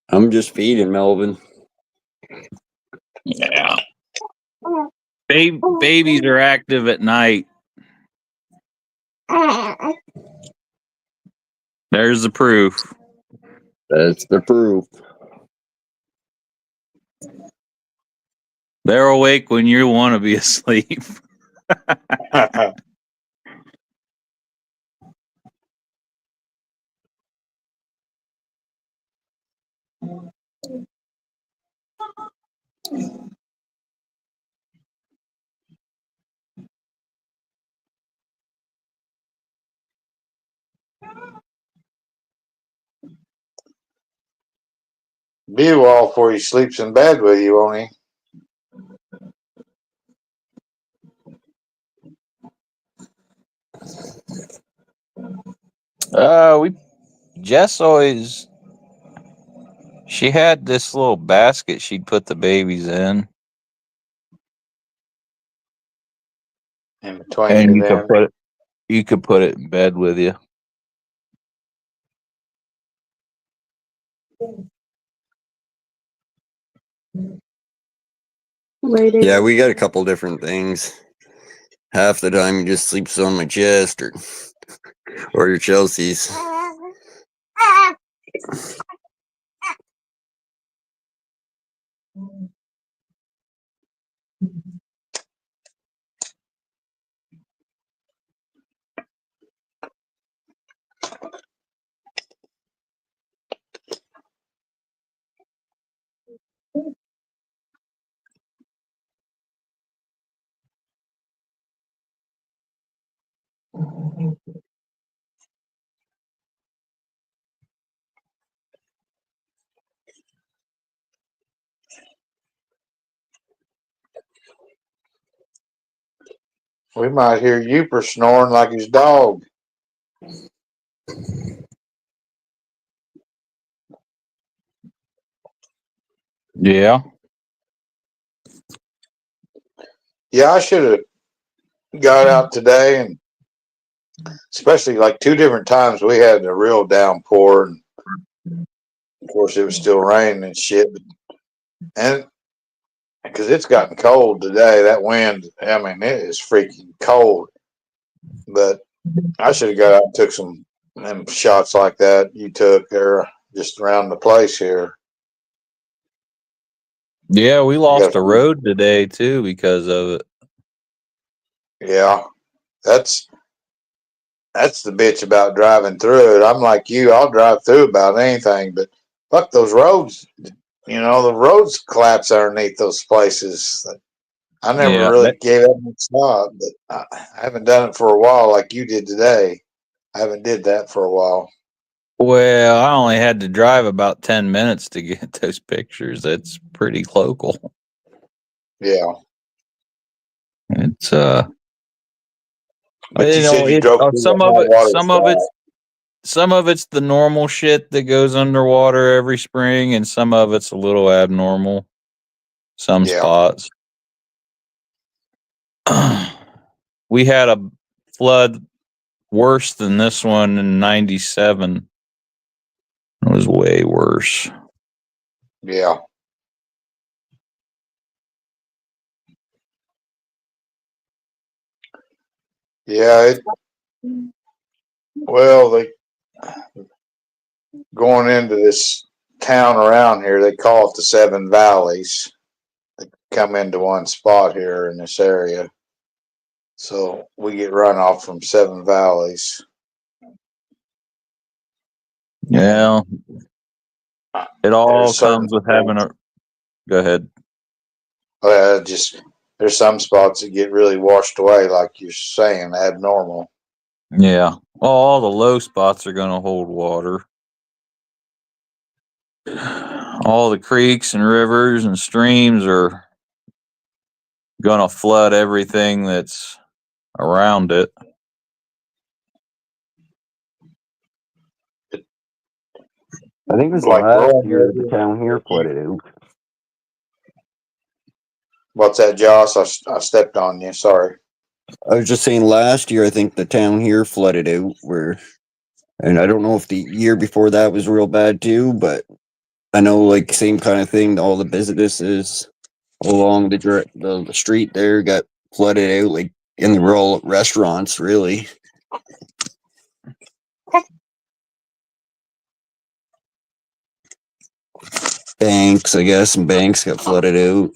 I'm just feeding Melvin. Yeah. Babies are active at night. There's the proof. That's the proof. They're awake when you want to be asleep. Be a while before he sleeps in bed with you, won't he? Jess always, she had this little basket she'd put the babies in. In between And you then. you could put it in bed with you. Yeah, we got a couple different things. Half the time he just sleeps on my chest or your Chelsea's. We might hear Uper snoring like his dog. Yeah. Yeah, I should have got out today, and especially like 2 different times we had a real downpour, and of course it was still raining and shit. And because it's gotten cold today, that wind, I mean, it is freaking cold. But I should have got out and took some them shots like that you took there just around the place here. Yeah, we lost Yeah. a road today too because of it. Yeah, that's the bitch about driving through it. I'm like you, I'll drive through about anything, but fuck those roads. You know, the roads collapse underneath those places. I never Yeah, really gave it much thought, but I haven't done it for a while like you did today. I haven't did that for a while. well, I only had to drive about 10 minutes to get those pictures. That's pretty local. Yeah. It's But you you know, said you it drove through some the of high it, water some of it's the normal shit that goes underwater every spring, and some of it's a little abnormal. Some Yeah. spots. We had a flood worse than this one in '97. It was way worse. Yeah. Yeah. Well, they going into this town around here, they call it the Seven Valleys. They come into one spot here in this area. So we get runoff from Seven Valleys. Yeah, it all There's certain comes with having a. Go ahead. just there's some spots that get really washed away, like you're saying, abnormal. Yeah. Well, all the low spots are going to hold water. All the creeks and rivers and streams are going to flood everything that's around it. I think it was Like last Rowan year the River. town here flooded out. What's that, Josh? I stepped on you. Sorry. I was just saying last year I think the town here flooded out and I don't know if the year before that was real bad too, but I know like same kind of thing. All the businesses along the street there got flooded out, like in the rural restaurants, really. Banks, I guess, and banks got flooded out.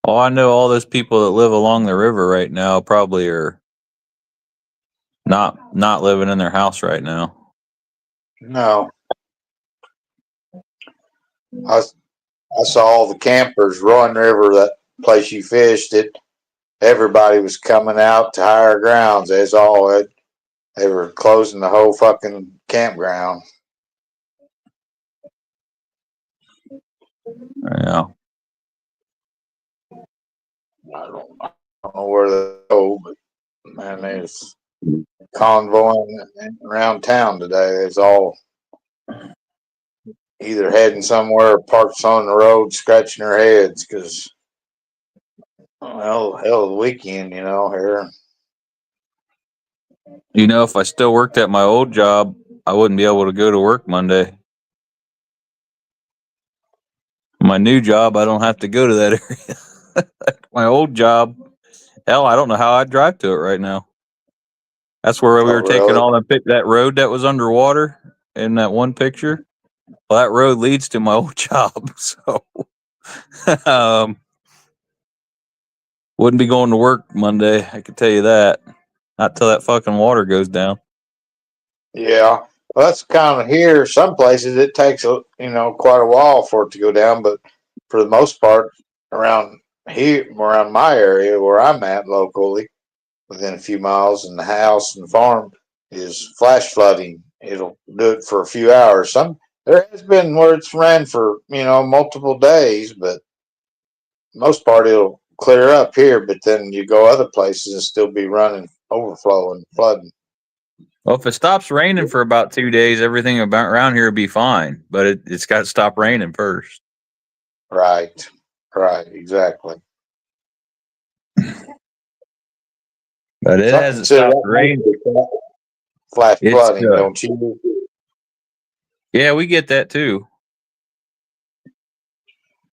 Oh, I know all those people that live along the river right now probably are not living in their house right now. No. I saw all the campers, Rowan River, that place you fished it. Everybody was coming out to higher grounds. They were closing the whole fucking campground. Yeah. I don't know where they go, but man, there's convoying around town today. It's all either heading somewhere or parked on the road scratching their heads because, well, hell, the weekend, here. You know, if I still worked at my old job, I wouldn't be able to go to work Monday. My new job, I don't have to go to that area. My old job, hell, I don't know how I'd drive to it right now. That's where we were taking Really? all that road that was underwater in that one picture. Well, that road leads to my old job, so wouldn't be going to work Monday. I can tell you that. Not till that fucking water goes down. Yeah. Well, that's kind of here. Some places it takes quite a while for it to go down, but for the most part, around here, around my area where I'm at locally, within a few miles, and the house and the farm is flash flooding. It'll do it for a few hours. There has been where it's ran for multiple days, but most part it'll clear up here. But then you go other places and still be running, overflowing, flooding. Well, if it stops raining for about 2 days, everything about around here will be fine. But it's got to stop raining first. Right. Right. Exactly. But it hasn't stopped raining. Flash flooding, don't you? Yeah, we get that too.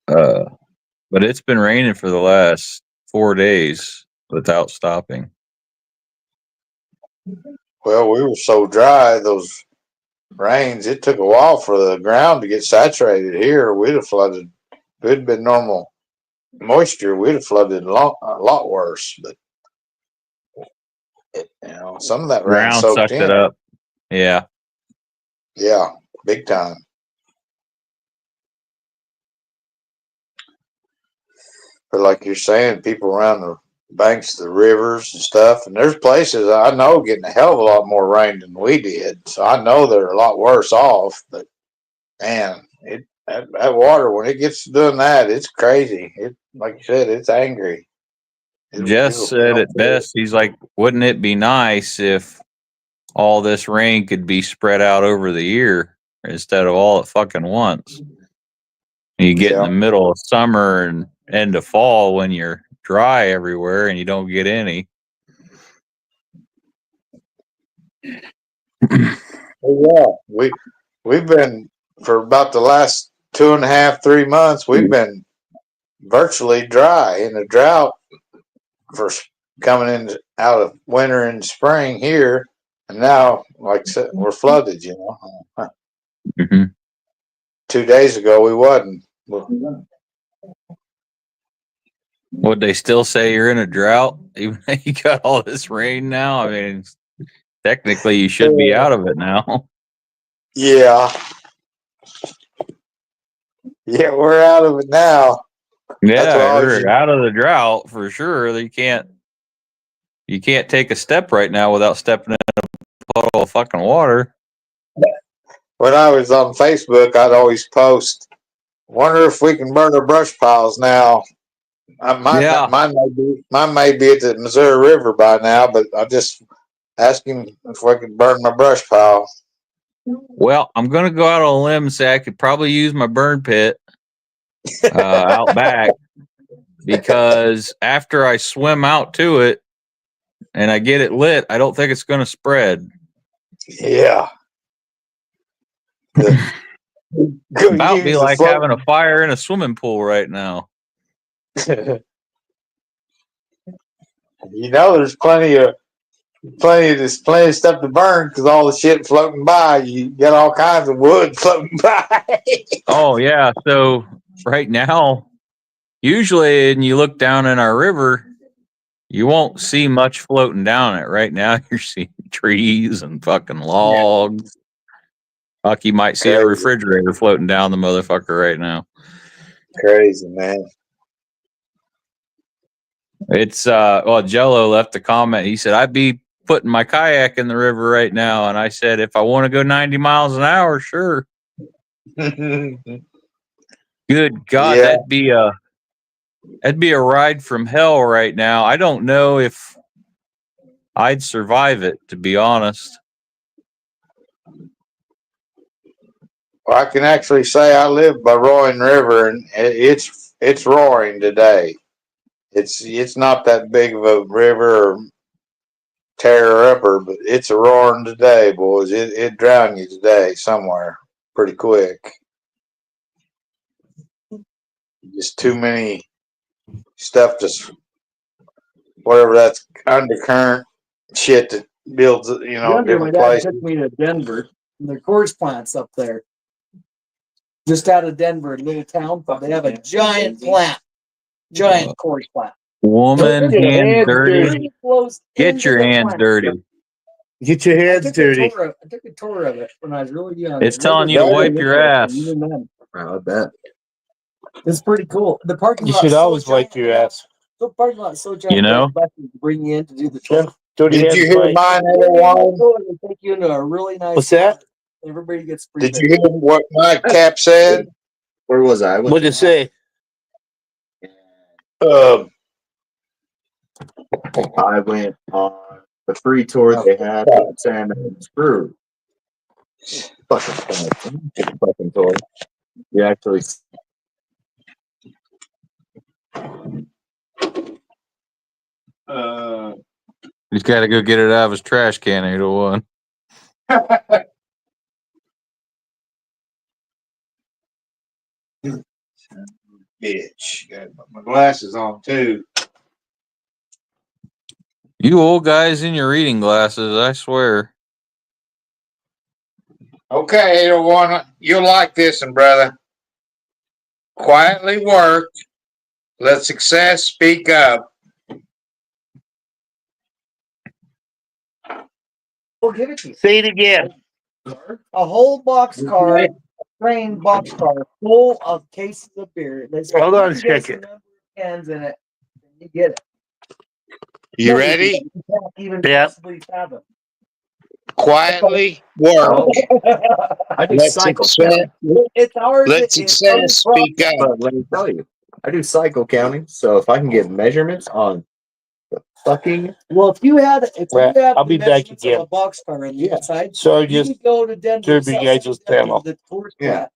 But it's been raining for the last 4 days without stopping. Well, we were so dry, those rains, it took a while for the ground to get saturated here. We'd have flooded. If it had been normal moisture, we'd have flooded a lot worse. But, some of that rain Ground soaked sucked in. it up. Yeah. Yeah, big time. But like you're saying, people around the banks of the rivers and stuff, and there's places I know getting a hell of a lot more rain than we did. So I know they're a lot worse off. But man, that water, when it gets to doing that, it's crazy. It, like you said, it's angry. Jess said it best. He's like, wouldn't it be nice if all this rain could be spread out over the year instead of all at fucking once? You get in the middle of summer and end of fall when you're dry everywhere and you don't get any. Yeah, we've been for about the last 2.5, 3 months. We've been virtually dry in a drought for coming in out of winter and spring here, and now, like I said, we're flooded. Mm-hmm. 2 days ago we wasn't. Would they still say you're in a drought even though you got all this rain now? I mean, technically you should be out of it now. Yeah, we're out of it now. Yeah, we're out of the drought for sure. You can't take a step right now without stepping in a puddle of fucking water. When I was on Facebook, I'd always post, "Wonder if we can burn our brush piles now." Mine may be at the Missouri River by now, but I'm just asking if we could burn my brush pile. Well, I'm gonna go out on a limb and say I could probably use my burn pit out back, because after I swim out to it and I get it lit, I don't think it's gonna spread. Yeah. About be like having a fire in a swimming pool right now. There's plenty of stuff to burn because all the shit floating by. You got all kinds of wood floating by. Oh yeah, so right now, usually, and you look down in our river, you won't see much floating down it. Right now, you're seeing trees and fucking logs. Fuck, you might see a refrigerator floating down the motherfucker right now. Crazy, man. It's Jello left a comment. He said, I'd be putting my kayak in the river right now. And I said, if I want to go 90 miles an hour, sure. Good God, Yeah. that'd be a ride from hell right now. I don't know if I'd survive it, to be honest. Well, I can actually say I live by Roaring River, and it's roaring today. It's not that big of a river or tear upper, but it's a roaring today, boys. It drown you today somewhere pretty quick. Just too many stuff, just whatever that's undercurrent shit that builds, My different dad places. took me to Denver, and the quartz plant's up there. Just out of Denver, a little town, but they have a giant plant. Giant quartz plant. Woman, hands dirty. Get your hands plant. dirty. Get your hands dirty. I took a tour of it when I was really young. It's telling you to wipe your ass. I bet. It's pretty cool. The parking You lot. should always wipe your ass. The parking lot is so giant. You know? To bring you in to do the tour. Did you hear mine, everyone? They take you into a really nice. What's that? Everybody gets free. Did you hear what Mike Cap said? Where was I? What did it say? I went on the free tour they had at San Screw. Fucking tour. You actually. He's got to go get it out of his trash can, 801. bitch. Got my glasses on too. You old guys in your reading glasses, I swear. Okay, 801, you'll like this one, brother. Quietly work. Let success speak up. We'll give it to you. Say it again. A whole boxcar, train boxcar full of cases of beer. They say, Hold on a "You can guess second. the number of cans in it. And you get it. You No, ready? You can't even Yeah. possibly fathom. Quietly work. I do Let cycle success, counting, It's ours. let It's success ours speak up. but let me tell you, I do cycle counting. So if I can get measurements on the fucking Well, if you had I'll be the back measurements again. of a boxcar on the Yeah. inside, So I you just could go to Denver, Derby South guys Central was Denver, panel. the tourist Yeah. plant,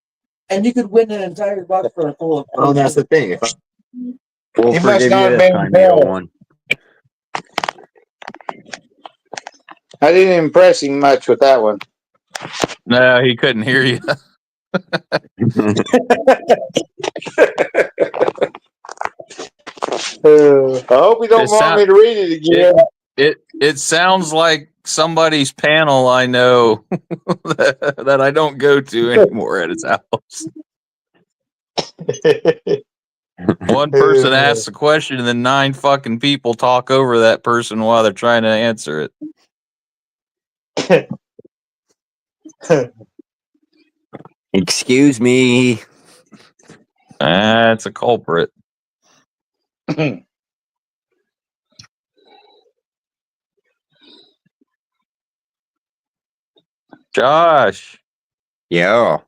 and you could win an entire boxcar full of. oh, that's the thing. If I We'll He must forgive not you have this been time, told. 801. I didn't impress him much with that one. No, he couldn't hear you. I hope you don't It want sound- me to read it again. It sounds like somebody's panel I know that I don't go to anymore at his house. One person asks a question and then 9 fucking people talk over that person while they're trying to answer it. Excuse me. That's a culprit. Josh, Yeah.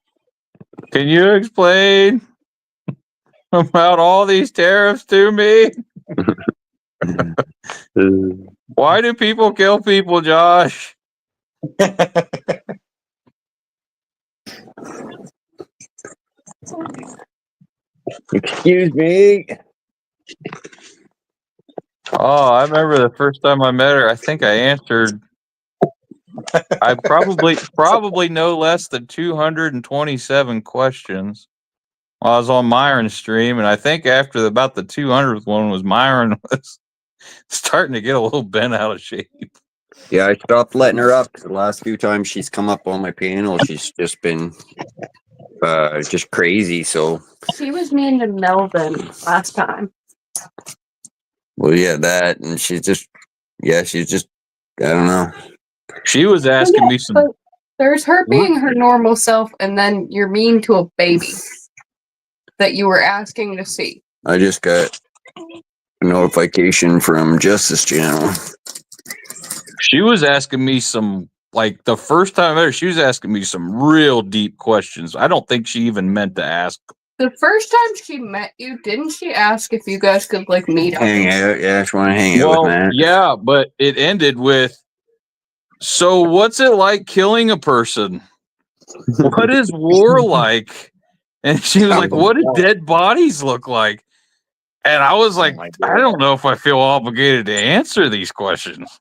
can you explain about all these tariffs to me? Why do people kill people, Josh? Excuse me. Oh, I remember the first time I met her. I think I answered. I probably no less than 227 questions while I was on Myron's stream, and I think after about the 200th one was Myron was starting to get a little bent out of shape. Yeah, I stopped letting her up. The last few times she's come up on my panel, she's just been just crazy. So, She was mean to Melvin last time. well, yeah, that, and she's just, I don't know. She was asking me some. But there's her being her normal self, and then you're mean to a baby that you were asking to see. I just got a notification from Justice Channel. She was asking me some, like the first time I met her, she was asking me some real deep questions. I don't think she even meant to ask. The first time she met you, didn't she ask if you guys could like meet up? Hang out, yeah, I just want to hang out with Matt. Yeah, but it ended with, so what's it like killing a person? What is war like? And she was like, what do dead bodies look like? And I was like, I don't know if I feel obligated to answer these questions.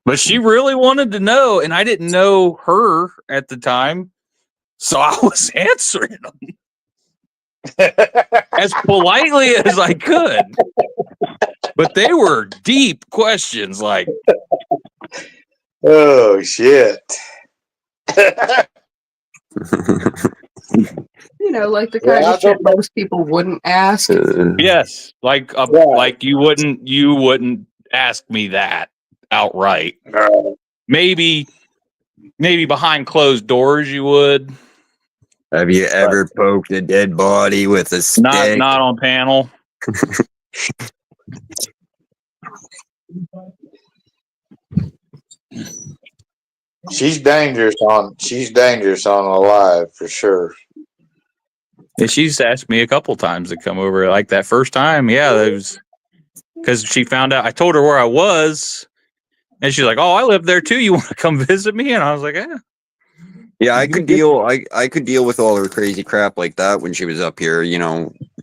But she really wanted to know, and I didn't know her at the time, so I was answering them as politely as I could. But they were deep questions, like, Oh shit. You know, like the kind of shit most people wouldn't ask. yes, like like you wouldn't ask me that outright. Maybe behind closed doors you would. Have you ever poked a dead body with a stick? Not on panel. She's dangerous on a live for sure. And she's asked me a couple times to come over. Like that first time, yeah, it was because she found out. I told her where I was, and she's like, "Oh, I live there too. You want to come visit me?" And I was like, "Yeah." Yeah, I could deal. I could deal with all her crazy crap like that when she was up here,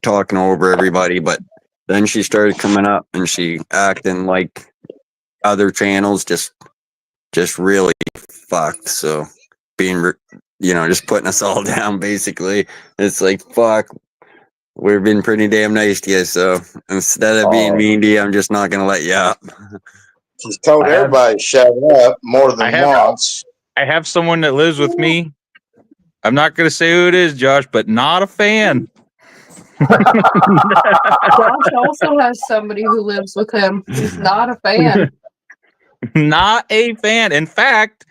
talking over everybody. But then she started coming up and she acting like other channels, just really fucked. So being just putting us all down. Basically, it's like fuck. We've been pretty damn nice to you, so instead of being mean to you, I'm just not gonna let you up. She's told everybody to shut up more than once. I have someone that lives with me. I'm not going to say who it is, Josh, but not a fan. Josh also has somebody who lives with him who's not a fan. Not a fan. In fact,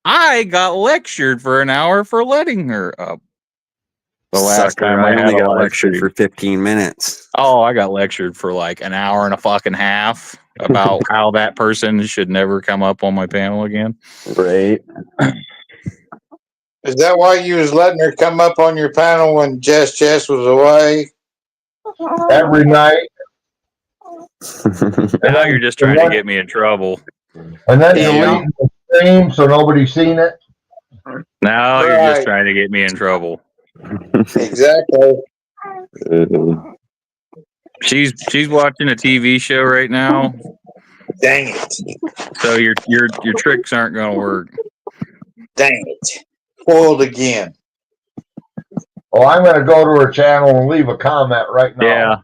I got lectured for an hour for letting her up. The last Sucker, time I I only had a got live lectured stream. for 15 minutes. Oh, I got lectured for like an hour and a fucking half about how that person should never come up on my panel again. Right. Is that why you was letting her come up on your panel when Jess was away? Every night. Now you're just trying to get me in trouble. And then deleting the stream so nobody's seen it. Now you're just trying to get me in trouble. Exactly. She's watching a TV show right now. Dang it. So your tricks aren't gonna work. Dang it. Spoiled again. Oh, I'm going to go to her channel and leave a comment right now. Yeah.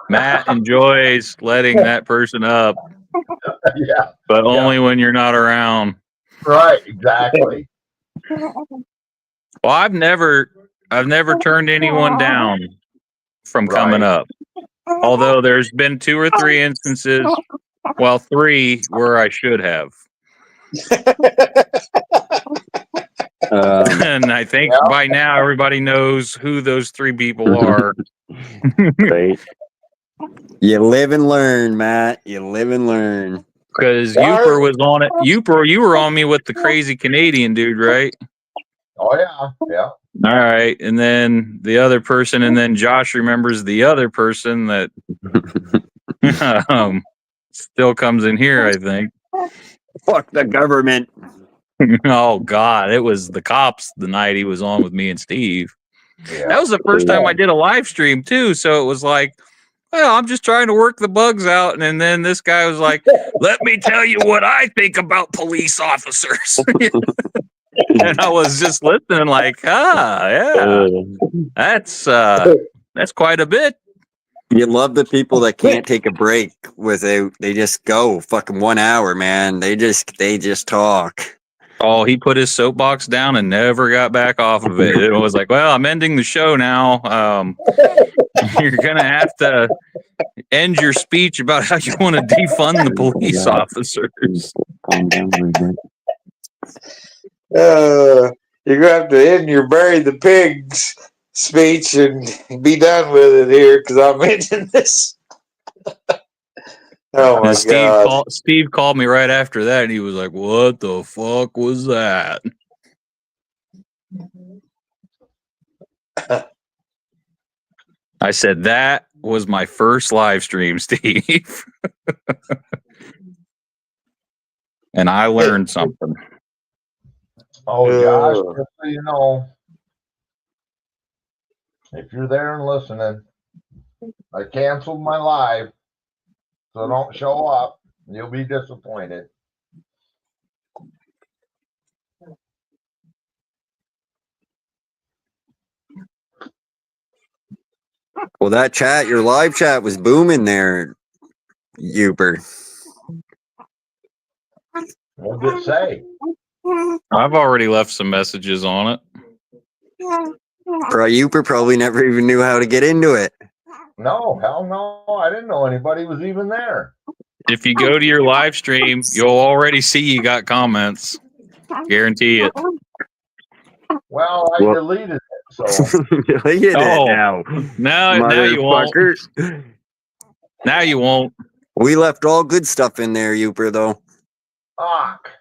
Matt enjoys letting that person up. Yeah. But only when you're not around. Right, exactly. Well, I've never turned anyone down from coming up. Although there's been 2 or 3 instances, well, 3 where I should have. And I think by now everybody knows who those 3 people are. Right. You live and learn, Matt. You live and learn. Because Uper was on it. Uper, you were on me with the crazy Canadian dude, right? Oh, yeah. Yeah. All right. And then the other person, and then Josh remembers the other person that still comes in here, I think. Fuck the government. Oh, God. It was the cops the night he was on with me and Steve. Yeah. That was the first time I did a live stream, too. So it was like, well, I'm just trying to work the bugs out. And then this guy was like, let me tell you what I think about police officers. And I was just listening like, yeah, that's quite a bit. You love the people that can't take a break without, they just go fucking 1 hour, man. They just talk. Oh, he put his soapbox down and never got back off of it. It was like, well, I'm ending the show now. You're going to have to end your speech about how you want to defund the police officers. You're going to have to end your bury the pigs speech and be done with it here because I'm ending this. Oh my God. Steve called me right after that and he was like, what the fuck was that? I said, that was my first live stream, Steve. And I learned something. Oh, Josh, just so you know, if you're there and listening, I canceled my live, so don't show up. You'll be disappointed. Well, that chat, your live chat was booming there, Uber. What did it say? I've already left some messages on it. Uber probably never even knew how to get into it. No, hell no. I didn't know anybody was even there. If you go to your live stream, you'll already see you got comments. Guarantee it. Well, I deleted it, so. Look at it now. Now you won't. Now you won't. We left all good stuff in there, Uber, though. Fuck.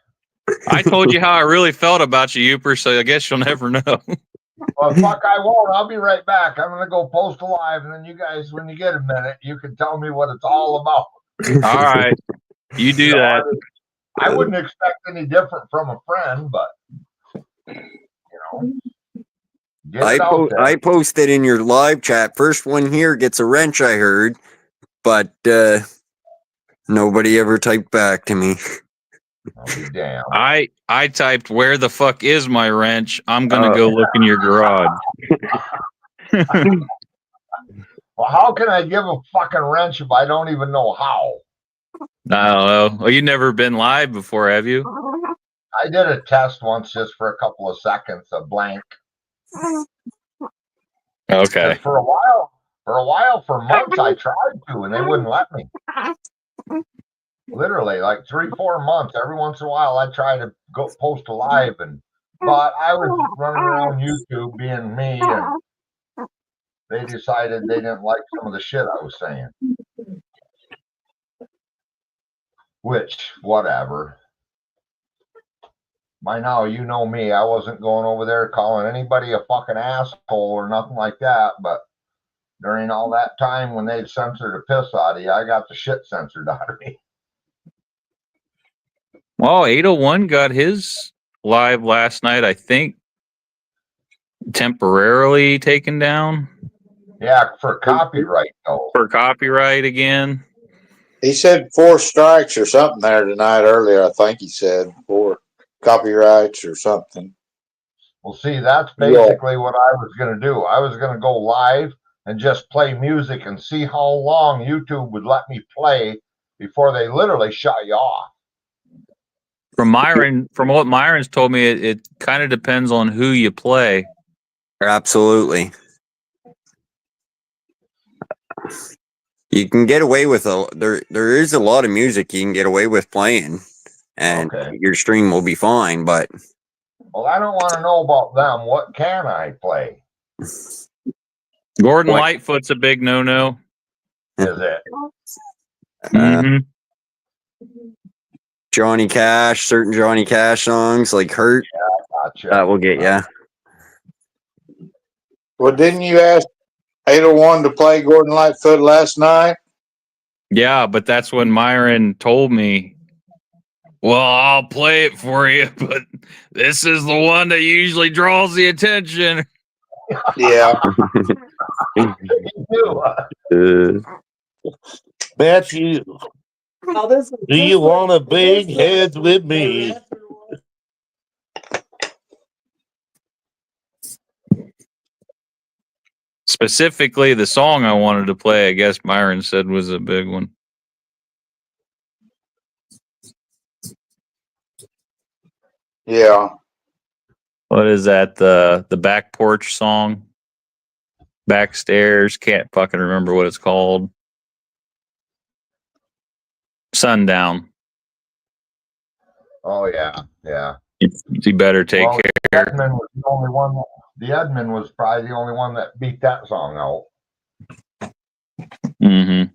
I told you how I really felt about you, Uper, so I guess you'll never know. Well, fuck, I won't. I'll be right back. I'm going to go post a live, and then you guys, when you get a minute, you can tell me what it's all about. All right. You do that. I wouldn't expect any different from a friend, but, get it out there. I posted in your live chat. First one here gets a wrench, I heard, but nobody ever typed back to me. I'll be damned. I typed, "Where the fuck is my wrench? I'm gonna go look in your garage." Well, how can I give a fucking wrench if I don't even know how? I don't know. Well, you've never been live before, have you? I did a test once just for a couple of seconds, a blank. Okay. For a while, for months, I tried to, and they wouldn't let me. Literally, like 3-4 months. Every once in a while, I'd try to go post a live, but I was running around YouTube being me, and they decided they didn't like some of the shit I was saying. Which, whatever. By now, you know me. I wasn't going over there calling anybody a fucking asshole or nothing like that, but during all that time when they'd censored the piss out of you, I got the shit censored out of me. Well, 801 got his live last night, I think, temporarily taken down. Yeah, for copyright, though. For copyright again. He said 4 strikes or something there tonight earlier. I think he said 4 copyrights or something. Well, see, that's basically what I was going to do. I was going to go live and just play music and see how long YouTube would let me play before they literally shut you off. From what Myron's told me, it kind of depends on who you play. Absolutely. You can get away with there is a lot of music you can get away with playing, and your stream will be fine, but Well, I don't want to know about them. What can I play? Gordon Lightfoot's a big no-no. Is it? Johnny Cash, certain Johnny Cash songs like "Hurt," gotcha. That will get ya. Well, didn't you ask 801 to play Gordon Lightfoot last night? Yeah, but that's when Myron told me, well, I'll play it for you, but this is the one that usually draws the attention. Yeah. Matthew, do you want to bang heads with me? Specifically, the song I wanted to play, I guess Myron said was a big one. Yeah. What is that? The back porch song? Backstairs? Can't fucking remember what it's called. Sundown. Oh, yeah. Yeah. You better take care. Edmund was the only one. The Edmund was probably the only one that beat that song out. Mm-hmm.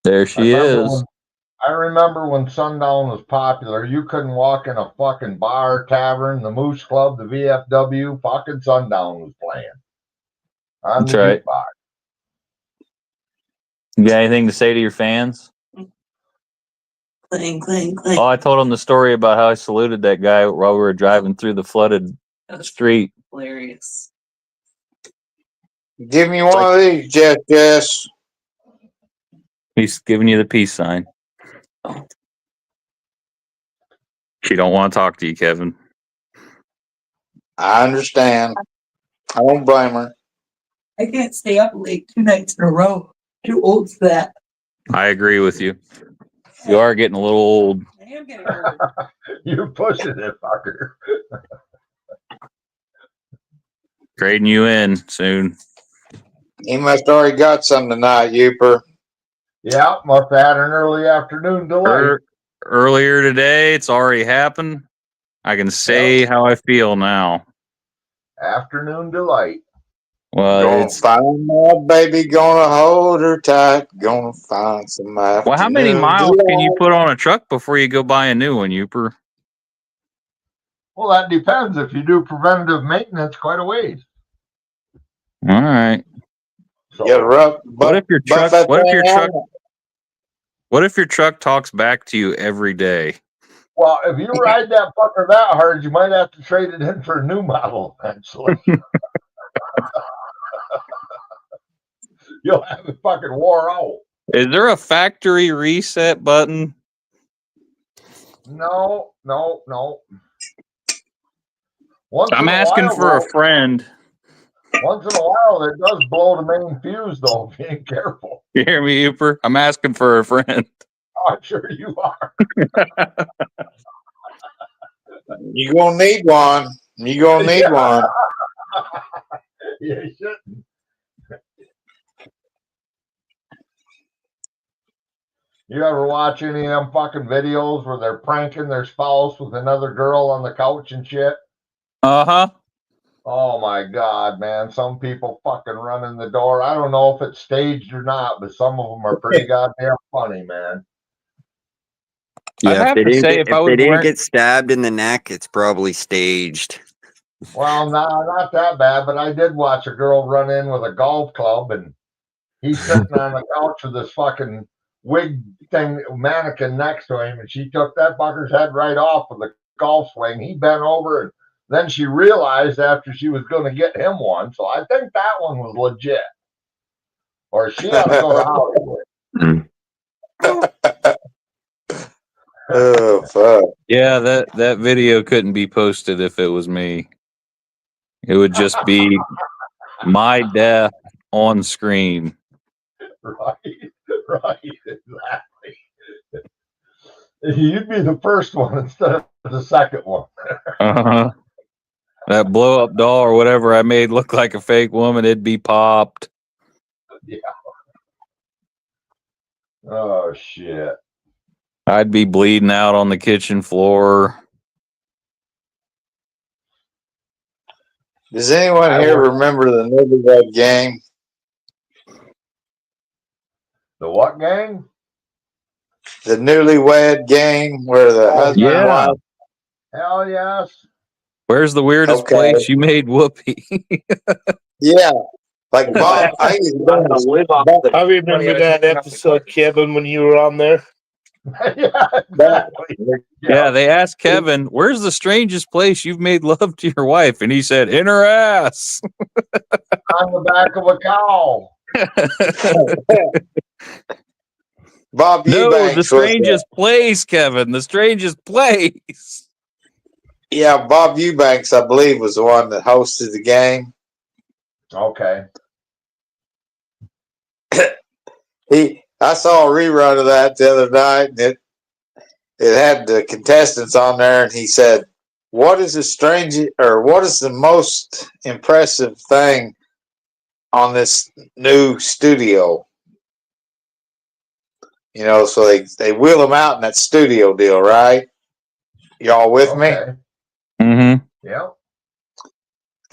There she is. I remember when Sundown was popular, you couldn't walk in a fucking bar, tavern, the Moose Club, the VFW, fucking Sundown was playing. That's right. You got anything to say to your fans? Clang, clang, clang. Oh, I told them the story about how I saluted that guy while we were driving through the flooded street. Hilarious. Give me one of these, Jess. He's giving you the peace sign. She don't want to talk to you, Kevin. I understand. I don't blame her. I can't stay up late 2 nights in a row. Too old for that. I agree with you. You are getting a little old. I am getting old. You're pushing it, fucker. Trading you in soon. He must already got some tonight, Youper. Yeah, must have had an early afternoon delay. Earlier today, it's already happened. I can say how I feel now. Afternoon delight. Well, Gonna it's find my baby, gonna hold her tight, gonna find some afternoon. well. How many miles can you put on a truck before you go buy a new one, Youper? Well, that depends. If you do preventative maintenance, quite a ways. All right. So, Get her up. What if your truck? What if your truck talks back to you every day? well, if you ride that fucker that hard, you might have to trade it in for a new model eventually. You'll have it fucking wore out. Is there a factory reset button? No. Once I'm in a asking while, for a though, friend. once in a while, it does blow the main fuse, though, if you ain't careful. You hear me, Hooper? I'm asking for a friend. I'm sure you are. You gonna need one. You gonna need one. You shouldn't. You ever watch any of them fucking videos where they're pranking their spouse with another girl on the couch and shit? Uh-huh. Oh my God, man. Some people fucking run in the door. I don't know if it's staged or not, but some of them are pretty goddamn funny, man. I'd Yeah, have to say if I if they was didn't wearing get stabbed in the neck, it's probably staged. Well, no, not that bad, but I did watch a girl run in with a golf club and he's sitting on the couch with this fucking wig thing, mannequin next to him, and she took that fucker's head right off with the golf swing. He bent over, and then she realized after she was going to get him one. So I think that one was legit. Or she ought to go to Hollywood. Oh fuck. Yeah, that video couldn't be posted if it was me. It would just be my death on screen. Right, exactly. You'd be the first one instead of the second one. Uh-huh. That blow up doll or whatever I made look like a fake woman, it'd be popped. Yeah. Oh shit. I'd be bleeding out on the kitchen floor. Does anyone here remember the Newlywed Game? The what gang? The Newlywed Game, where the husband and Yeah. wife. Hell yes. Where's the weirdest Okay. place you made whoopee? Yeah, like Bob. I used to live off the. I remember that episode, Kevin, when you were on there. Yeah, exactly. Yeah, they asked Kevin, "Where's the strangest place you've made love to your wife?" And he said, "In her ass." On the back of a cow. Bob No, Eubanks the was strangest place, Kevin. The strangest place. yeah, Bob Eubanks, I believe, was the one that hosted the game. Okay. I saw a rerun of that the other night, and it had the contestants on there, and he said, "What is the strangest, or what is the most impressive thing on this new studio?" You know, so they wheel them out in that studio deal, right? Y'all with me? Okay. Mm-hmm. Yep.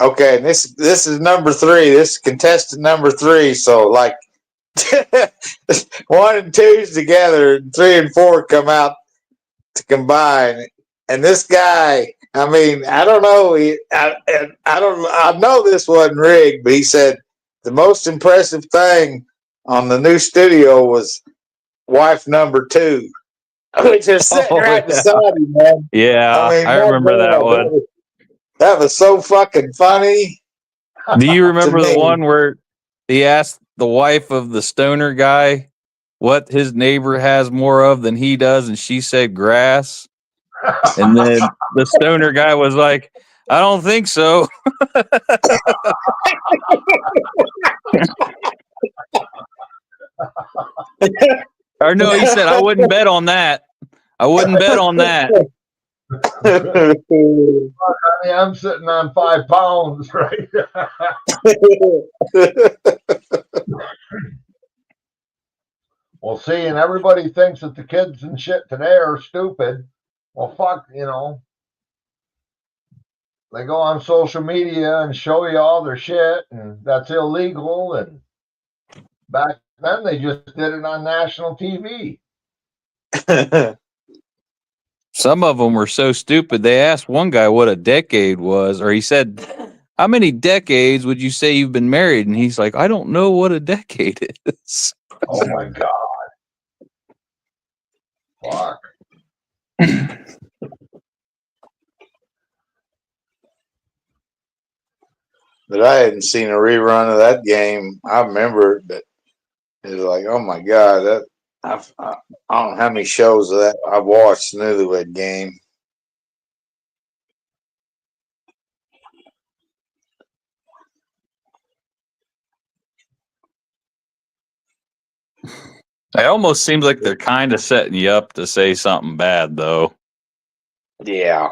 Okay, and this is number 3. This is contestant number 3. So like 1 and 2's together, and 3 and 4 come out to combine. And this guy, I mean, I don't know. I know this wasn't rigged, but he said the most impressive thing on the new studio was wife number 2. I was just sitting right beside him, man. Yeah, I mean, I remember that one. That was so fucking funny. Do you remember To the me. one where he asked the wife of the stoner guy what his neighbor has more of than he does, and she said grass? And then the stoner guy was like, "I don't think so." Or no, he said, "I wouldn't bet on that. I wouldn't bet on that." Honey, I'm sitting on 5 pounds, right? Well, see, and everybody thinks that the kids and shit today are stupid. Well, fuck, you know. They go on social media and show you all their shit, and that's illegal. And back then, they just did it on national TV. Some of them were so stupid. They asked one guy what a decade was, or he said, "How many decades would you say you've been married?" And he's like, "I don't know what a decade is." Oh my God. Fuck. But I hadn't seen a rerun of that game. I remember it, but It's like, oh my God, I don't know how many shows of that I've watched Newlywed Game. It almost seems like they're kind of setting you up to say something bad, though. Yeah.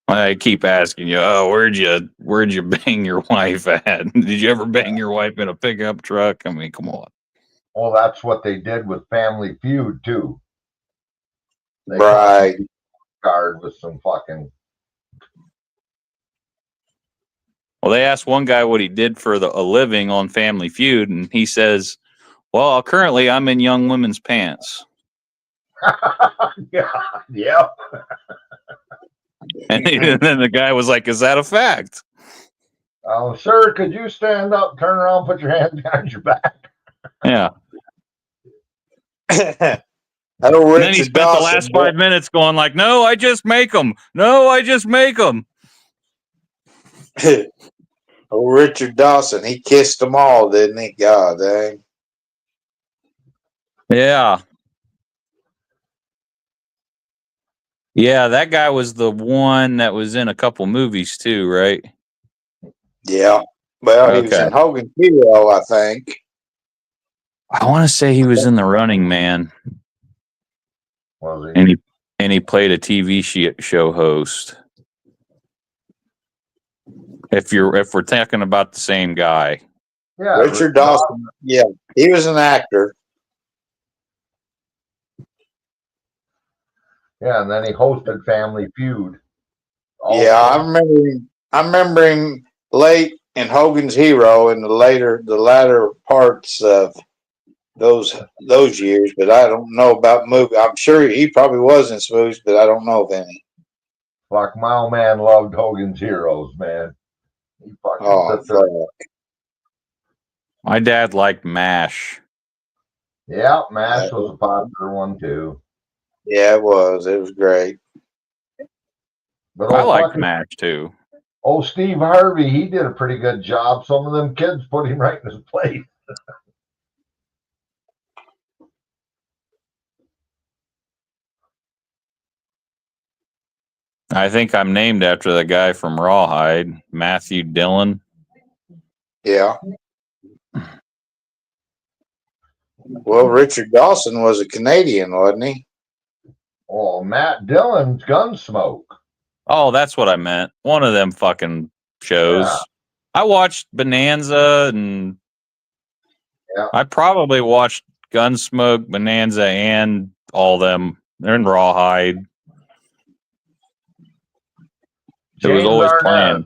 I keep asking you, oh, where'd you bang your wife at? Did you ever bang your wife in a pickup truck? I mean, come on. Well, that's what they did with Family Feud too. They Right. card with some fucking. Well, they asked one guy what he did for a living on Family Feud, and he says, well, currently I'm in young women's pants. Yeah. And then the guy was like, is that a fact? Oh, sir, could you stand up, turn around, put your hands behind your back? Yeah. And then he spent the last 5 minutes going like, no, I just make them. No, I just make them. Oh, Richard Dawson, he kissed them all, didn't he? God dang. Yeah. Yeah, that guy was the one that was in a couple movies too, right? Yeah. Well, he was in Hogan's Hero, I think. I want to say he was in The Running Man. Was he? And he played a TV show host. If we're talking about the same guy. Yeah. Richard Dawson. Yeah. He was an actor. Yeah, and then he hosted Family Feud. Also. Yeah, I remember him late in Hogan's Hero in the latter parts of those years, but I don't know about movies. I'm sure he probably was in some movies, but I don't know of any. Like my old man loved Hogan's Heroes, man. He fucking My dad liked MASH. Yeah, MASH was a popular one too. Yeah, it was. It was great. But I liked MASH too. Oh, Steve Harvey, he did a pretty good job. Some of them kids put him right in his place. I think I'm named after the guy from Rawhide, Matthew Dillon. Yeah. Well, Richard Dawson was a Canadian, wasn't he? Oh, Matt Dillon's Gunsmoke. Oh, that's what I meant. One of them fucking shows. Yeah. I watched Bonanza and I probably watched Gunsmoke, Bonanza, and all them. They're in Rawhide. It was always playing.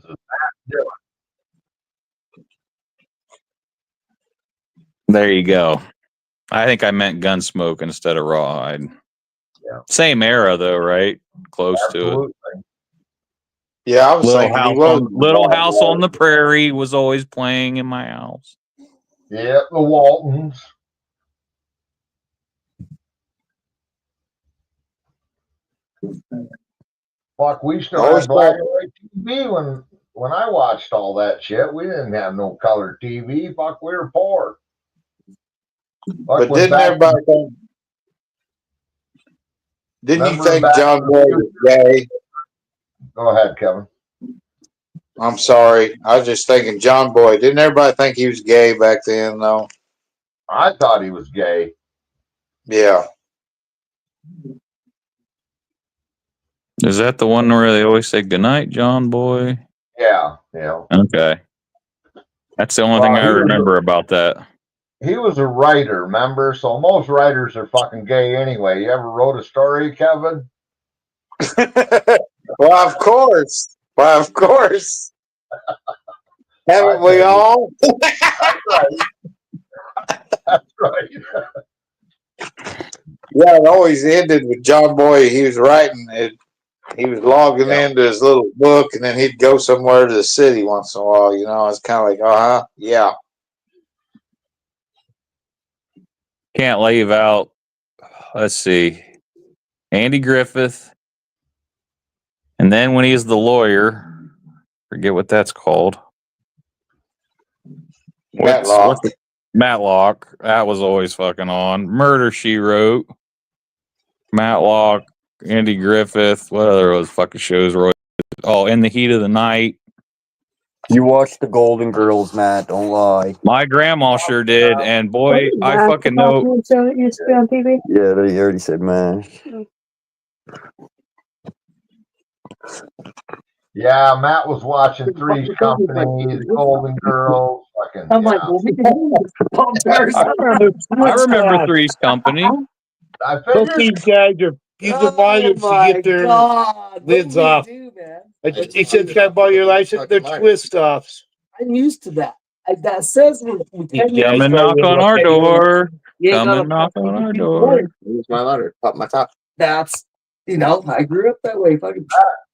There you go. I think I meant Gunsmoke instead of Rawhide. Yeah. Same era though, right? Close to it. Yeah, I was thinking Little House on the Prairie was always playing in my house. Yeah, the Waltons. Fuck, we still had black and white TV when I watched all that shit. We didn't have no color TV. Fuck, we were poor. But didn't everybody think? Didn't you think John Boy was gay? Go ahead, Kevin. I'm sorry. I was just thinking John Boy. Didn't everybody think he was gay back then, though? I thought he was gay. Yeah. Is that the one where they always say goodnight, John Boy? Yeah, yeah. Okay. That's the only thing I remember about that. He was a writer, remember? So most writers are fucking gay anyway. You ever wrote a story, Kevin? Well, of course. Well, of course. Haven't we all? That's right. That's right. Yeah, it always ended with John Boy. He was writing it. He was logging into his little book, and then he'd go somewhere to the city once in a while. You know, it's kind of like, yeah. Can't leave out, let's see, Andy Griffith. And then when he's the lawyer, forget what that's called. Matlock. Matlock. That was always fucking on. Murder, She Wrote. Matlock. Andy Griffith. What other those fucking shows were? Oh, In the Heat of the Night. You watched the Golden Girls, Matt. Don't lie. My grandma sure did, and boy, I fucking know. Show that used to be on TV. Yeah, they already said MASH. Yeah, Matt was watching Three's Company, the Golden Girls, fucking. I'm like, Yeah. well, we can I remember Three's Company. I Both figured. these guys are using minors to get their lids off. He said, "Can I borrow your license?" They're twist offs. I'm used to that. That says we can Yeah, Come he's and knock probably on our okay. door. You ain't Come gotta and knock on fucking our keep door. going. Use my ladder. Pop my top. That's I grew up that way. Fucking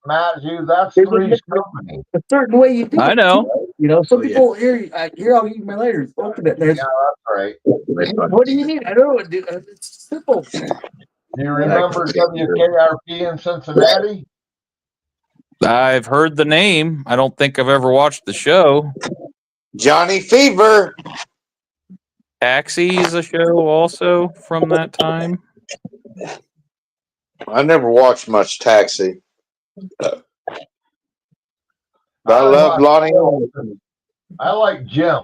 Matt, that's There's a Three's difference. Company. a certain way you do I it. know. Some Oh, yeah. people here I'll use my ladder. Open it. There's Yeah, that's right. what do you need? I don't know what to do. It's simple. Do you remember WKRP in Cincinnati? I've heard the name. I don't think I've ever watched the show. Johnny Fever. Taxi is a show also from that time. I never watched much Taxi. But I love Lonnie. I like Jim.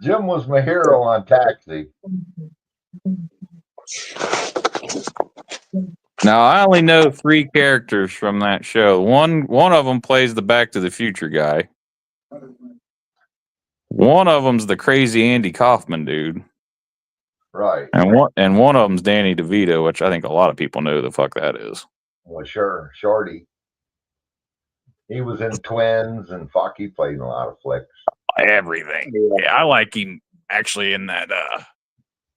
Jim was my hero on Taxi. Now I only know 3 characters from that show. One of them plays the Back to the Future guy. One of them's the crazy Andy Kaufman dude, Right. and one of them's Danny DeVito, which I think a lot of people know who the fuck that is. Well, sure. Shorty. He was in Twins and fuck, he played in a lot of flicks. Everything. Yeah, I like him actually in that.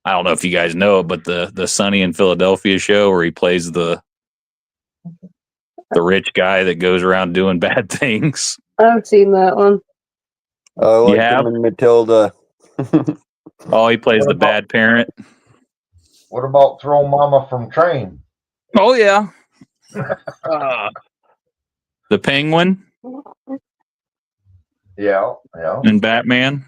I don't know if you guys know it, but the Sunny in Philadelphia show where he plays the rich guy that goes around doing bad things. I've seen that one. I like have? him in Matilda. Oh, he plays the bad parent. What about Throw Mama from Train? Oh yeah. The Penguin Yeah. and Batman.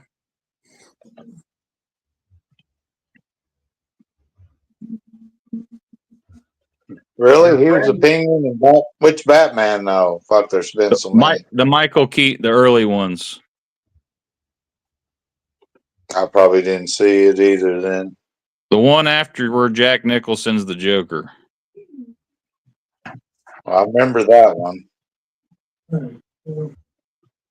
Really? He was a penguin and which Batman though? Fuck, there's been so many. The Michael Keaton, the early ones. I probably didn't see it either then. The one after where Jack Nicholson's the Joker. I remember that one.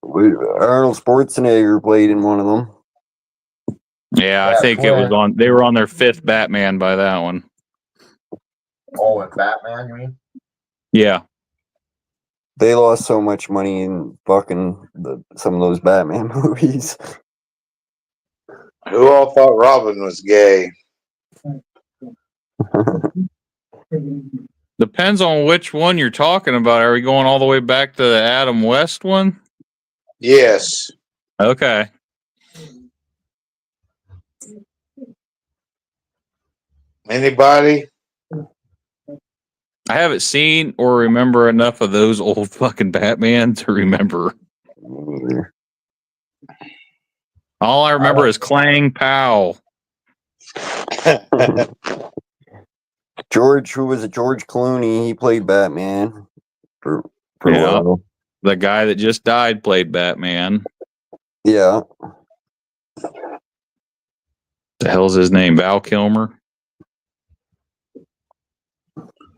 Arnold Schwarzenegger played in one of them. Yeah, I think it was on. They were on their 5th Batman by that one. Oh, and Batman, you mean? Yeah. They lost so much money in fucking some of those Batman movies. Who all thought Robin was gay? Depends on which one you're talking about. Are we going all the way back to the Adam West one? Yes. Okay. Anybody? I haven't seen or remember enough of those old fucking Batman to remember. All I remember is Clang Pow. George, who was it? George Clooney. He played Batman for a Yeah. while. The guy that just died played Batman. Yeah. The hell's his name? Val Kilmer?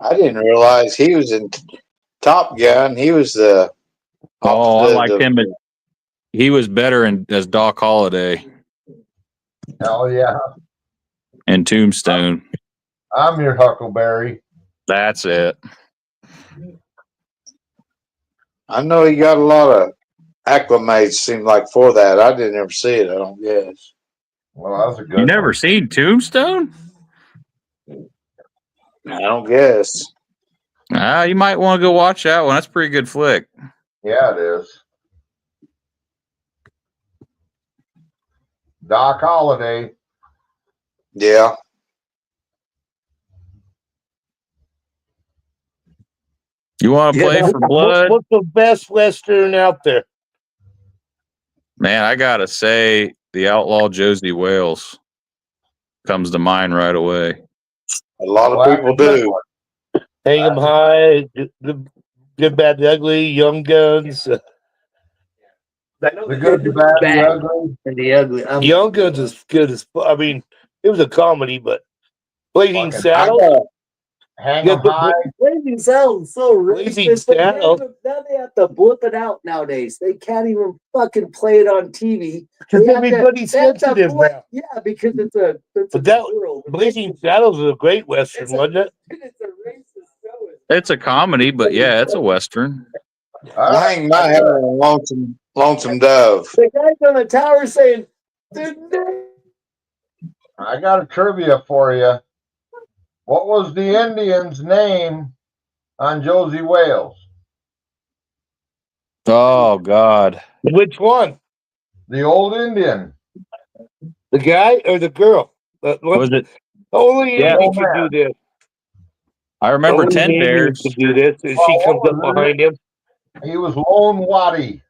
I didn't realize he was in Top Gun. He was the. Oh, I liked him, but he was better as Doc Holliday Hell yeah. in Tombstone. I'm your Huckleberry. That's it. I know he got a lot of acclimates, seemed like, for that. I didn't ever see it, I don't guess. Well, that was a good You never seen Tombstone? I don't guess. You might want to go watch that one. That's a pretty good flick. Yeah, it is. Doc Holliday. Yeah. You want to play for blood? What's the best Western out there? Man, I gotta say, the outlaw Josie Wales comes to mind right away. A lot of people do. Hang 'em high, the good, bad, the ugly, Young Guns. The good, the bad, the ugly. And the ugly. Young Guns is good as I mean, it was a comedy, but Blazing Fucking Saddles. Hang Yeah, 'em but- high. Blazing Saddles so Blazing racist. But Saddles. now they have to blip it out nowadays. They can't even fucking play it on TV. Because They have to- everybody's they have to sensitive blip- now. Yeah, because it's a But that world. Blazing Saddles is a great Western, wasn't it? It's a racist show. It's a comedy, but yeah, it's a Western. All right. Hang my hat on Lonesome Dove. The guys on the tower saying, "The I got a trivia for you. What was the Indian's name on Josie Wales? Oh God. Which one? The old Indian. The guy or the girl? Was it? Only Yeah. Amy could do this. I remember Only 10 Amy Bears. could do this, and she Oh, comes up what was behind him. He was Lone Waddy.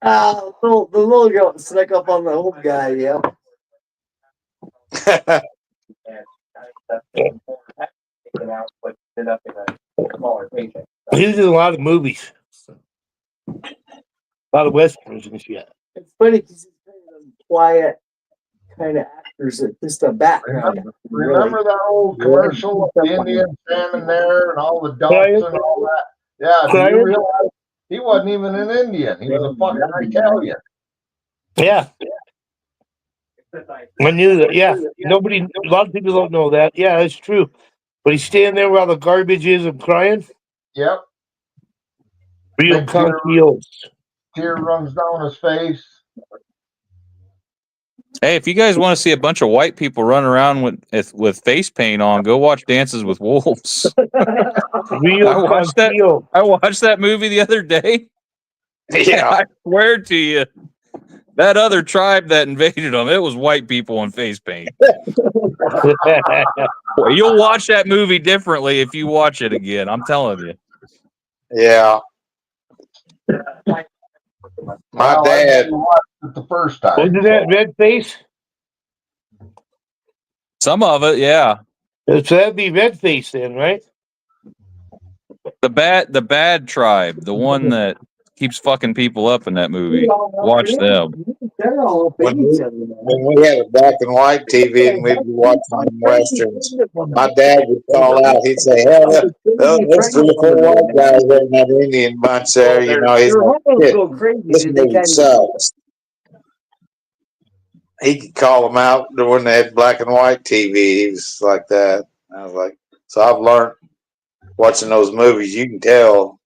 the little girl snuck up on the old guy." Yeah. He's in a lot of movies, a lot of westerns and shit. It's funny because he's kind of quiet kind of actors that just a background. Remember that old commercial of the Indian standing there and all the dumps Brian? and all that? Yeah, do Brian? you realize he wasn't even an Indian? He was a fucking Italian. Yeah, I knew that. Yeah, nobody, a lot of people don't know that. Yeah, that's true. But he's standing there where all the garbage is and crying. Yep. Real Big tear. conceals. Tear runs down his face. Hey, if you guys want to see a bunch of white people run around with face paint on, go watch Dances with Wolves. Real I watched that. conceals. I watched that movie the other day. Yeah. I swear to you, that other tribe that invaded them, it was white people in face paint. Well, you'll watch that movie differently if you watch it again. I'm telling you. Yeah. My Well, I dad. didn't watch it the first time. Wasn't that red face? Some of it, yeah. So that'd be red face then, right? The bad tribe, the one that keeps fucking people up in that movie. Watch them. They're all up in each other now. When we had a black and white TV and we'd be watching westerns, my dad would call out. He'd say, "Hell, there's 3 or 4 white guys in that Indian bunch there." You know, he's Their like, hormones "Shit, go crazy. this They movie can't sucks." He could call them out when they had black and white TV. He was like that. I was like, so I've learned watching those movies. You can tell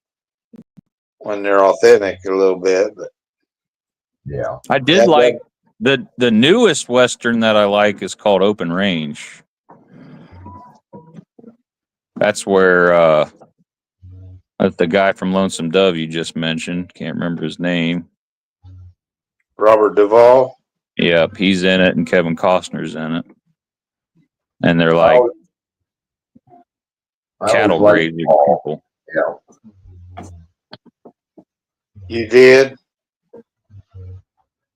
when they're authentic a little bit, but Yeah. I did like the newest Western that I like is called Open Range. That's where that's the guy from Lonesome Dove you just mentioned. Can't remember his name. Robert Duvall. Yep, he's in it, and Kevin Costner's in it. And they're like cattle grazing people. Yeah. You did?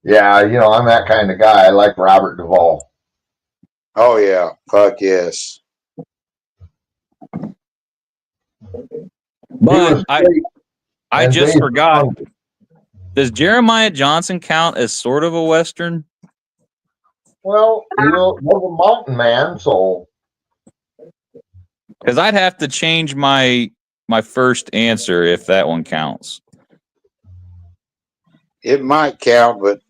Yeah, you know, I'm that kind of guy. I like Robert Duvall. Oh yeah, fuck yes. But I And just Dave forgot. Funk. Does Jeremiah Johnson count as sort of a Western? Well, he was a mountain man, so Because I'd have to change my first answer if that one counts. It might count, but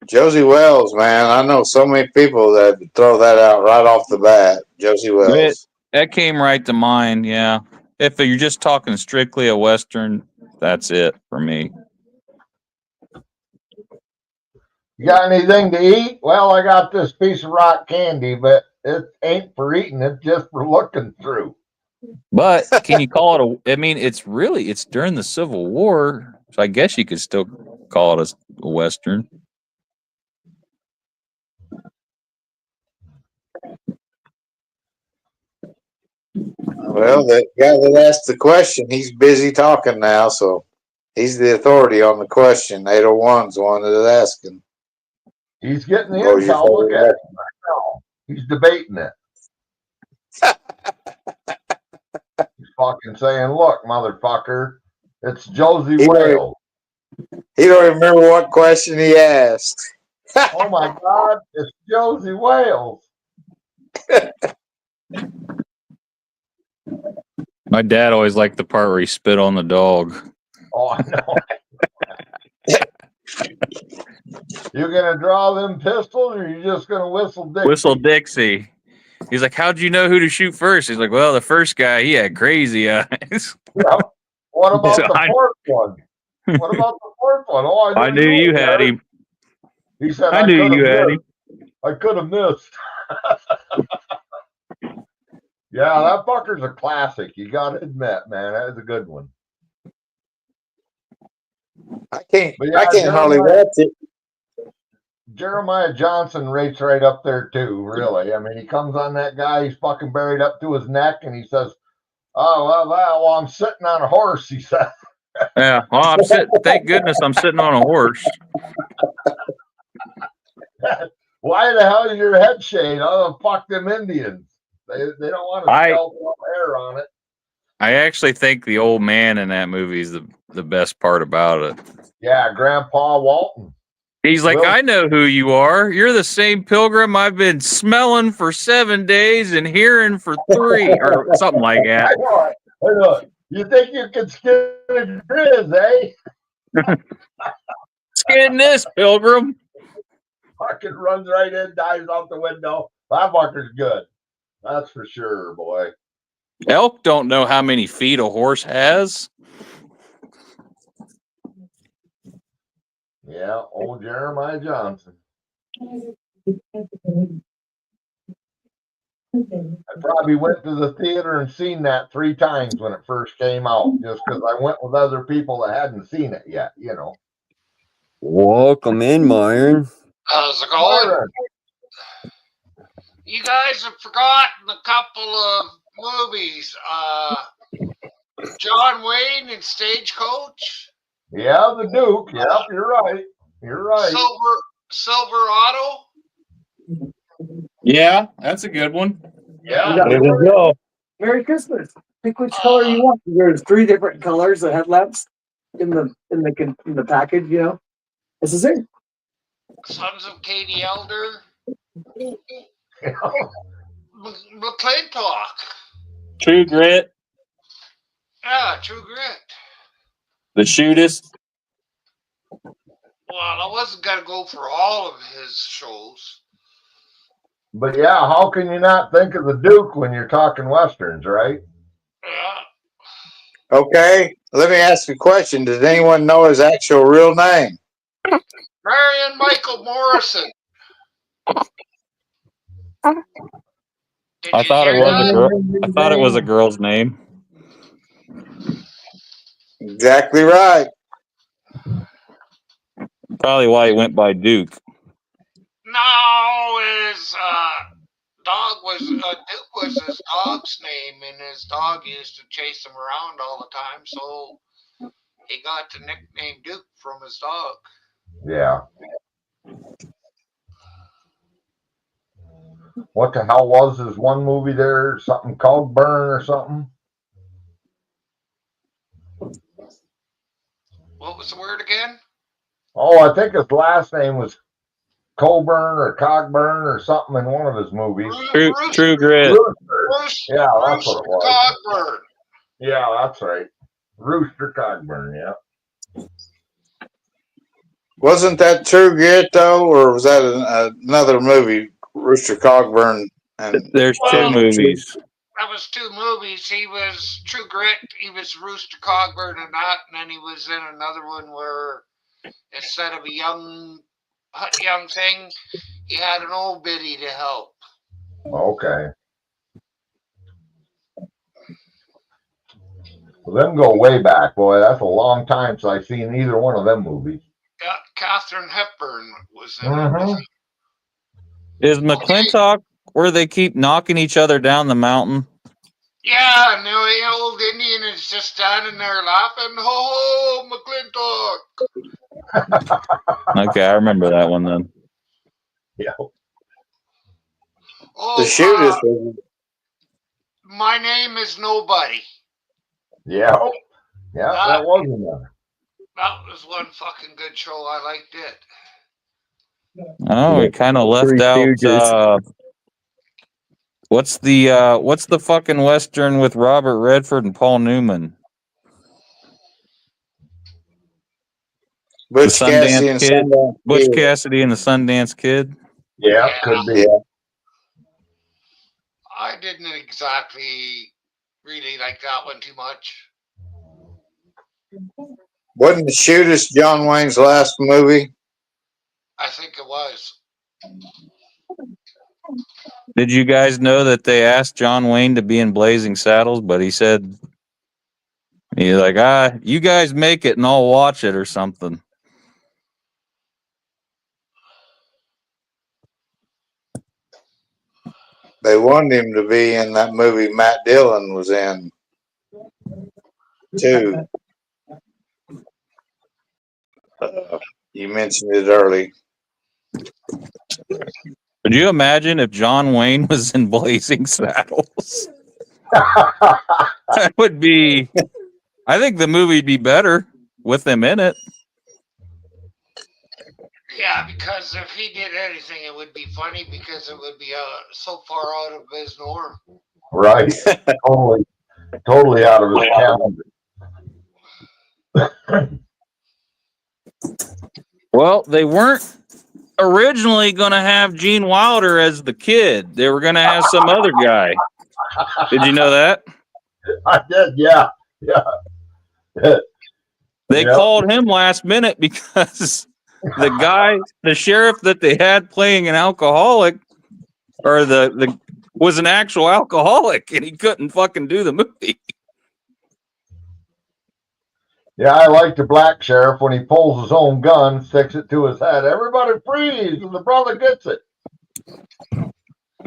Josie Wells, man, I know so many people that throw that out right off the bat. Josie Wells. That came right to mind, yeah. If you're just talking strictly a Western, that's it for me. you got anything to eat? Well, I got this piece of rock candy, but it ain't for eating, it's just for looking through. But can you call it I mean, it's during the Civil War, so I guess you could still call it a Western. Well, the guy that asked the question, he's busy talking now, so he's the authority on the question. 801's the one that is asking. He's getting the Oh, you intel. Look follow at him right now. He's debating it. He's fucking saying, "Look, motherfucker, it's Josie He don't- Wales." He don't even remember what question he asked. Oh my God, it's Josie Wales. My dad always liked the part where he spit on the dog. Oh, I know. You gonna draw them pistols, or you just gonna whistle Dixie? Whistle Dixie. He's like, "How'd you know who to shoot first?" He's like, "Well, the first guy, he had crazy eyes." Yeah. What about So the fourth one? What about the fourth one? Oh, I knew you had him. He said, I knew you had him. I could have missed. Yeah, that fucker's a classic. You got to admit, man, that is a good one. I can't But yeah, hardly Jeremiah- watch it. Jeremiah Johnson rates right up there too, really. I mean, he comes on that guy, he's fucking buried up to his neck, and he says, "Oh, well, I'm sitting on a horse," he said. Yeah. Well, I'm sitting. Thank goodness I'm sitting on a horse. Why the hell is your head shaved? Oh, fuck them Indians. They don't want to scalp hair on it. I actually think the old man in that movie is the best part about it. Yeah, Grandpa Walton. He's like, Well- "I know who you are. You're the same pilgrim I've been smelling for 7 days and hearing for 3," or something like that. I know. You think you can skin a grizz, eh? Skin this, pilgrim. Fucking runs right in, dives out the window. That fucker's good. That's for sure, boy. Elk don't know how many feet a horse has. Yeah, old Jeremiah Johnson. I probably went to the theater and seen that 3 times when it first came out, just because I went with other people that hadn't seen it yet, you know. Welcome in, Myron. How's it going? Myron. You guys have forgotten a couple of movies. John Wayne and Stagecoach. Yeah, the Duke. Yep, you're right. You're right. Silverado. Yeah, that's a good one. Yeah. There we go. Merry Christmas. Pick which color you want. There's 3 different colors of headlamps in the package. You know, this is it. Sons of Katie Elder. McClintock. True Grit, Yeah, True Grit. The Shootist. Well, I wasn't gonna go for all of his shows. But yeah, how can you not think of the Duke when you're talking Westerns, right? Yeah. Okay, let me ask you a question. Does anyone know his actual real name? Marion Michael Morrison. I thought it was a girl. I thought it was a girl's name. Exactly right. Probably why he went by Duke. No, his dog was Duke was his dog's name, and his dog used to chase him around all the time, so he got the nickname Duke from his dog. Yeah. What the hell was his one movie there? Something called Burn or something? What was the word again? Oh, I think his last name was Coburn or Cogburn or something in one of his movies. True Grit. Rooster, Yeah, that's what it was. Cogburn. Yeah, that's right. Rooster Cogburn, yeah. Wasn't that True Grit though, or was that another movie? Rooster Cogburn. And There's 2 movies. That was 2 movies. He was True Grit. He was Rooster Cogburn and that, and then he was in another one where instead of a young thing, he had an old biddy to help. Okay. Well, them go way back, boy. That's a long time since I've seen either one of them movies. Yeah, Katharine Hepburn was in Mhm. it. Is McClintock where they keep knocking each other down the mountain? Yeah, and the old Indian is just standing there laughing. Ho, McClintock. Okay, I remember that one then. Yeah. Oh, The shootist was My Name is Nobody. Yeah. Yeah, that was another. That was one fucking good show. I liked it. Oh, we kind of left Three out. Stooges. What's the fucking western with Robert Redford and Paul Newman? Butch The Cassidy Sundance and Kid. Sundance Butch Kid. Cassidy and the Sundance Kid. Yeah, could be. I didn't exactly really like that one too much. Wasn't The Shootist John Wayne's last movie? I think it was. Did you guys know that they asked John Wayne to be in Blazing Saddles, but he said he's like, you guys make it and I'll watch it or something. They wanted him to be in that movie Matt Dillon was in, too. You mentioned it early. Could you imagine if John Wayne was in Blazing Saddles? That would be. I think the movie'd be better with him in it. Yeah, because if he did anything, it would be funny because it would be so far out of his norm. Right. totally out of his calendar. Well, they weren't originally going to have Gene Wilder as the kid. They were going to have some other guy. Did you know that? I did, yeah. They called him last minute because the sheriff that they had playing an alcoholic, or was an actual alcoholic, and he couldn't fucking do the movie. Yeah, I like the black sheriff when he pulls his own gun, sticks it to his head. Everybody freeze, and the brother gets it. But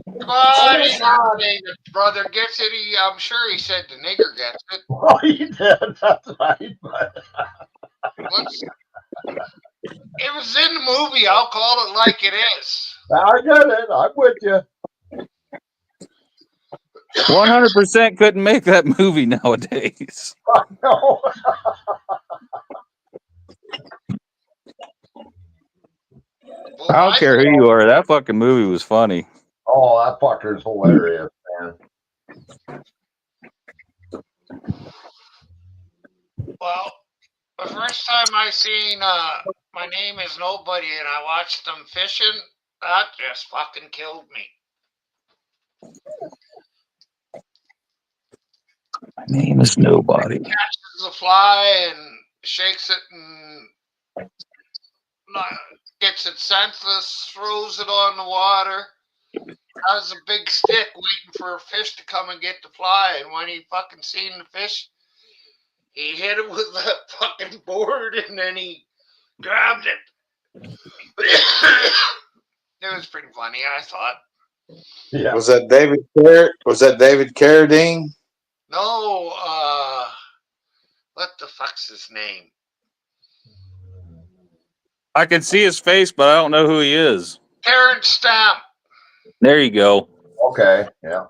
he didn't say the brother gets it. I'm sure he said the nigger gets it. Oh, he did. That's right. It was in the movie. I'll call it like it is. I get it. I'm with you. 100% couldn't make that movie nowadays. No. I don't care who you are. That fucking movie was funny. Oh, that fucker's hilarious, man. Well, the first time I seen My Name is Nobody and I watched them fishing, that just fucking killed me. My name is Nobody. He catches a fly and shakes it and gets it senseless, throws it on the water. Has a big stick waiting for a fish to come and get the fly, and when he fucking seen the fish, he hit it with that fucking board and then he grabbed it. It was pretty funny, I thought. Yeah. Was that David Carradine? No, what the fuck's his name? I can see his face, but I don't know who he is. Terrence Stamp. There you go. Okay, yeah.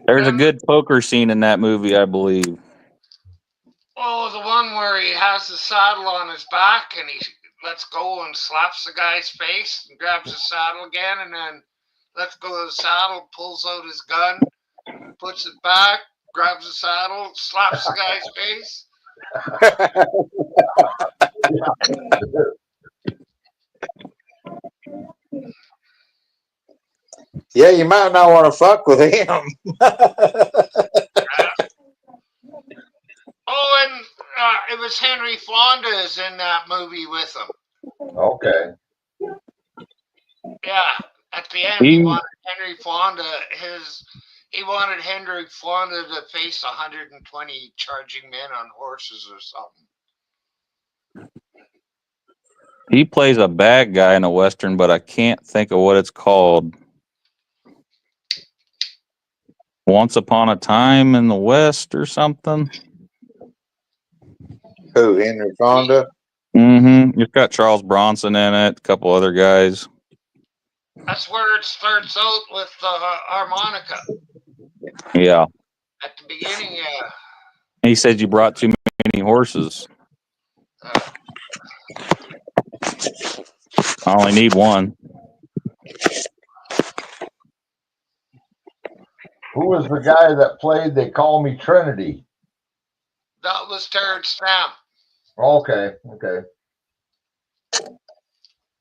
There's a good poker scene in that movie, I believe. Oh, the one where he has the saddle on his back and he lets go and slaps the guy's face and grabs the saddle again and then lets go of the saddle, pulls out his gun, puts it back, grabs the saddle, slaps the guy's face. Yeah, you might not want to fuck with him. Oh, and it was Henry Fonda is in that movie with him. Okay. Yeah, at the end he wanted Henry Fonda to face 120 charging men on horses or something. He plays a bad guy in a Western, but I can't think of what it's called. Once Upon a Time in the West or something. Who, Henry Fonda? Mm-hmm. You've got Charles Bronson in it, a couple other guys. That's where it starts out with harmonica Yeah. at the beginning. Yeah. He said you brought too many horses. I only need one. Who was the guy that played They Call Me Trinity? That was Terrence Stamp. Okay. That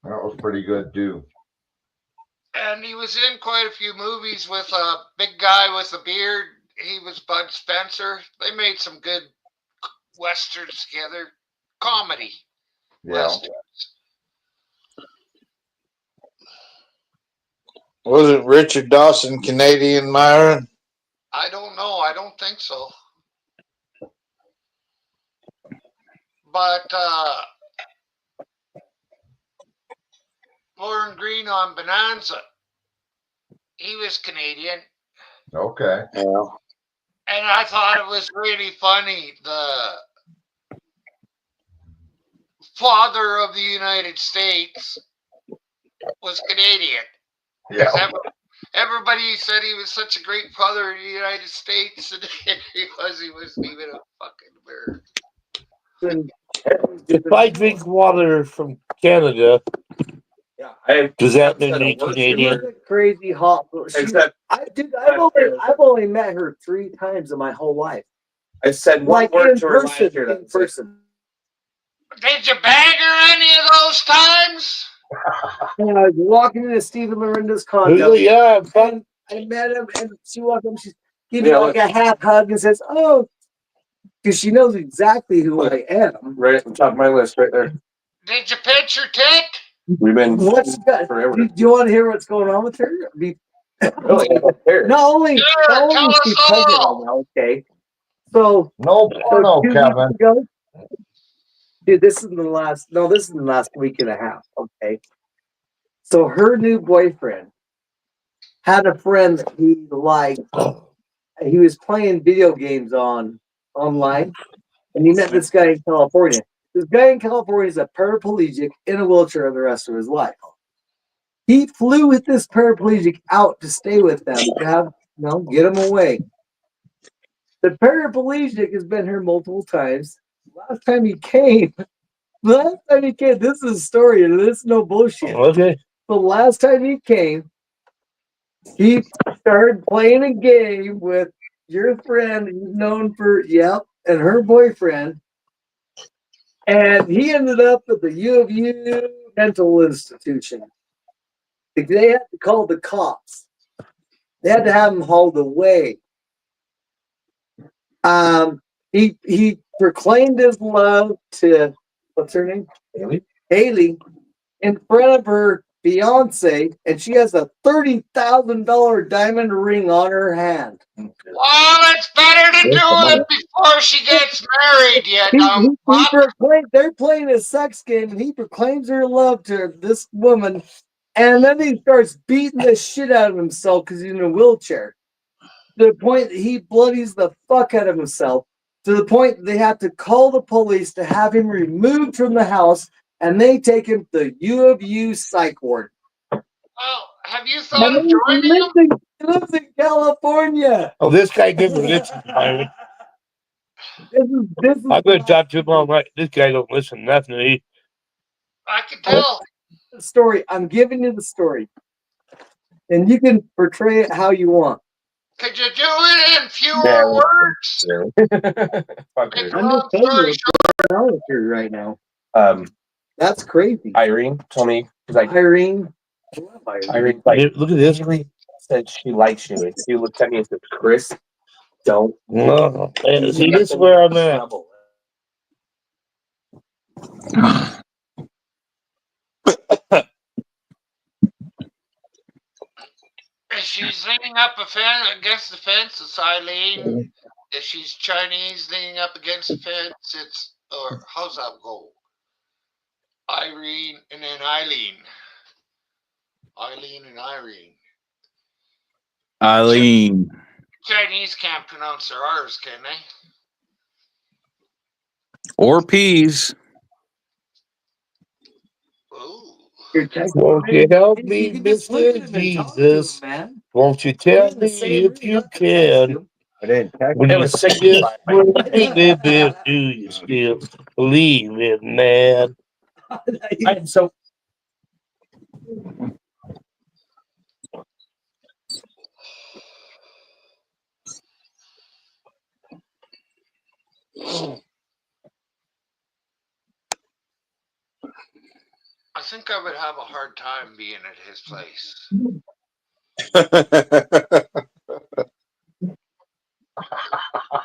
was pretty good too. And he was in quite a few movies with a big guy with a beard. He was Bud Spencer. They made some good westerns together. Comedy. Yeah. Westerns. Was it Richard Dawson, Canadian Myron? I don't know. I don't think so. But Lauren Green on Bonanza, he was Canadian. Okay. Yeah. And I thought it was really funny. The father of the United States was Canadian. Yeah. Everybody said he was such a great father in the United States, and he wasn't even a fucking American. If I drink water from Canada, Yeah, does that make me Canadian? She's a crazy hot. I've only met her 3 times in my whole life. I said one word to her last year. In person. Did you bang her any of those times? And I was walking into Stephen Lorinda's condo. Yeah, and I met him, and she walked up. She gave me like a half hug and says, "Oh," because she knows exactly who I am. Right at the top of my list, right there. Did you pinch her tit? We've been forever. Do you want to hear what's going on with her? Really? Not only is she pregnant right now, okay. So no porno, 2 Kevin. weeks ago, dude, this is the last week and a half, okay. So her new boyfriend had a friend that he liked. He was playing video games online, and he met this guy in California. This guy in California is a paraplegic in a wheelchair the rest of his life. He flew with this paraplegic out to stay with them to have, get him away. The paraplegic has been here multiple times. Last time he came, this is a story, and this is no bullshit. Okay. The last time he came, he started playing a game with your friend who's known for, and her boyfriend. And he ended up at the U of U mental institution. They had to call the cops. They had to have him hauled away. He proclaimed his love to, what's her name? Haley, in front of her fiance, and she has a $30,000 diamond ring on her hand. Well, it's better to do it before she gets married, They're playing a sex game, and he proclaims her love to this woman, and then he starts beating the shit out of himself because he's in a wheelchair. To the point that he bloodies the fuck out of himself. To the point that they have to call the police to have him removed from the house, and they take him to the U of U psych ward. Well, have you thought of joining him? He lives in California. Oh, this guy didn't listen, Byron. This is I'm going to talk to him all night. This guy don't listen to nothing to me. I can tell. The story. I'm giving you the story, and you can portray it how you want. Could you do it in fewer words? I'm just telling you what's going on with her right now. That's crazy. Irene told me, Irene, like, Look at this. said she likes you, and she looked at me and said, "Chris, don't." No, see, this is where I'm at. If she's leaning up against the fence, it's Eileen. If she's Chinese leaning up against the fence, or how's that go? Irene and then Eileen. Eileen and Irene. Eileen. Chinese can't pronounce their R's, can they? Or peas. Won't you help me, Mr. Jesus? Won't you tell me if you can? I didn't text When him. you see this world we live in, do you still believe in man? So I think I would have a hard time being at his place.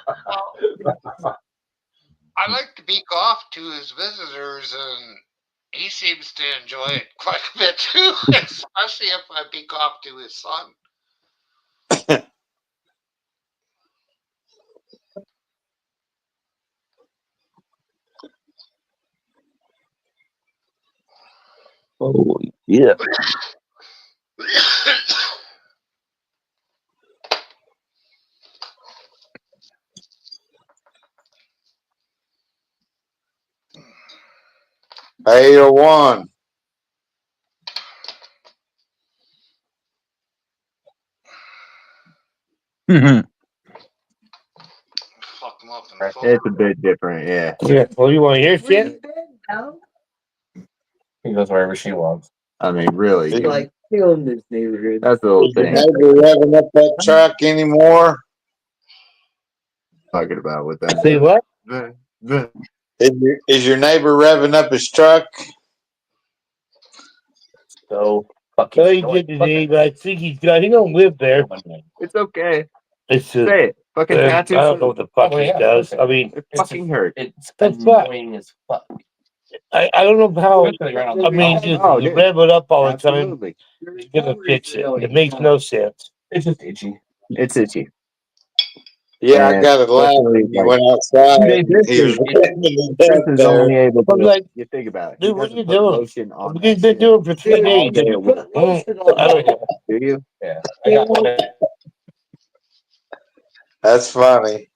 Well, I like to beak off to his visitors, and he seems to enjoy it quite a bit too, especially if I beak off to his son. Oh, yeah. Hey, or one. Fuck him up in the It's a bit different, yeah. Yeah. Well, you want to hear shit? he goes wherever she wants. I mean, really. Like killing this neighborhood. That's the whole Is your thing. neighbor revving up that truck anymore? Talking about with that. Say what? Is your neighbor revving up his truck? So Oh, he did today, but I think he don't live there. It's okay. It's just, Say it. Fucking I tattoo. don't know what the fuck Oh, he yeah. does. I mean, It fucking hurt. It's That's what- annoying as fuck. I don't know how. Especially around the I mean, house. just Oh, dude. rev it up all the time. Absolutely. He's gonna fix it. It makes no sense. It's just itchy. It's itchy. Yeah, I And got it laugh especially, when you like, went outside. This He was is- revving his Chris truck is there. only able I'm to. like, You think about it. dude, He what doesn't you put doing? lotion on that He's been shit doing it for 3 all days. day a week. I don't know. Do you? Yeah. I got one. That's funny.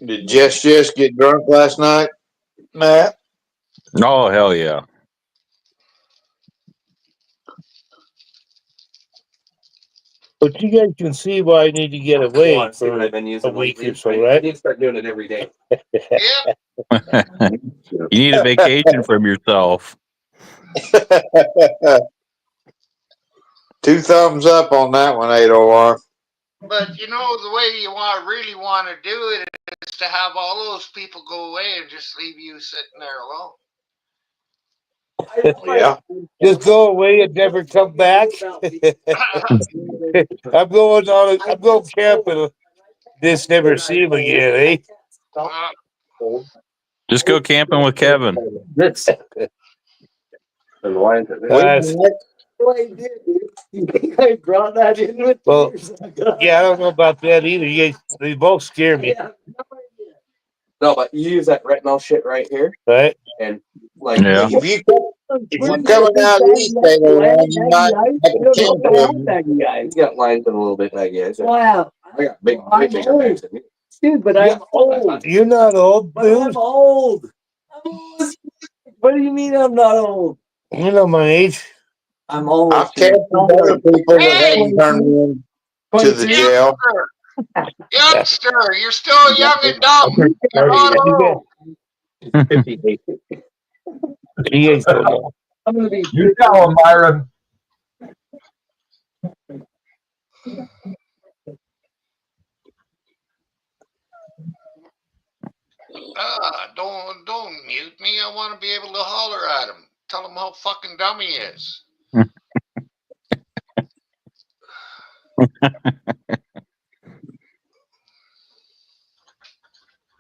Did Jess get drunk last night, Matt? Oh hell yeah! But you guys can see why I need to get away I've for been a using week lately. or so, I right? need to start doing it every day. Yep. You need a vacation from yourself. 2 thumbs up on that one, 801. But you know, the way you really want to do it is to have all those people go away and just leave you sitting there alone. Yeah. Just go away and never come back. I'm going camping. Just never see him again, eh? Just go camping with Kevin. This. And why is it this? You think I brought that in with Well, me? yeah, I don't know about that either. They both scare me, No, but you use that retinol shit right here, right? and like Yeah. If you're coming out east, 801, you might have to camp with me. you got lines in a little bit, I guess. Wow. I got big, I'm way bigger old. lines than you. Dude, but Yeah. I'm old. You're not old, But I'm dude. old. What do you mean I'm not old? You know my age. I'm old. I've camped with other people that hadn't turned in to the jail. Youngster, you're still young and dumb. You're not old. 58. He ain't so old. I'm gonna be. You tell him, Myron. Don't mute me. I want to be able to holler at him. Tell him how fucking dumb he is.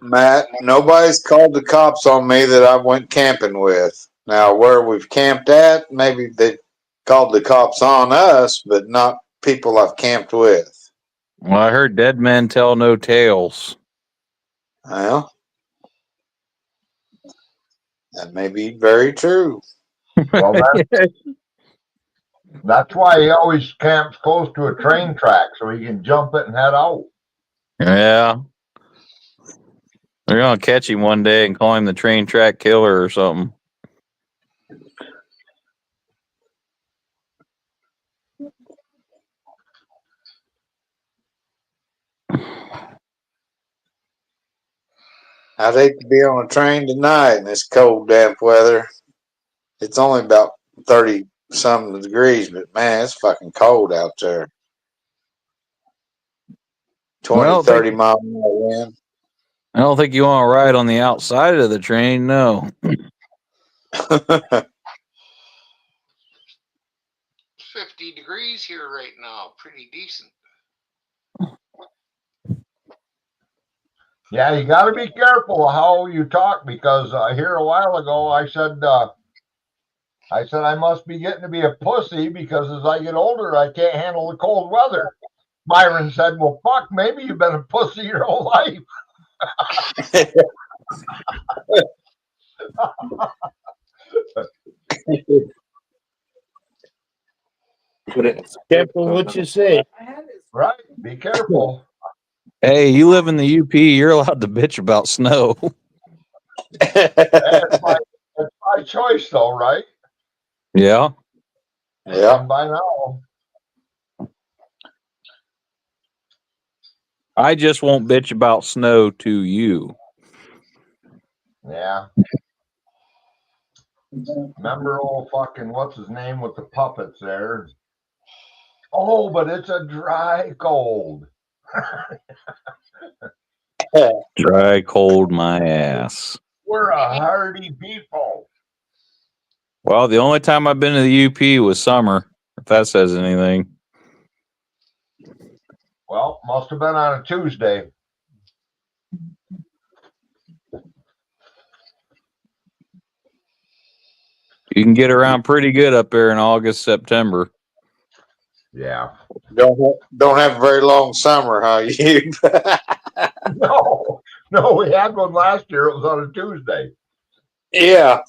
Matt, nobody's called the cops on me that I went camping with. Now, where we've camped at, maybe they called the cops on us, but not people I've camped with. Well, I heard dead men tell no tales. Well, That may be very true. Well, that's why he always camps close to a train track so he can jump it and head out. Yeah. They're gonna catch him one day and call him the train track killer or something. I'd hate to be on a train tonight in this cold, damp weather. It's only about 30 something degrees, but man, it's fucking cold out there. 30 mile an hour wind. I don't think you want to ride on the outside of the train, no. 50 degrees here right now. Pretty decent. Yeah, you got to be careful how you talk because here a while ago I said I must be getting to be a pussy because as I get older I can't handle the cold weather. Byron said, "Well, fuck, maybe you've been a pussy your whole life." Careful what you say. Right, be careful. Hey, you live in the UP, you're allowed to bitch about snow. It's my choice, though, right? Yeah. Yeah. And by now, I just won't bitch about snow to you. yeah. Remember old fucking what's his name with the puppets there? Oh, but it's a dry cold. Dry cold my ass. We're a hardy people. Well, the only time I've been to the UP was summer, if that says anything. Well, must have been on a Tuesday. You can get around pretty good up there in August, September. Yeah. Don't have a very long summer, huh? You? No, we had one last year. It was on a Tuesday. Yeah.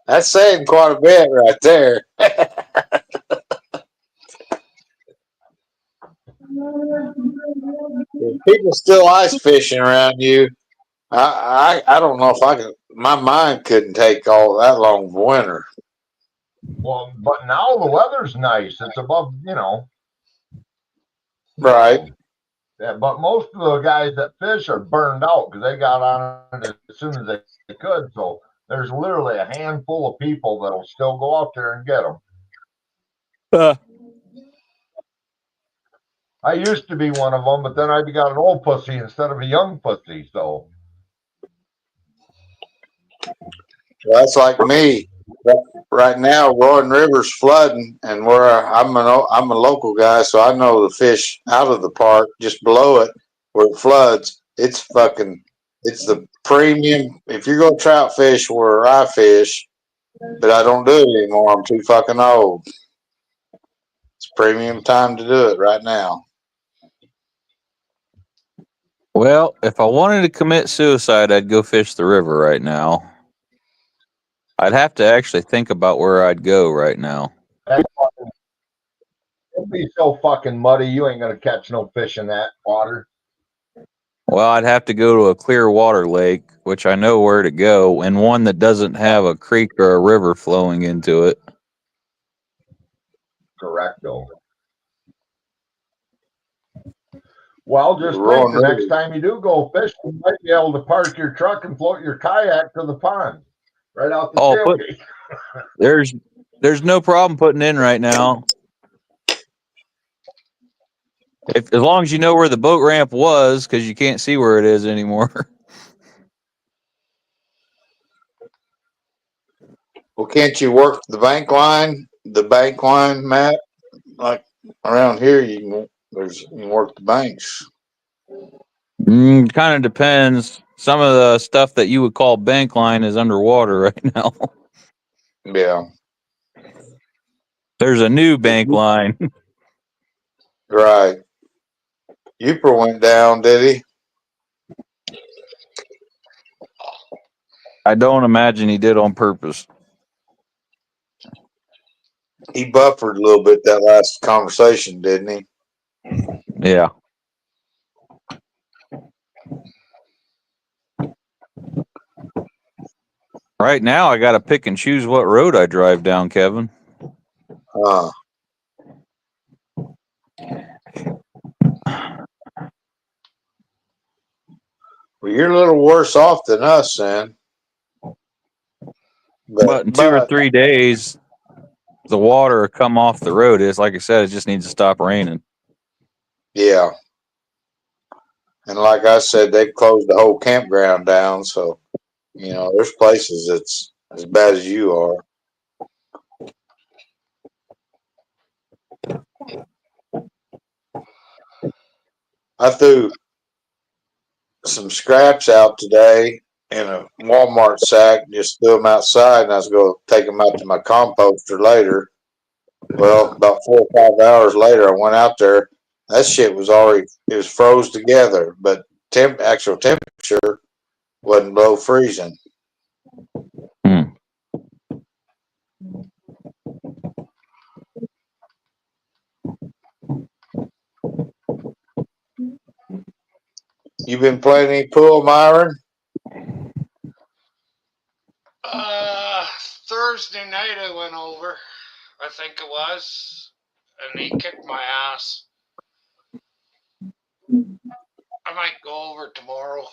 That's saying quite a bit right there. If people still ice fishing around you, I don't know if I can. My mind couldn't take all that long of winter. Well, but now the weather's nice. It's above, Right. Yeah, but most of the guys that fish are burned out because they got on it as soon as they could. So there's literally a handful of people that'll still go out there and get them. I used to be one of them, but then I got an old pussy instead of a young pussy. So That's like me. Right now, Roaring River's flooding, and I'm a local guy, so I know the fish out of the park, just below it, where it floods. It's the premium. If you're gonna trout fish where I fish, but I don't do it anymore. I'm too fucking old. It's premium time to do it right now. Well, if I wanted to commit suicide, I'd go fish the river right now. I'd have to actually think about where I'd go right now. it'll be so fucking muddy. You ain't gonna catch no fish in that water. Well, I'd have to go to a clear water lake, which I know where to go, and one that doesn't have a creek or a river flowing into it. Correcto. Well, just Roaring think the next River. time you do go fishing, you might be able to park your truck and float your kayak to the pond right out the tailgate. There's no problem putting in right now. As long as you know where the boat ramp was, because you can't see where it is anymore. Well, can't you work the bank line, Matt? Like around here, you can work the banks. Kind of depends. Some of the stuff that you would call bank line is underwater right now. Yeah. There's a new bank line. Right. Uper went down, did he? I don't imagine he did on purpose. He buffered a little bit that last conversation, didn't he? Yeah. Right now, I got to pick and choose what road I drive down, Kevin. Well, you're a little worse off than us, then. But in 2 or 3 days, the water will come off the road. It's like I said, it just needs to stop raining. Yeah. And like I said, they closed the whole campground down. So, you know, there's places that's as bad as you are. I threw some scraps out today in a Walmart sack, just threw them outside, and I was going to take them out to my composter later. Well, about 4 or 5 hours later, I went out there. That shit was already, it was froze together, but actual temperature wasn't below freezing. You been playing any pool, Myron? Thursday night I went over, I think it was, and he kicked my ass. I might go over tomorrow.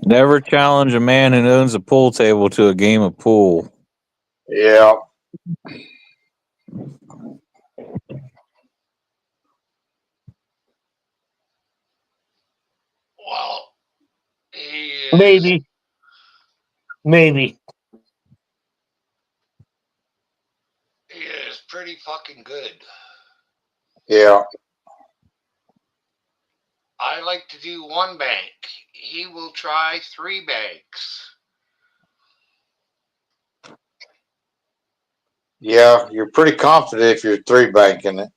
Never challenge a man who owns a pool table to a game of pool. Yeah. Well, Maybe. he is pretty fucking good. Yeah. I like to do one bank. He will try 3 banks. Yeah, you're pretty confident if you're 3 banking it.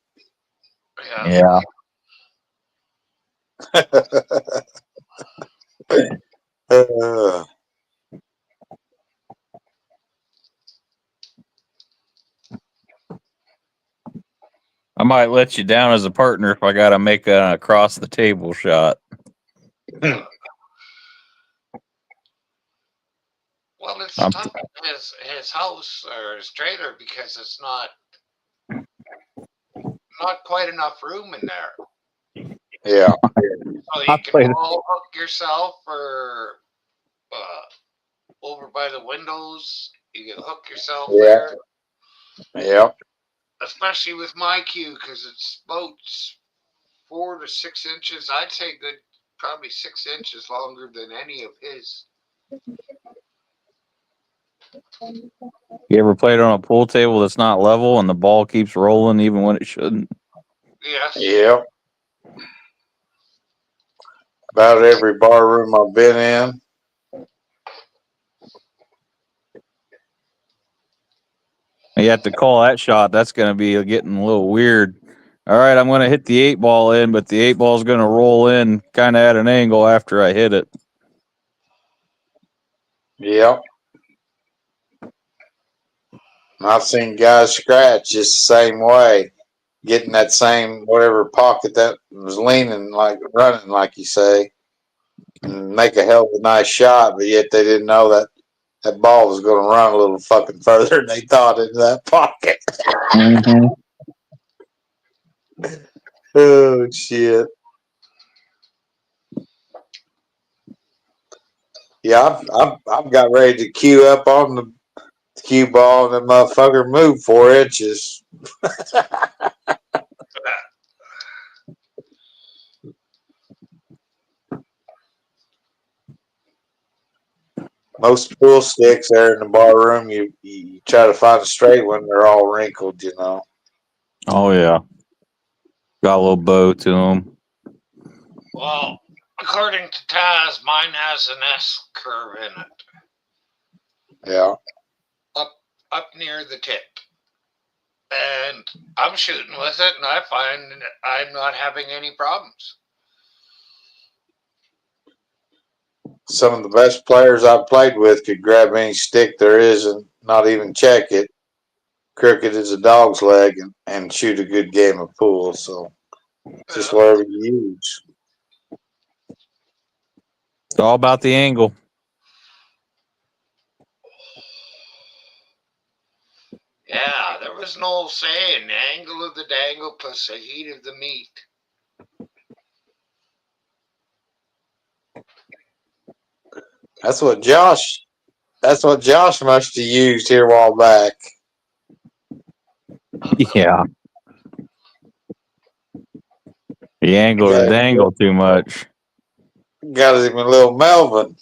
Yeah. I might let you down as a partner if I got to make an across the table shot. Well, it's tough his house or his trailer because it's not quite enough room in there. Yeah. So you can all hook yourself or over by the windows. You can hook yourself there. Yeah. Especially with my queue because it's about 4 to 6 inches. I'd say probably 6 inches longer than any of his. You ever played on a pool table that's not level and the ball keeps rolling even when it shouldn't? Yes. Yeah. About every bar room I've been in. You have to call that shot. That's going to be getting a little weird. All right, I'm going to hit the 8 ball in, but the 8 ball is going to roll in kind of at an angle after I hit it. Yep. I've seen guys scratch just the same way, getting that same whatever pocket that was leaning like running, like you say, and make a hell of a nice shot, but yet they didn't know that that ball was going to run a little fucking further than they thought into that pocket. Mm-hmm. Oh shit! Yeah, I've got ready to queue up on the cue ball, and the motherfucker moved 4 inches. Most pool sticks there in the bar room, you try to find a straight one, they're all wrinkled, you know. Oh, yeah. Got a little bow to them. Well, according to Taz, mine has an S curve in it. Yeah. Up near the tip. And I'm shooting with it, and I find I'm not having any problems. some of the best players I've played with could grab any stick there is and not even check it, crooked as a dog's leg, and shoot a good game of pool. So just whatever you use. It's all about the angle. Yeah, there was an old saying, the angle of the dangle plus the heat of the meat. That's what Josh must have used here a while back. Yeah. The angle or the dangle too much. Got him a little Melvin.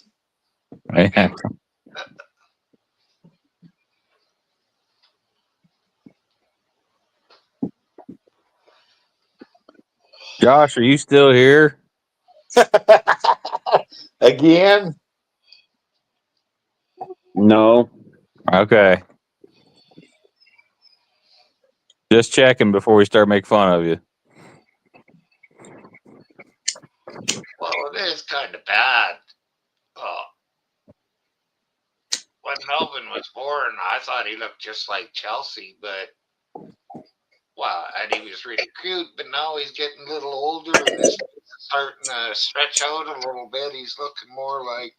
Yeah. Josh, are you still here? Again? No. Okay. Just checking before we start making fun of you. Well, it is kind of bad. When Melvin was born, I thought he looked just like Chelsea, but and he was really cute. But now he's getting a little older and is starting to stretch out a little bit. He's looking more like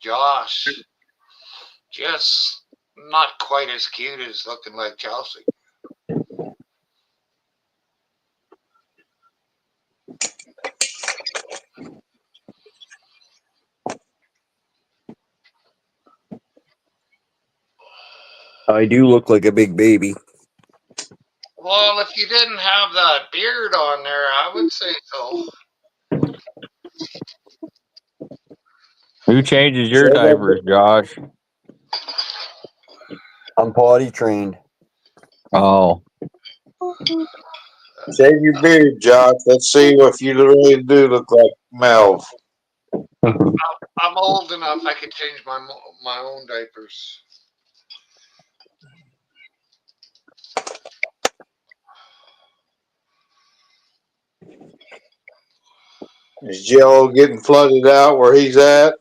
Josh, just not quite as cute as looking like Chelsea. I do look like a big baby. Well, if you didn't have that beard on there, I would say so. Who changes your diapers, Josh? I'm potty trained. Oh. Shave your beard, Josh. Let's see if you really do look like Melv. I'm old enough I can change my own diapers. Is Jello getting flooded out where he's at?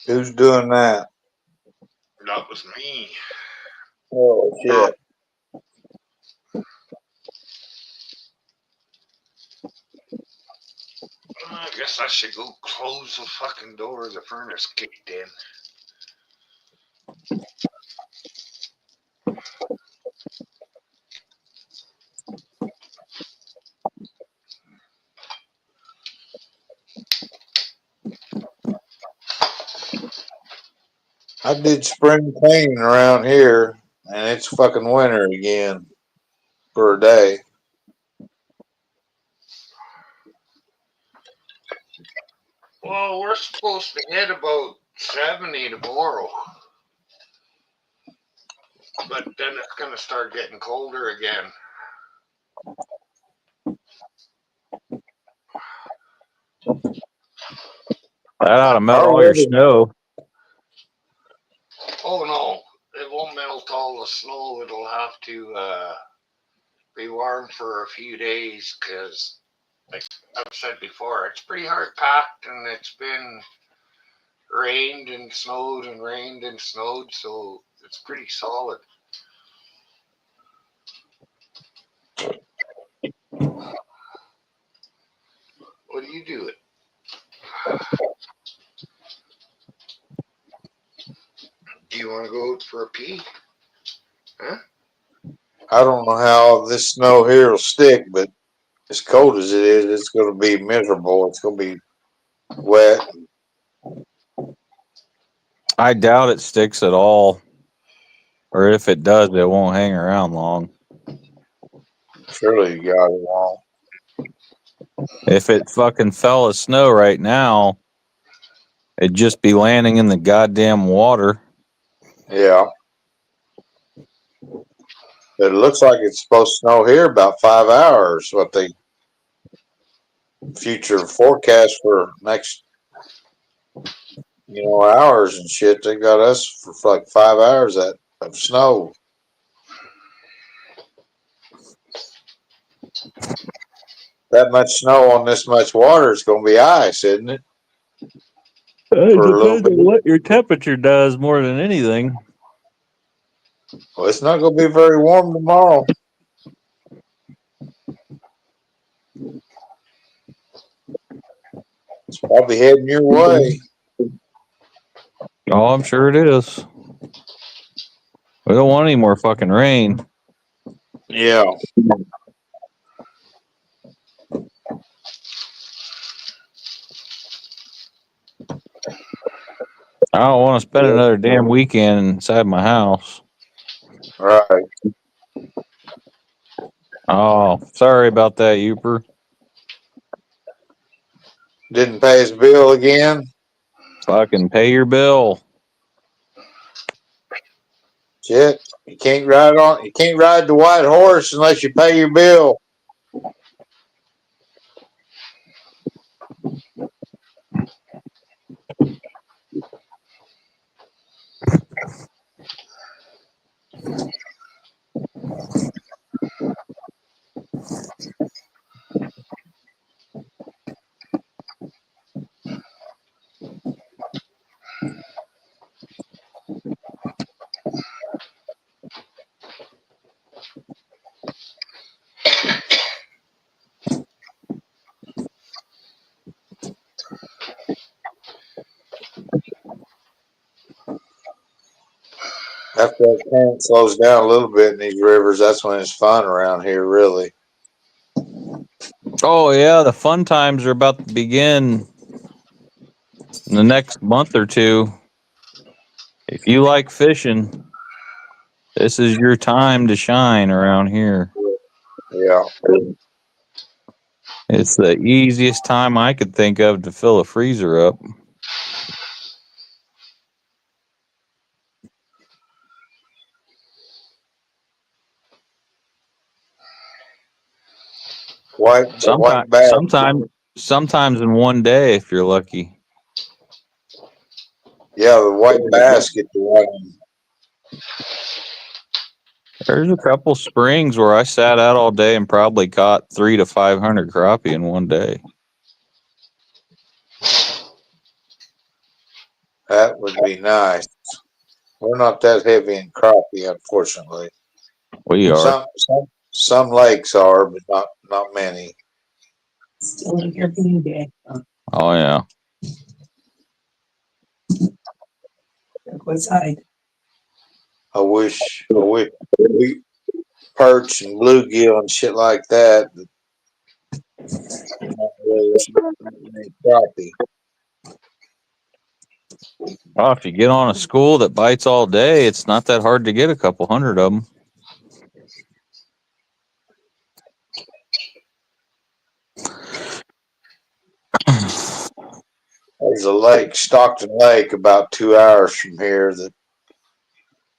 Who's doing that? That was me. Oh, shit. I guess I should go close the fucking door. The furnace kicked in. I did spring cleaning around here, and it's fucking winter again for a day. Well, we're supposed to hit about 70 tomorrow. But then it's going to start getting colder again. That ought to melt all your snow. Oh, no. It won't melt all the snow. It'll have to be warm for a few days because, like I've said before, it's pretty hard packed and it's been rained and snowed and rained and snowed, so it's pretty solid. What are you doing? Do you want to go out for a pee? Huh? I don't know how this snow here will stick, but as cold as it is, it's going to be miserable. It's going to be wet. I doubt it sticks at all. Or if it does, it won't hang around long. Surely you got it wrong. If it fucking fell as snow right now, it'd just be landing in the goddamn water. Yeah. It looks like it's supposed to snow here about 5 hours. What the future forecast for next, hours and shit. They got us for like 5 hours of snow. That much snow on this much water is going to be ice, isn't it? It For a little depends on bit. what your temperature does more than anything. Well, it's not going to be very warm tomorrow. It's probably heading your way. Oh, I'm sure it is. We don't want any more fucking rain. Yeah. I don't want to spend another damn weekend inside my house. Right. Oh, sorry about that, Uper. Didn't pay his bill again. Fucking pay your bill. Shit. You can't ride the white horse unless you pay your bill. After that current slows down a little bit in these rivers, that's when it's fun around here, really. Oh, yeah, the fun times are about to begin in the next month or two. If you like fishing, this is your time to shine around here. Yeah. It's the easiest time I could think of to fill a freezer up. Sometimes in one day if you're lucky. Yeah, the white bass get to running. There's a couple springs where I sat out all day and probably caught 300 to 500 crappie in one day. That would be nice. We're not that heavy in crappie, unfortunately. We are. Some lakes are, but not many. Still in your bean bag. Oh yeah. What side? I wish we perch and bluegill and shit like that. But not really crappie. Well, if you get on a school that bites all day, it's not that hard to get a couple hundred of them. There's a lake, Stockton Lake, about 2 hours from here.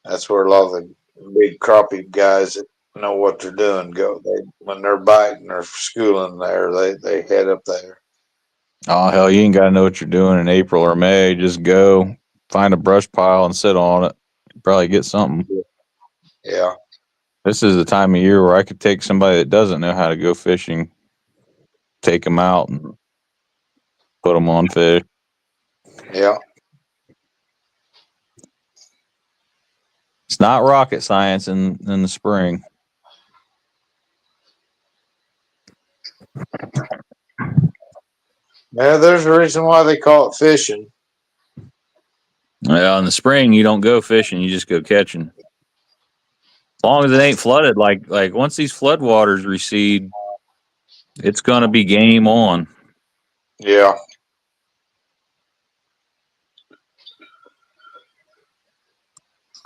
That's where a lot of the big crappie guys that know what they're doing go. When they're biting or schooling there, they head up there. Oh hell, you ain't got to know what you're doing in April or May. Just go find a brush pile and sit on it. You probably get something. Yeah. This is the time of year where I could take somebody that doesn't know how to go fishing, take them out and put them on fish. Yeah. It's not rocket science in the spring. Yeah, there's a reason why they call it fishing. Yeah, in the spring you don't go fishing, you just go catching. As long as it ain't flooded, like once these floodwaters recede, it's gonna be game on. Yeah.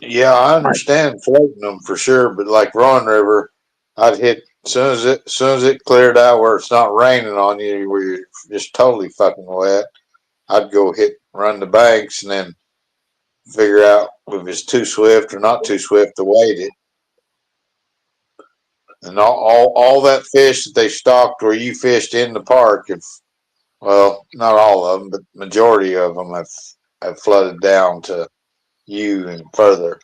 Yeah, I understand floating them for sure, but like Rowan River, I'd hit soon as it cleared out where it's not raining on you, where you're just totally fucking wet, I'd go run the banks and then figure out if it's too swift or not too swift to wade it. And all that fish that they stocked where you fished in the park, well, not all of them, but majority of them have flooded down to you and further.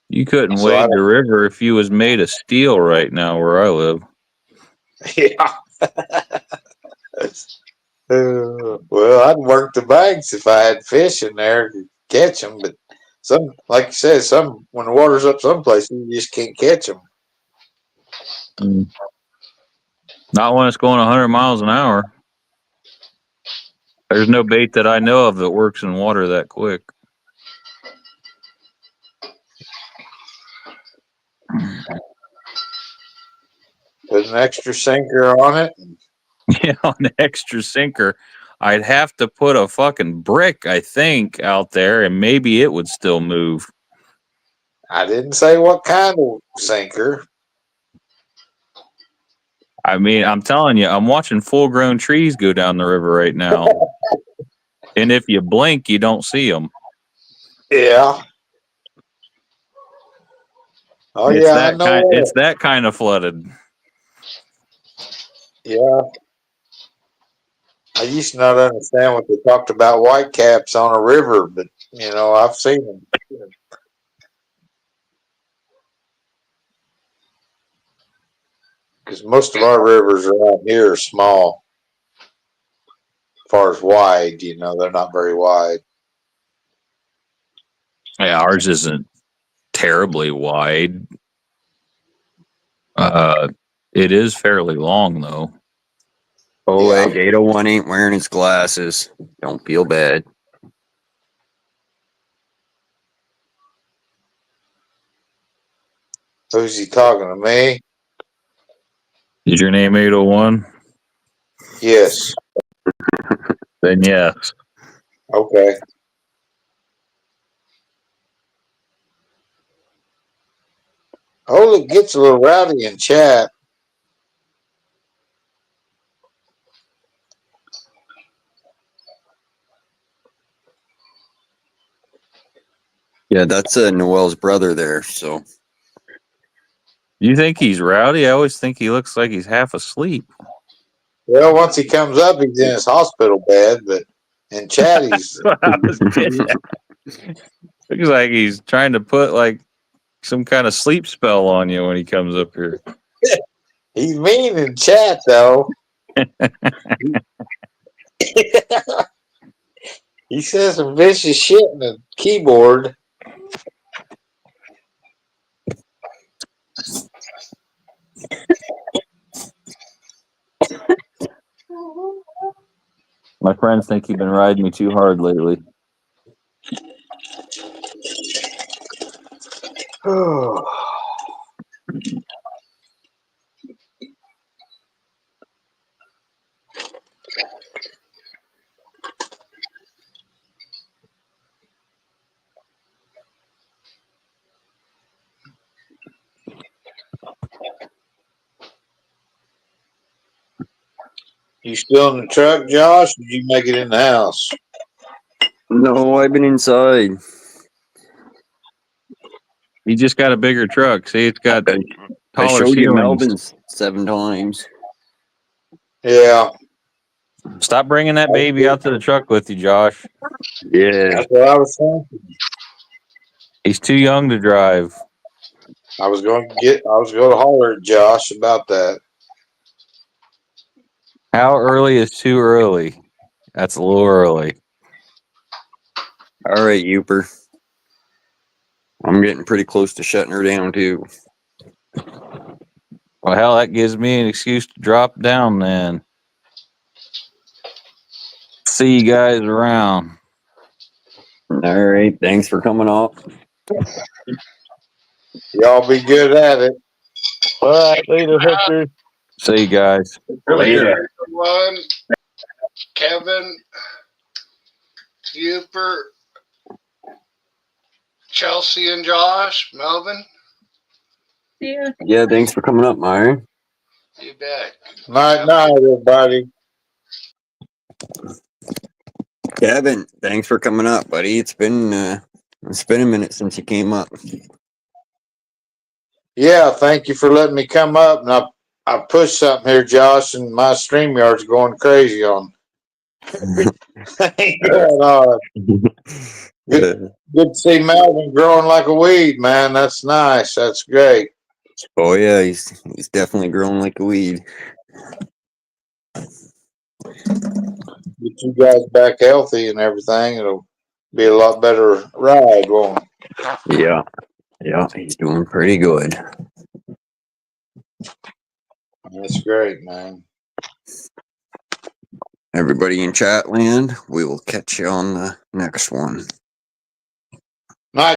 You couldn't So I wade the river if you was made of steel right now where I live. Yeah. Well, I'd work the banks if I had fish in there to catch them, but some, like you said, when the water's up some places, you just can't catch them. Not when it's going 100 miles an hour. There's no bait that I know of that works in water that quick. Put an extra sinker on it. Yeah, on the extra sinker, I'd have to put a fucking brick, I think, out there, and maybe it would still move. I didn't say what kind of sinker. I mean, I'm telling you, I'm watching full-grown trees go down the river right now. And if you blink, you don't see them. Yeah. Oh, It's yeah, I that know. it's that kind of flooded. Yeah. I used to not understand what they talked about whitecaps on a river, but, I've seen them. Because most of our rivers around here are small. As far as wide, they're not very wide. Yeah, ours isn't terribly wide. It is fairly long, though. Oh, Yeah. hey, 801 ain't wearing his glasses. Don't feel bad. Who's he talking to, me? Is your name 801? Yes. Then yes. Okay. Oh, it gets a little rowdy in chat. Yeah, that's Noel's brother there. So You think he's rowdy? I always think he looks like he's half asleep. Well, once he comes up, he's in his hospital bed, but in chat, he's. Looks like he's trying to put like some kind of sleep spell on you when he comes up here. He's mean in chat, though. He says some vicious shit in the keyboard. My friends think you've been riding me too hard lately. You still in the truck, Josh? Or did you make it in the house? no, I've been inside. He just got a bigger truck. See, it's got I taller showed you ceilings. Melvin's 7 times. Yeah. Stop bringing that baby out to the truck with you, Josh. Yeah. That's what I was thinking. He's too young to drive. I was going to holler at Josh about that. How early is too early? That's a little early. All right, Uper. I'm getting pretty close to shutting her down, too. Well, hell, that gives me an excuse to drop down then. See you guys around. All right. Thanks for coming off. Y'all be good at it. All right, later, Hector. See you guys. Later. Everyone, Kevin, Uper, Chelsea and Josh, Melvin. Yeah, thanks for coming up, Myron. You bet. Night, night, everybody. Kevin, thanks for coming up, buddy. It's been a minute since you came up. Yeah, thank you for letting me come up. And I pushed something here, Josh, and my StreamYard's going crazy on. Ain't going on. Good to see Melvin growing like a weed, man. That's nice. That's great. Oh yeah, he's definitely growing like a weed. Get you guys back healthy and everything. It'll be a lot better ride, won't it? Yeah, yeah, he's doing pretty good. That's great, man. Everybody in chat land, we will catch you on the next one.